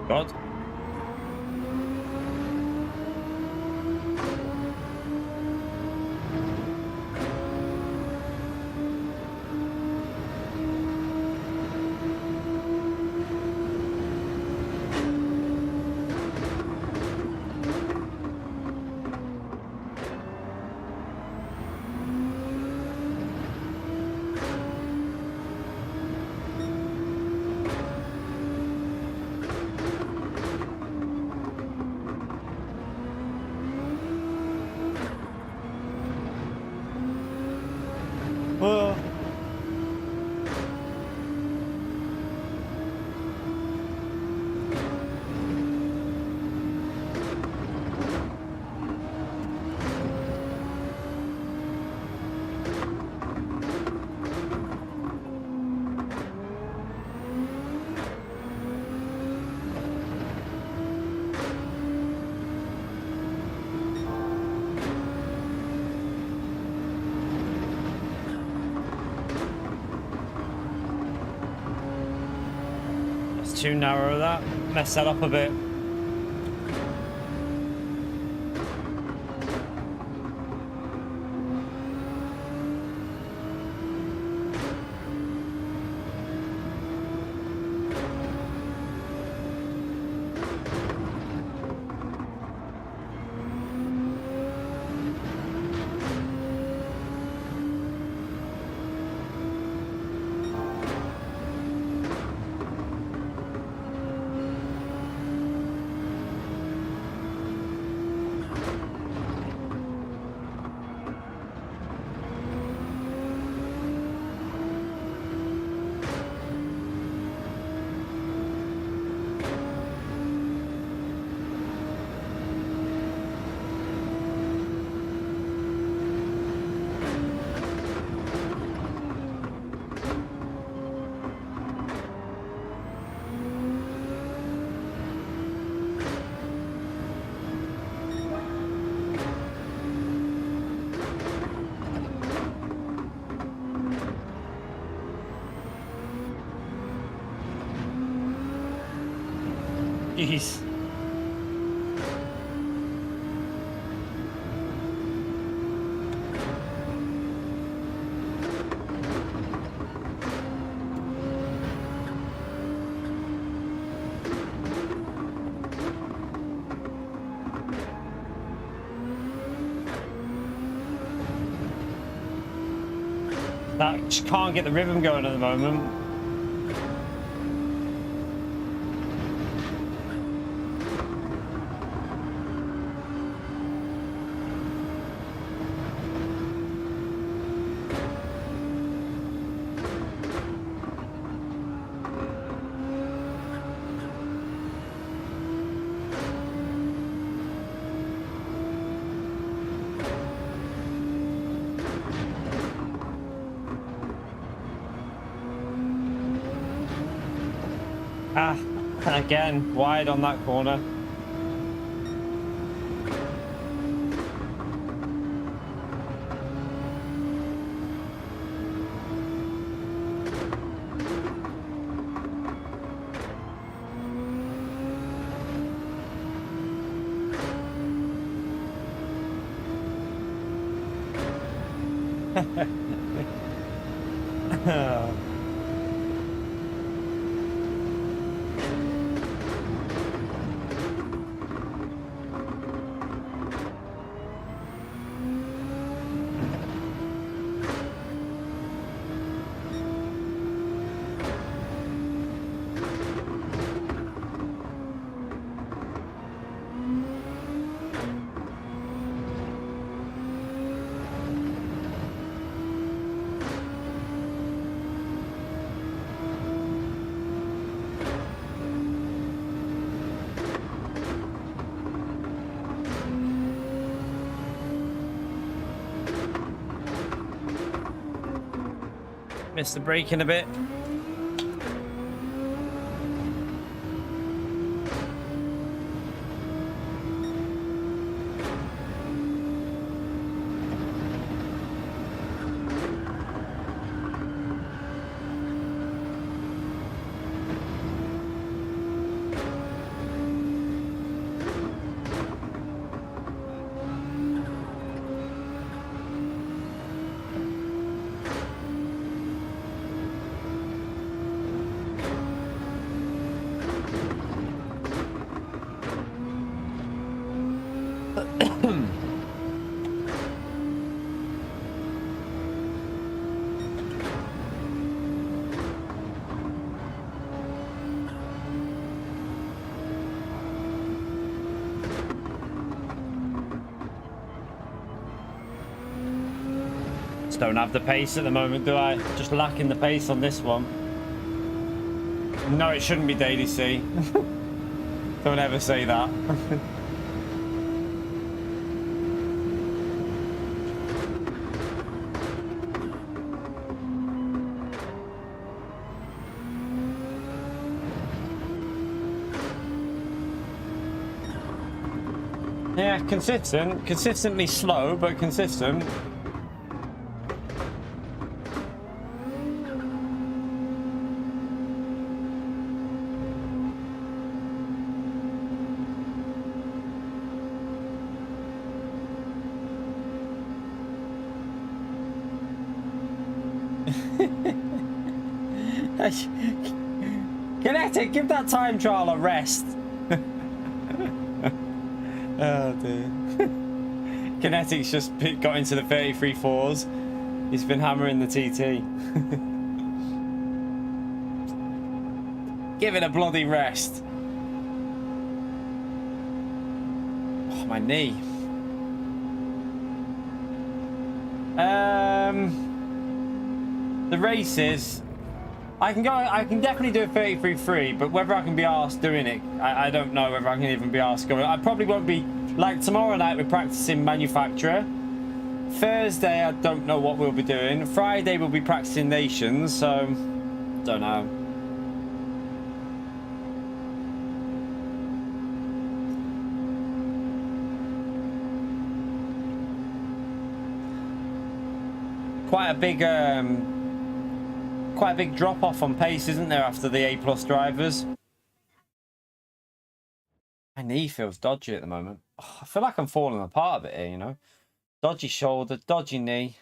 Speaker 1: God. too narrow, that. Mess that up a bit. Jeez. That just can't get the rhythm going at the moment. Ah, again, wide on that corner. Missed the braking a bit. Don't have the pace at the moment, do I? Just lacking the pace on this one. No, it shouldn't be Daily C. Don't ever say that. Yeah, consistent. Consistently slow, but consistent. Kinetic, give that time trial a rest. Oh dear. Kinetic's just got into the 33 fours. He's been hammering the TT. Give it a bloody rest. Oh, my knee. The races, I can definitely do a 33.3, but whether I can be asked doing it, I don't know whether I can even be asked going. I probably won't be, like tomorrow night we're practicing manufacturer. Thursday I don't know what we'll be doing. Friday we'll be practicing nations, so don't know. Quite a big drop off on pace, isn't there, after the A+ drivers? My knee feels dodgy at the moment. Oh, I feel like I'm falling apart a bit here, you know. Dodgy shoulder, dodgy knee.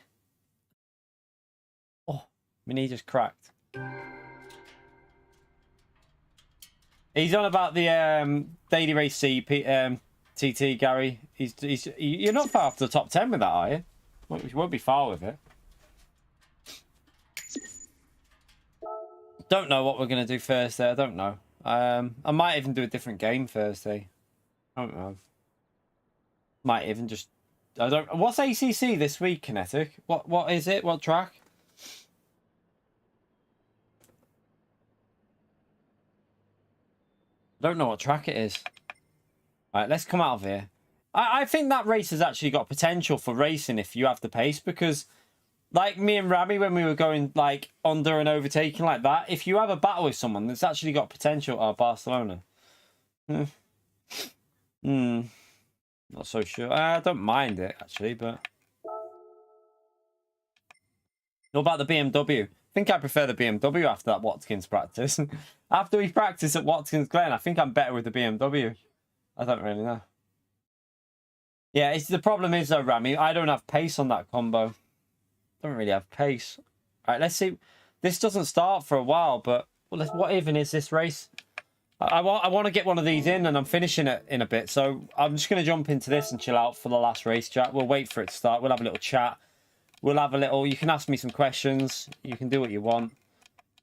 Speaker 1: Oh, my knee just cracked. He's on about the Daily Race C TT, Gary. You're not far off the top 10 with that, are you? You won't be far with it. Don't know what we're going to do Thursday. I don't know. I might even do a different game Thursday. I don't know. Might even just... I don't... What's ACC this week, Kinetic? What is it? What track? I don't know what track it is. Alright, let's come out of here. I think that race has actually got potential for racing if you have the pace, because... Like me and Rami, when we were going like under and overtaking like that, if you have a battle with someone that's actually got potential, Barcelona. Not so sure. I don't mind it actually, but what about the BMW? I think I prefer the BMW after that Watkins practice. After we practice at Watkins Glen, I think I'm better with the BMW. I don't really know. Yeah, the problem is though, Rami, I don't have pace on that combo. Don't really have pace. All right, let's see. This doesn't start for a while, but what even is this race? I want to get one of these in, and I'm finishing it in a bit, so I'm just going to jump into this and chill out for the last race chat. We'll wait for it to start. We'll have a little chat. We'll have a little... You can ask me some questions. You can do what you want,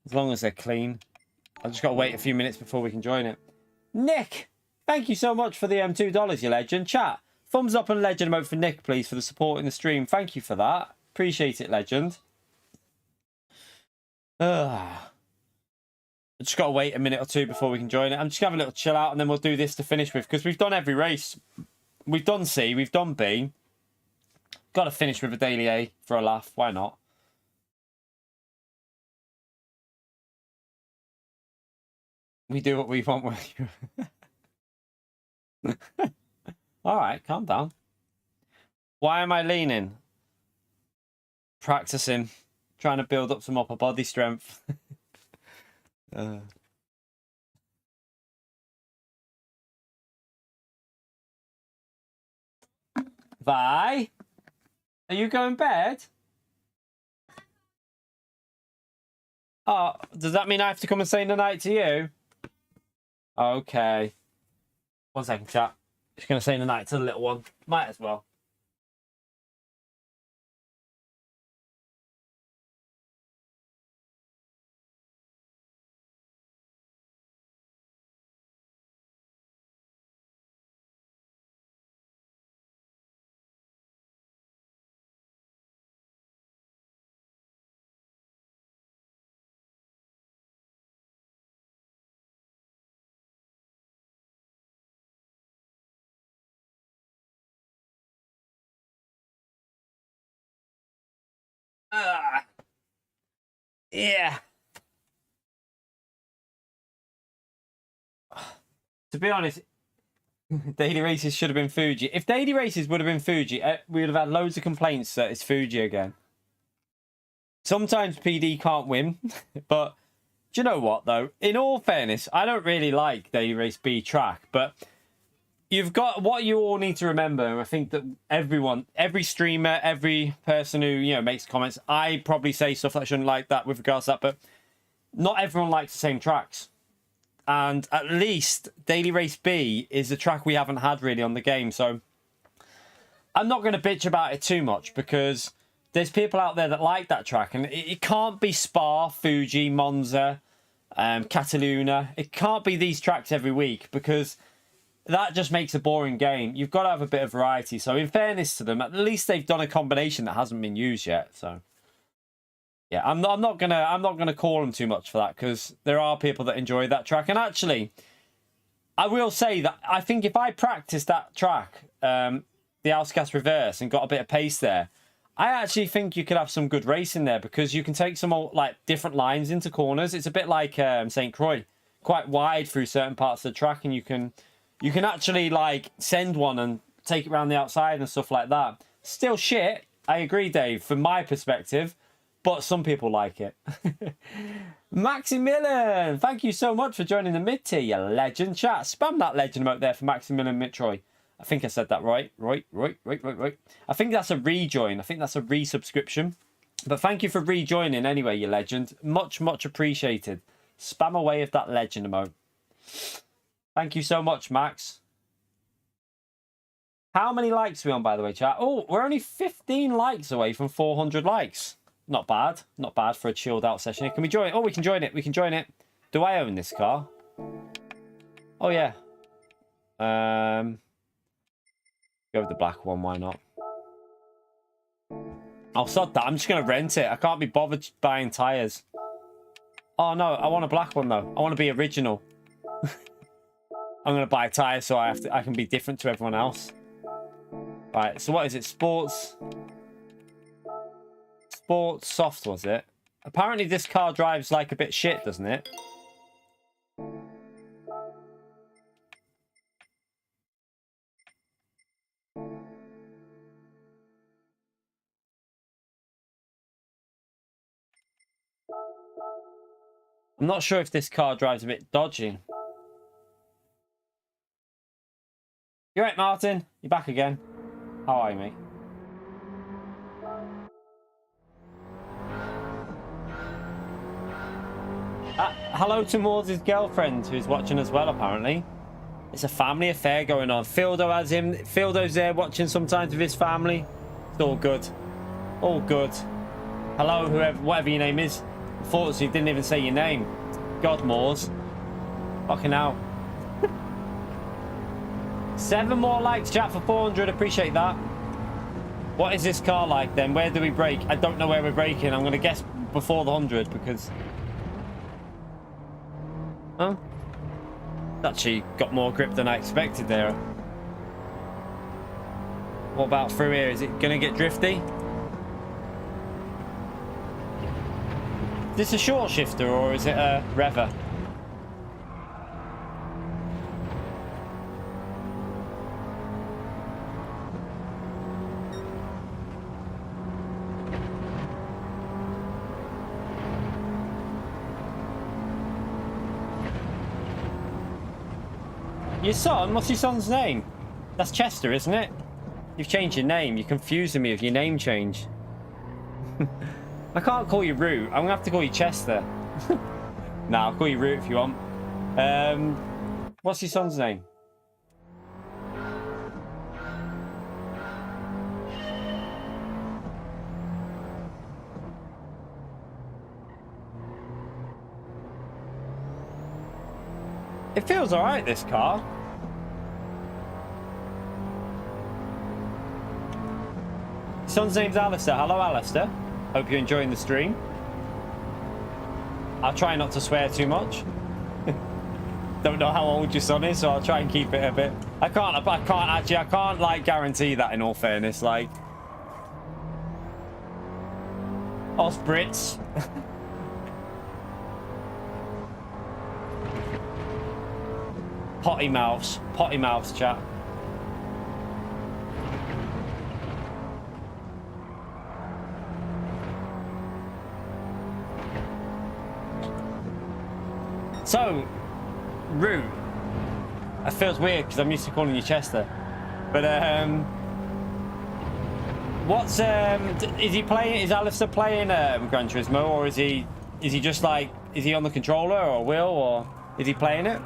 Speaker 1: as long as they're clean. I've just got to wait a few minutes before we can join it. Nick, thank you so much for the $2, you legend. Chat, thumbs up and legend emote for Nick, please, for the support in the stream. Thank you for that. Appreciate it, legend. I just got to wait a minute or two before we can join it. I'm just going to have a little chill out, and then we'll do this to finish with, because we've done every race. We've done C, we've done B. Got to finish with a daily A for a laugh. Why not? We do what we want with you. All right, calm down. Why am I leaning? Practicing, trying to build up some upper body strength. Vi, are you going to bed? Oh, does that mean I have to come and say goodnight to you? Okay. 1 second, chat. Just going to say goodnight to the little one. Might as well. Yeah. To be honest, daily races should have been Fuji. If daily races would have been Fuji, we would have had loads of complaints that it's Fuji again. Sometimes PD can't win, but do you know what though? In all fairness, I don't really like daily race B track, but you've got what you all need to remember. And I think that everyone, every streamer, every person who, you know, makes comments, I probably say stuff that I shouldn't like that with regards to that, but not everyone likes the same tracks. And at least Daily Race B is a track we haven't had really on the game. So I'm not going to bitch about it too much because there's people out there that like that track. And it can't be Spa, Fuji, Monza, Cataluna. It can't be these tracks every week because that just makes a boring game. You've got to have a bit of variety. So in fairness to them, at least they've done a combination that hasn't been used yet. So yeah, I'm not gonna call them too much for that because there are people that enjoy that track. And actually, I will say that I think if I practiced that track, the Ausgas Reverse, and got a bit of pace there, I actually think you could have some good racing there because you can take some like different lines into corners. It's a bit like St. Croix, quite wide through certain parts of the track, and you can actually like send one and take it around the outside and stuff like that. Still shit, I agree, Dave, from my perspective, but some people like it. Maximilian, thank you so much for joining the mid-tier, you legend. Chat, spam that legend emote there for Maximilian Mitroy. I think I said that right. Right. I think that's a rejoin. I think that's a resubscription. But thank you for rejoining anyway, you legend. Much, much appreciated. Spam away with that legend emote. Thank you so much, Max. How many likes are we on, by the way, chat? Oh, we're only 15 likes away from 400 likes. Not bad. Not bad for a chilled out session. Can we join it? Oh, we can join it. We can join it. Do I own this car? Oh, yeah. Go with the black one. Why not? I'll sod that. I'm just going to rent it. I can't be bothered buying tyres. Oh, no. I want a black one, though. I want to be original. I'm going to buy tyres so I can be different to everyone else. Right. So what is it? Sports soft, was it? Apparently this car drives like a bit shit, doesn't it? I'm not sure if this car drives a bit dodgy. You right, Martin? You're back again. How are you, mate? Hello to Moore's girlfriend, who's watching as well, apparently. It's a family affair going on. Fildo has him. Fildo's there watching sometimes with his family. It's all good. All good. Hello, whatever your name is. Unfortunately, didn't even say your name. God, Moors. Fucking hell. 7 more likes, chat, for 400. Appreciate that. What is this car like, then? Where do we brake? I don't know where we're braking. I'm going to guess before the 100, because... Oh. Actually got more grip than I expected there. What about through here? Is it going to get drifty? Is this a short shifter or is it a rever? Your son? What's your son's name? That's Chester, isn't it? You've changed your name. You're confusing me with your name change. I can't call you Root. I'm going to have to call you Chester. Nah, I'll call you Root if you want. What's your son's name? It feels alright, this car. Son's name's Alistair. Hello, Alistair. Hope you're enjoying the stream. I'll try not to swear too much. Don't know how old your son is, so I'll try and keep it a bit. I can't like guarantee that, in all fairness. Like, us Brits. Potty mouths, chat. So, Root, It feels weird because I'm used to calling you Chester. But what's is he playing? Is Alistair playing Gran Turismo, or is he just like, is he on the controller or Will, or is he playing it?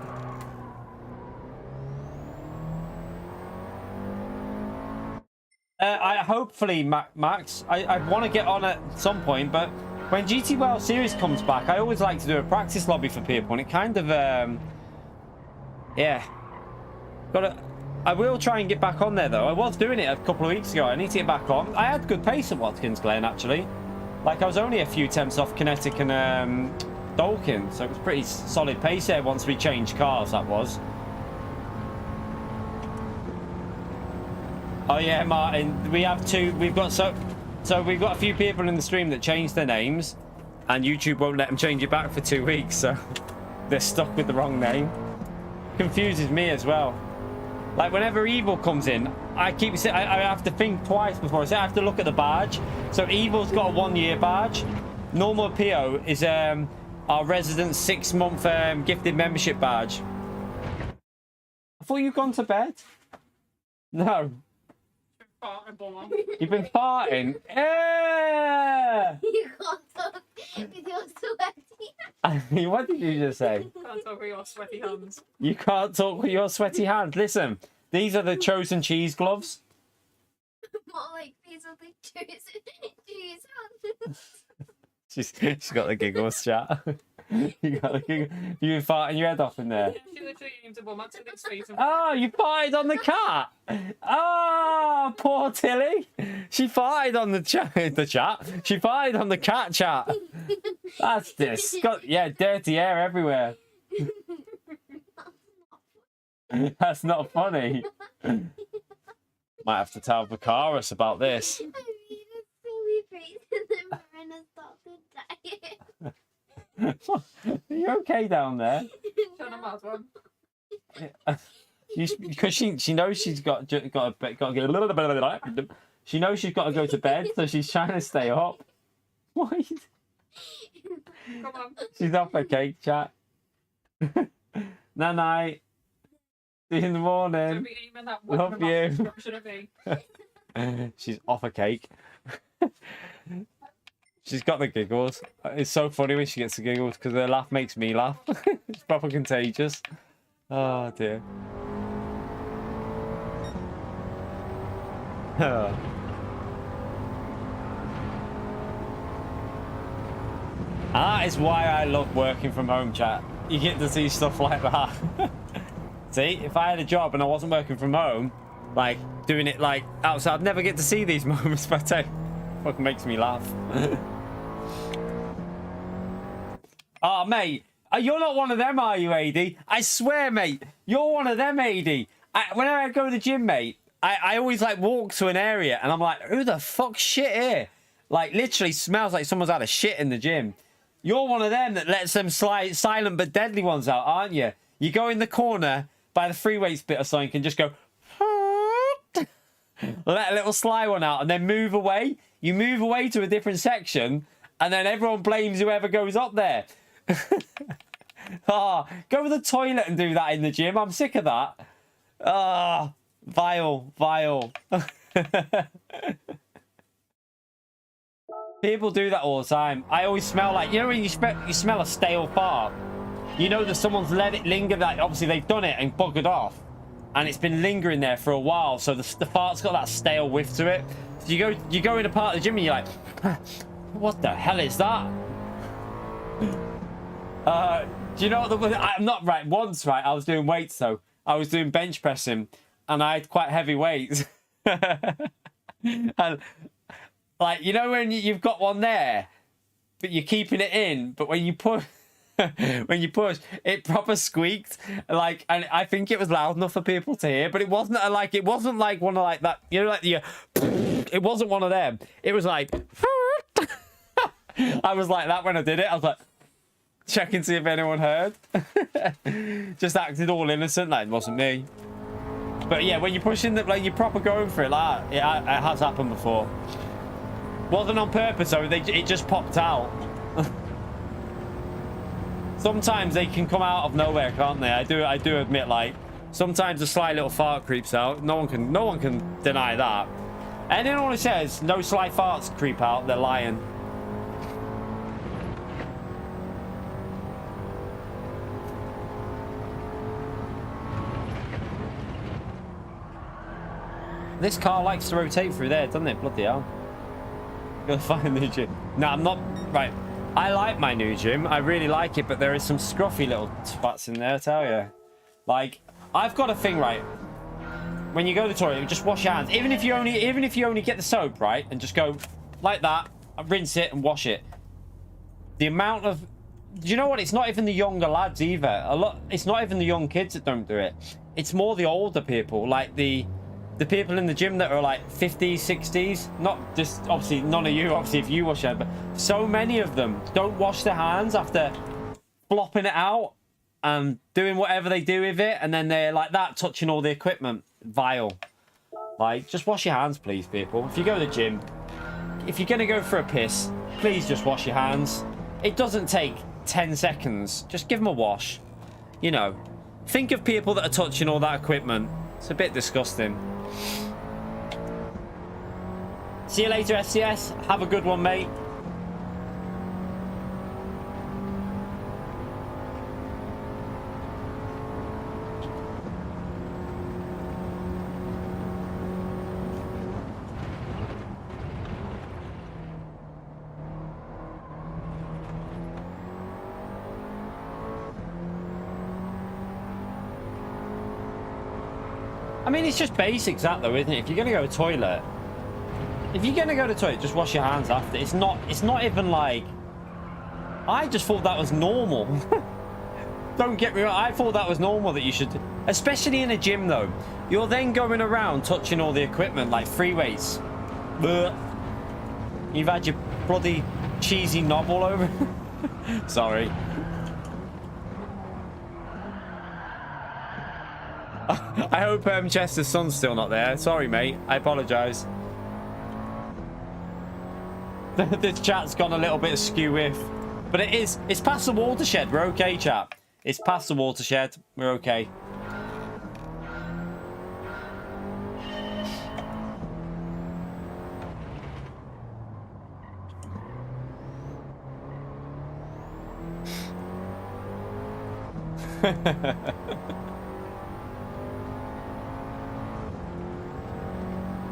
Speaker 1: I hopefully Max. I want to get on at some point, but when GT World Series comes back, I always like to do a practice lobby for people, and it kind of yeah. I will try and get back on there, though. I was doing it a couple of weeks ago. I need to get back on. I had good pace at Watkins Glen, actually. Like, I was only a few tenths off Kinetic and Dolkin, so it was pretty solid pace there once we changed cars, that was. Oh, yeah, Martin. We have two. We've got so we've got a few people in the stream that changed their names, and YouTube won't let them change it back for 2 weeks, so they're stuck with the wrong name. Confuses me as well. Like, whenever Evil comes in, I keep saying I have to think twice before I say. I have to look at the badge. So Evil's got a 1-year badge. Normal PO is our resident 6-month gifted membership badge. I thought you'd gone to bed. No. You've been farting. Yeah.
Speaker 2: You can't talk with your sweaty.
Speaker 1: What did you just say?
Speaker 3: Can't talk with your sweaty hands.
Speaker 1: You can't talk with your sweaty hands. Listen, these are the chosen cheese gloves.
Speaker 2: More like these are the cheese hands.
Speaker 1: She's got the giggles, chat. You got the giggles. You've been farting your head off in there.
Speaker 3: Yeah, she literally aimed a bum at Tilly's face.
Speaker 1: Oh, you farted on the cat. Oh, poor Tilly. She farted on the chat. She farted on the cat chat. That's disgusting. Yeah, dirty air everywhere. That's not funny. Might have to tell Vicaris about this.
Speaker 2: I made a silly face and then Marina started dying.
Speaker 1: Are you okay down there?
Speaker 3: Turn a mad one.
Speaker 1: Because she knows she's got to get a little bit. She knows she's got to go to bed, so she's trying to stay up. What?
Speaker 3: Come on.
Speaker 1: She's off her cake, chat. Night night. See you in the morning.
Speaker 3: Don't be aiming that one
Speaker 1: Love you.
Speaker 3: instruction at me.
Speaker 1: She's off her cake. She's got the giggles. It's so funny when she gets the giggles because her laugh makes me laugh. It's proper contagious. Oh dear. That is why I love working from home, chat. You get to see stuff like that. See, if I had a job and I wasn't working from home, like doing it like outside, I'd never get to see these moments, but it fucking makes me laugh. Oh, mate, you're not one of them, are you, AD? I swear, mate, you're one of them, AD. Whenever I go to the gym, mate, I always like walk to an area and I'm like, who the fuck's shit here? Like, literally smells like someone's had a shit in the gym. You're one of them that lets them silent but deadly ones out, aren't you? You go in the corner by the free weights bit or something and just go, let a little sly one out and then move away. You move away to a different section and then everyone blames whoever goes up there. Oh, go to the toilet and do that in the gym. I'm sick of that. Ah, vile. People do that all the time. I always smell like, you know when you smell a stale fart? You know that someone's let it linger, that obviously they've done it and buggered off. And it's been lingering there for a while, so the fart's got that stale whiff to it. So you go in a part of the gym and you're like, what the hell is that? Do you know what I'm not right? Once, right, I was doing weights, so I was doing bench pressing and I had quite heavy weights. And like, you know when you've got one there, but you're keeping it in, but when you push, it proper squeaked. Like, and I think it was loud enough for people to hear, but it wasn't like one of like that, you know, like the, it wasn't one of them. It was like, I was like that when I did it. I was like, checking to see if anyone heard. Just acted all innocent, like it wasn't me. But yeah, when you're pushing the, like you're proper going for it, like it has happened before. Wasn't on purpose though, it just popped out. Sometimes they can come out of nowhere, can't they? I do admit, like Sometimes a sly little fart creeps out. No one can deny that. Anyone who says no sly farts creep out, they're lying. This car likes to rotate through there, doesn't it? Bloody hell. Gotta find a new gym. No, I'm not... Right. I like my new gym. I really like it, but there is some scruffy little twats in there, I tell you. Like, I've got a thing, right? When you go to the toilet, just wash your hands. Even if you only get the soap, right? And just go like that, rinse it and wash it. The amount of... Do you know what? It's not even the younger lads either. It's not even the young kids that don't do it. It's more the older people, like the people in the gym that are like 50s, 60s, not just, obviously, none of you, obviously, if you wash your hands, but so many of them don't wash their hands after flopping it out and doing whatever they do with it, and then they're like that, touching all the equipment. Vile. Like, just wash your hands, please, people. If you go to the gym, if you're going to go for a piss, please just wash your hands. It doesn't take 10 seconds. Just give them a wash. You know, think of people that are touching all that equipment. It's a bit disgusting. See you later, SCS. Have a good one, mate. I mean, it's just basics, that though, isn't it? If you're gonna go to the toilet, just wash your hands after. It's not even like... I just thought that was normal. Don't get me wrong, I thought that was normal that you should... Especially in a gym, though. You're then going around touching all the equipment, like free weights. Blech. You've had your bloody cheesy knob all over. Sorry. I hope Chester's son's still not there. Sorry, mate. I apologise. This chat's gone a little bit askew with. But it's past the watershed. We're okay, chat. It's past the watershed. We're okay.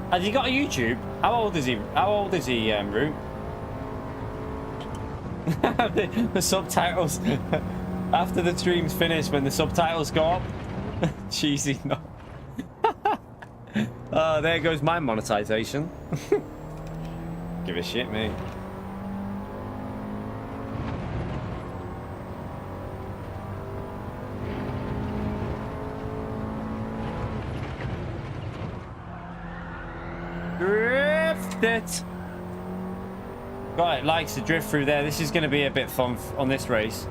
Speaker 1: Has he got a YouTube? How old is he? Root? the subtitles after the stream's finished, when the subtitles go up. Cheesy, no. Oh, there goes my monetization. Give a shit, mate. Drift it. Right, likes to drift through there. This is going to be a bit fun on this race.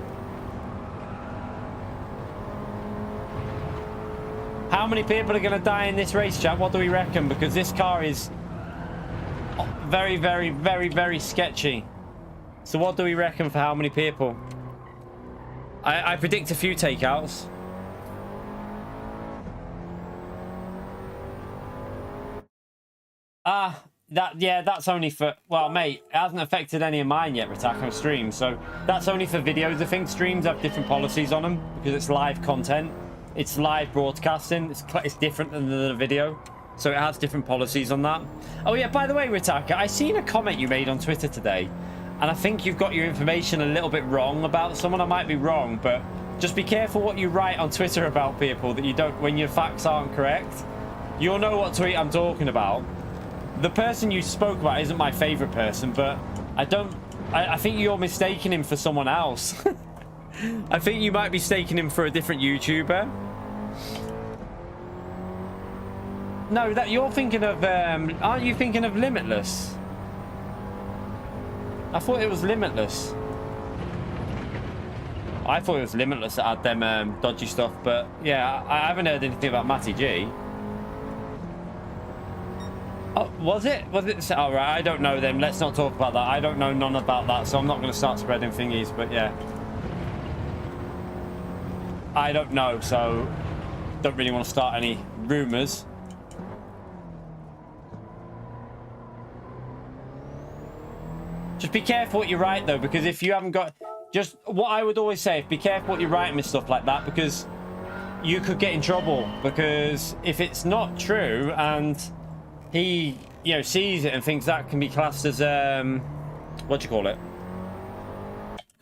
Speaker 1: How many people are going to die in this race, chat? What do we reckon? Because this car is very, very, very, very sketchy. So what do we reckon for how many people? I predict a few takeouts. That's only for... Well, mate, it hasn't affected any of mine yet, Ratak, on stream. So that's only for videos. I think streams have different policies on them because it's live content. It's live broadcasting. It's different than the video. So it has different policies on that. Oh, yeah, by the way, Ritaka, I seen a comment you made on Twitter today. And I think you've got your information a little bit wrong about someone. I might be wrong, but just be careful what you write on Twitter about people, that you don't... When your facts aren't correct. You'll know what tweet I'm talking about. The person you spoke about isn't my favorite person, but I think you're mistaking him for someone else. I think you might be mistaking him for a different YouTuber. No, that you're thinking of, aren't you thinking of Limitless? I thought it was Limitless. I thought it was Limitless that had them dodgy stuff, but yeah, I haven't heard anything about Matty G. Oh, was it? All right, I don't know then. Let's not talk about that. I don't know none about that, so I'm not going to start spreading thingies, but yeah. I don't know, so don't really want to start any rumors. Just be careful what you write, though, because if you haven't got... Just what I would always say, be careful what you write with stuff like that, because you could get in trouble. Because if it's not true and he, you know, sees it and thinks that can be classed as, what do you call it?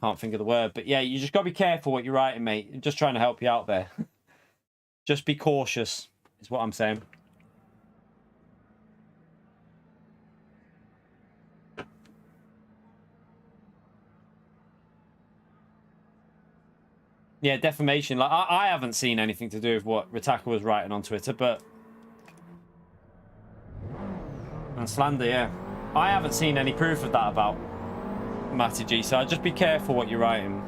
Speaker 1: Can't think of the word. But yeah, you just got to be careful what you're writing, mate. I'm just trying to help you out there. Just be cautious, is what I'm saying. Yeah, defamation. Like I haven't seen anything to do with what Ritaka was writing on Twitter, but and slander, yeah. I haven't seen any proof of that about Matty G, so just be careful what you're writing.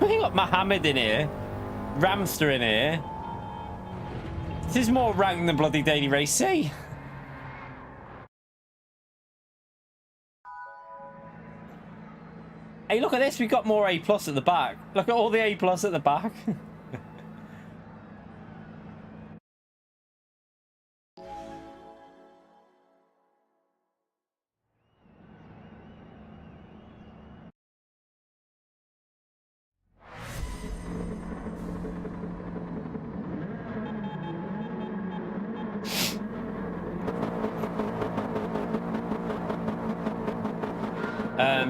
Speaker 1: We got Mohammed in here, Ramster in here. This is more ranked than bloody Daily Race C. Hey, look at this. We've got more A+ at the back. Look at all the A+ at the back.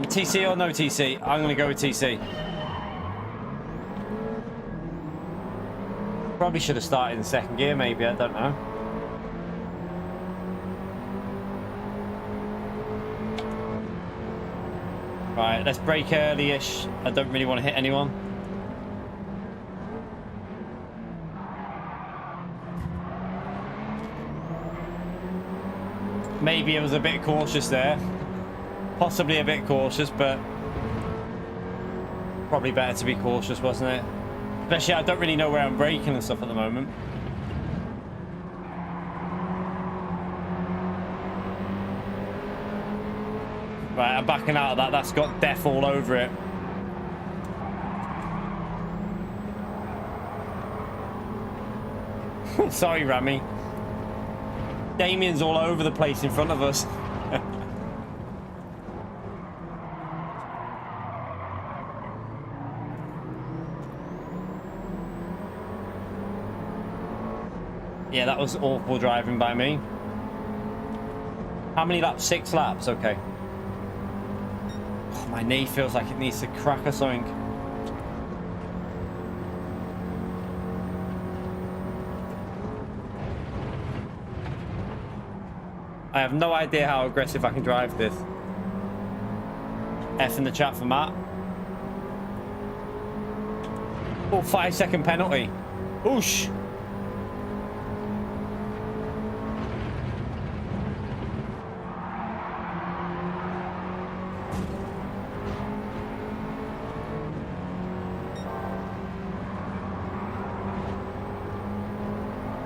Speaker 1: TC or no TC? I'm going to go with TC. Probably should have started in second gear, maybe. I don't know. Right, let's brake early-ish. I don't really want to hit anyone. Maybe I was a bit cautious there. Possibly a bit cautious, but probably better to be cautious, wasn't it? Especially, I don't really know where I'm braking and stuff at the moment. Right, I'm backing out of that. That's got death all over it. Sorry, Rami. Damien's all over the place in front of us. Yeah, that was awful driving by me. How many laps? 6 laps? Okay. Oh, my knee feels like it needs to crack or something. I have no idea how aggressive I can drive this. F in the chat for Matt. Oh, 5-second penalty. Oosh.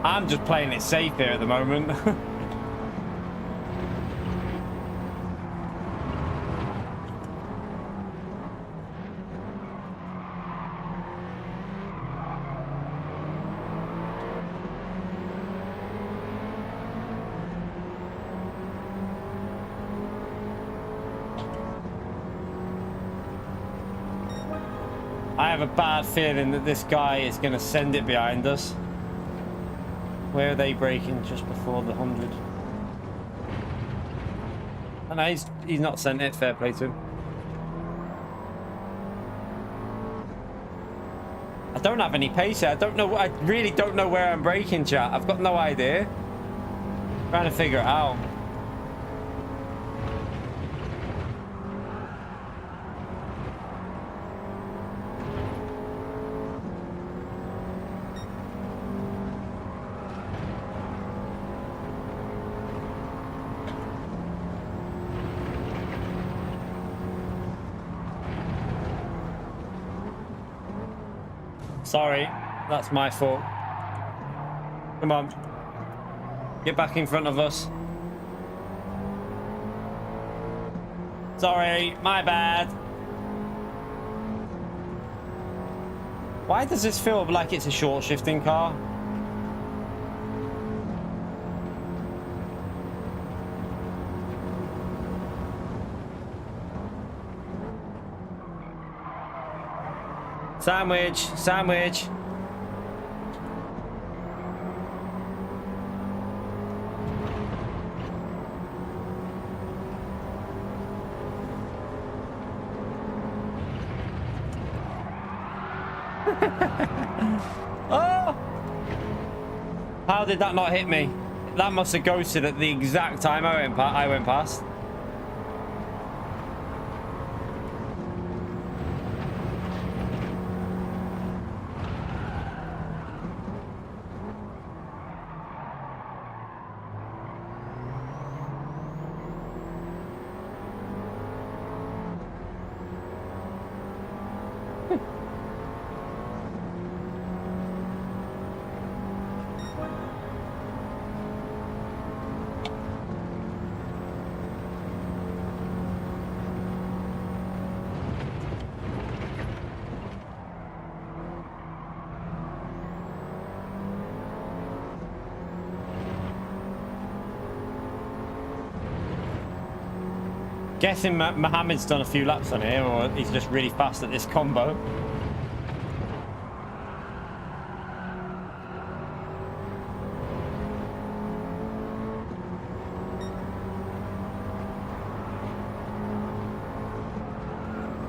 Speaker 1: I'm just playing it safe here at the moment. I have a bad feeling that this guy is going to send it behind us. Where are they braking? Just before the 100. Oh, no, he's not sent it. Fair play to him. I don't have any pace here. I don't know. I really don't know where I'm braking, chat. I've got no idea. Trying to figure it out. Sorry, that's my fault. Come on. Get back in front of us. Sorry, my bad. Why does this feel like it's a short shifting car? Sandwich, sandwich. Oh! How did that not hit me? That must have ghosted at the exact time I went past. Guessing Mohammed's done a few laps on here, or he's just really fast at this combo.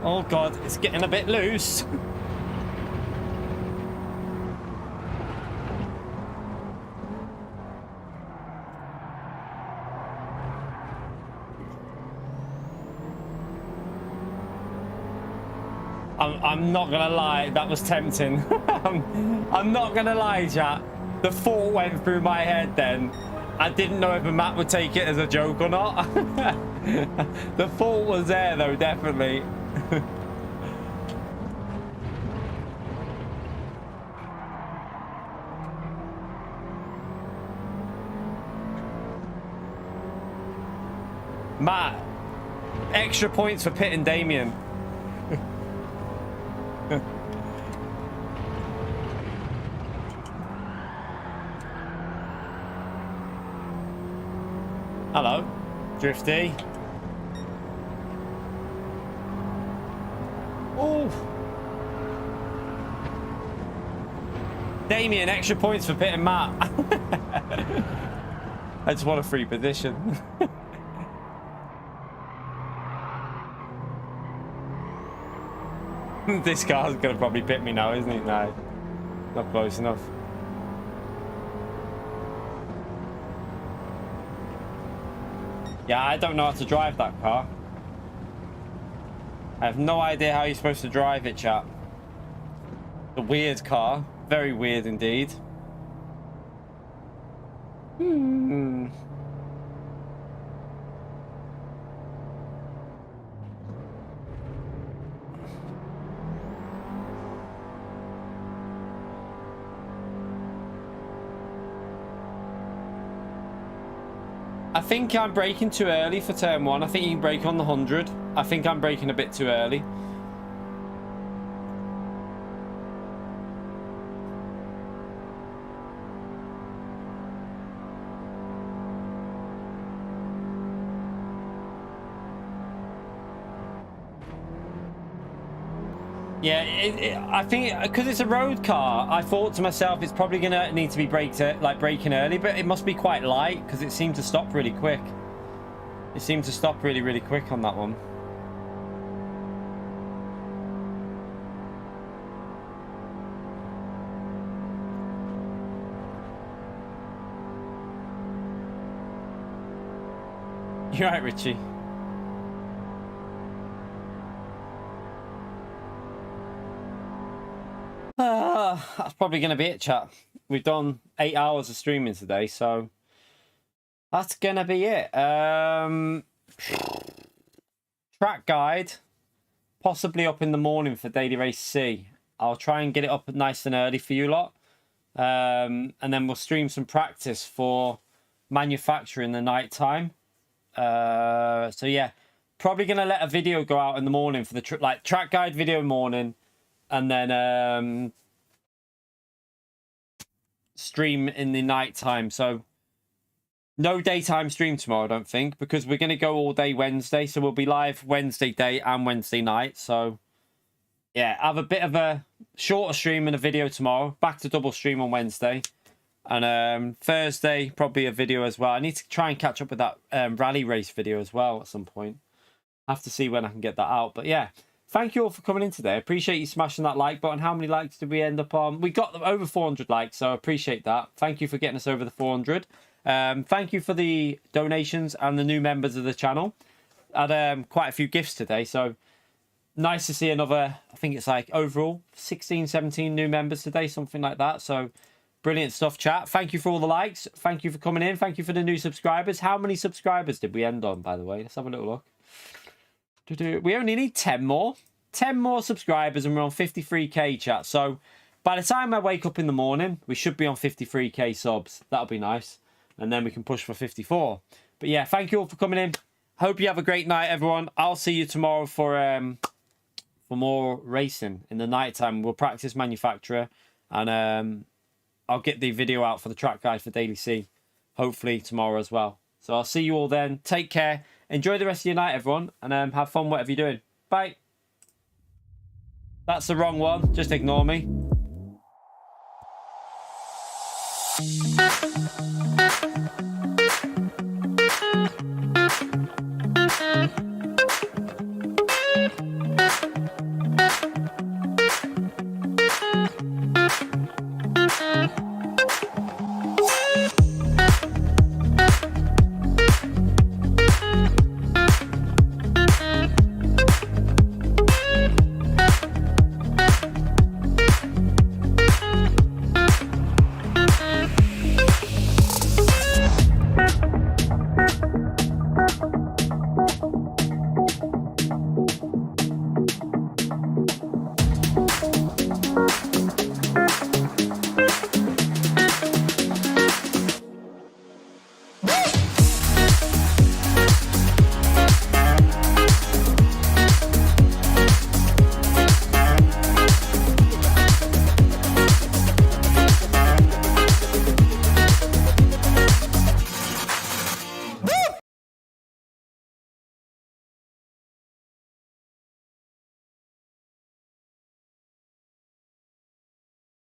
Speaker 1: Oh God, it's getting a bit loose. I'm not gonna lie, that was tempting. I'm not gonna lie, chat. The thought went through my head then. I didn't know if Matt would take it as a joke or not. The thought was there though, definitely. Matt, extra points for pitting Damien. Hello, Drifty. Oh, Damien, extra points for pitting Matt. I just want a free position. This car's gonna probably pit me now, isn't it? No, not close enough. Yeah, I don't know how to drive that car. I have no idea how you're supposed to drive it, chap. A weird car. Very weird indeed. I think I'm braking too early for turn one. I think you can brake on the 100. I think I'm braking a bit too early. Yeah, I think because it's a road car, I thought to myself it's probably gonna need to be braking early, but it must be quite light because it seemed to stop really quick. It seemed to stop really quick on that one. You're right, Richie. That's probably going to be it, chat. We've done 8 hours of streaming today, so that's going to be it. Track guide, possibly up in the morning for Daily Race C. I'll try and get it up nice and early for you lot. And then we'll stream some practice for manufacture in the night time. So yeah, probably going to let a video go out in the morning for the track guide video morning. And then stream in the night time. So no daytime stream tomorrow, I don't think, because we're going to go all day Wednesday. So we'll be live Wednesday day and Wednesday night. So yeah, have a bit of a shorter stream and a video tomorrow. Back to double stream on Wednesday. And Thursday, probably a video as well. I need to try and catch up with that rally race video as well at some point. I have to see when I can get that out. But yeah, thank you all for coming in today. I appreciate you smashing that like button. How many likes did we end up on? We got over 400 likes, so I appreciate that. Thank you for getting us over the 400. Thank you for the donations and the new members of the channel. I had quite a few gifts today, so nice to see another, I think it's like overall 16, 17 new members today, something like that. So brilliant stuff, chat. Thank you for all the likes. Thank you for coming in. Thank you for the new subscribers. How many subscribers did we end on, by the way? Let's have a little look. We only need 10 more. 10 more subscribers and we're on 53k, chat. So by the time I wake up in the morning, we should be on 53k subs. That'll be nice. And then we can push for 54. But yeah, thank you all for coming in. Hope you have a great night, everyone. I'll see you tomorrow for more racing in the night time. We'll practice manufacturer and I'll get the video out for the track guide for Daily C hopefully tomorrow as well. So I'll see you all then. Take care. Enjoy the rest of your night, everyone, and have fun whatever you're doing. Bye. That's the wrong one. Just ignore me.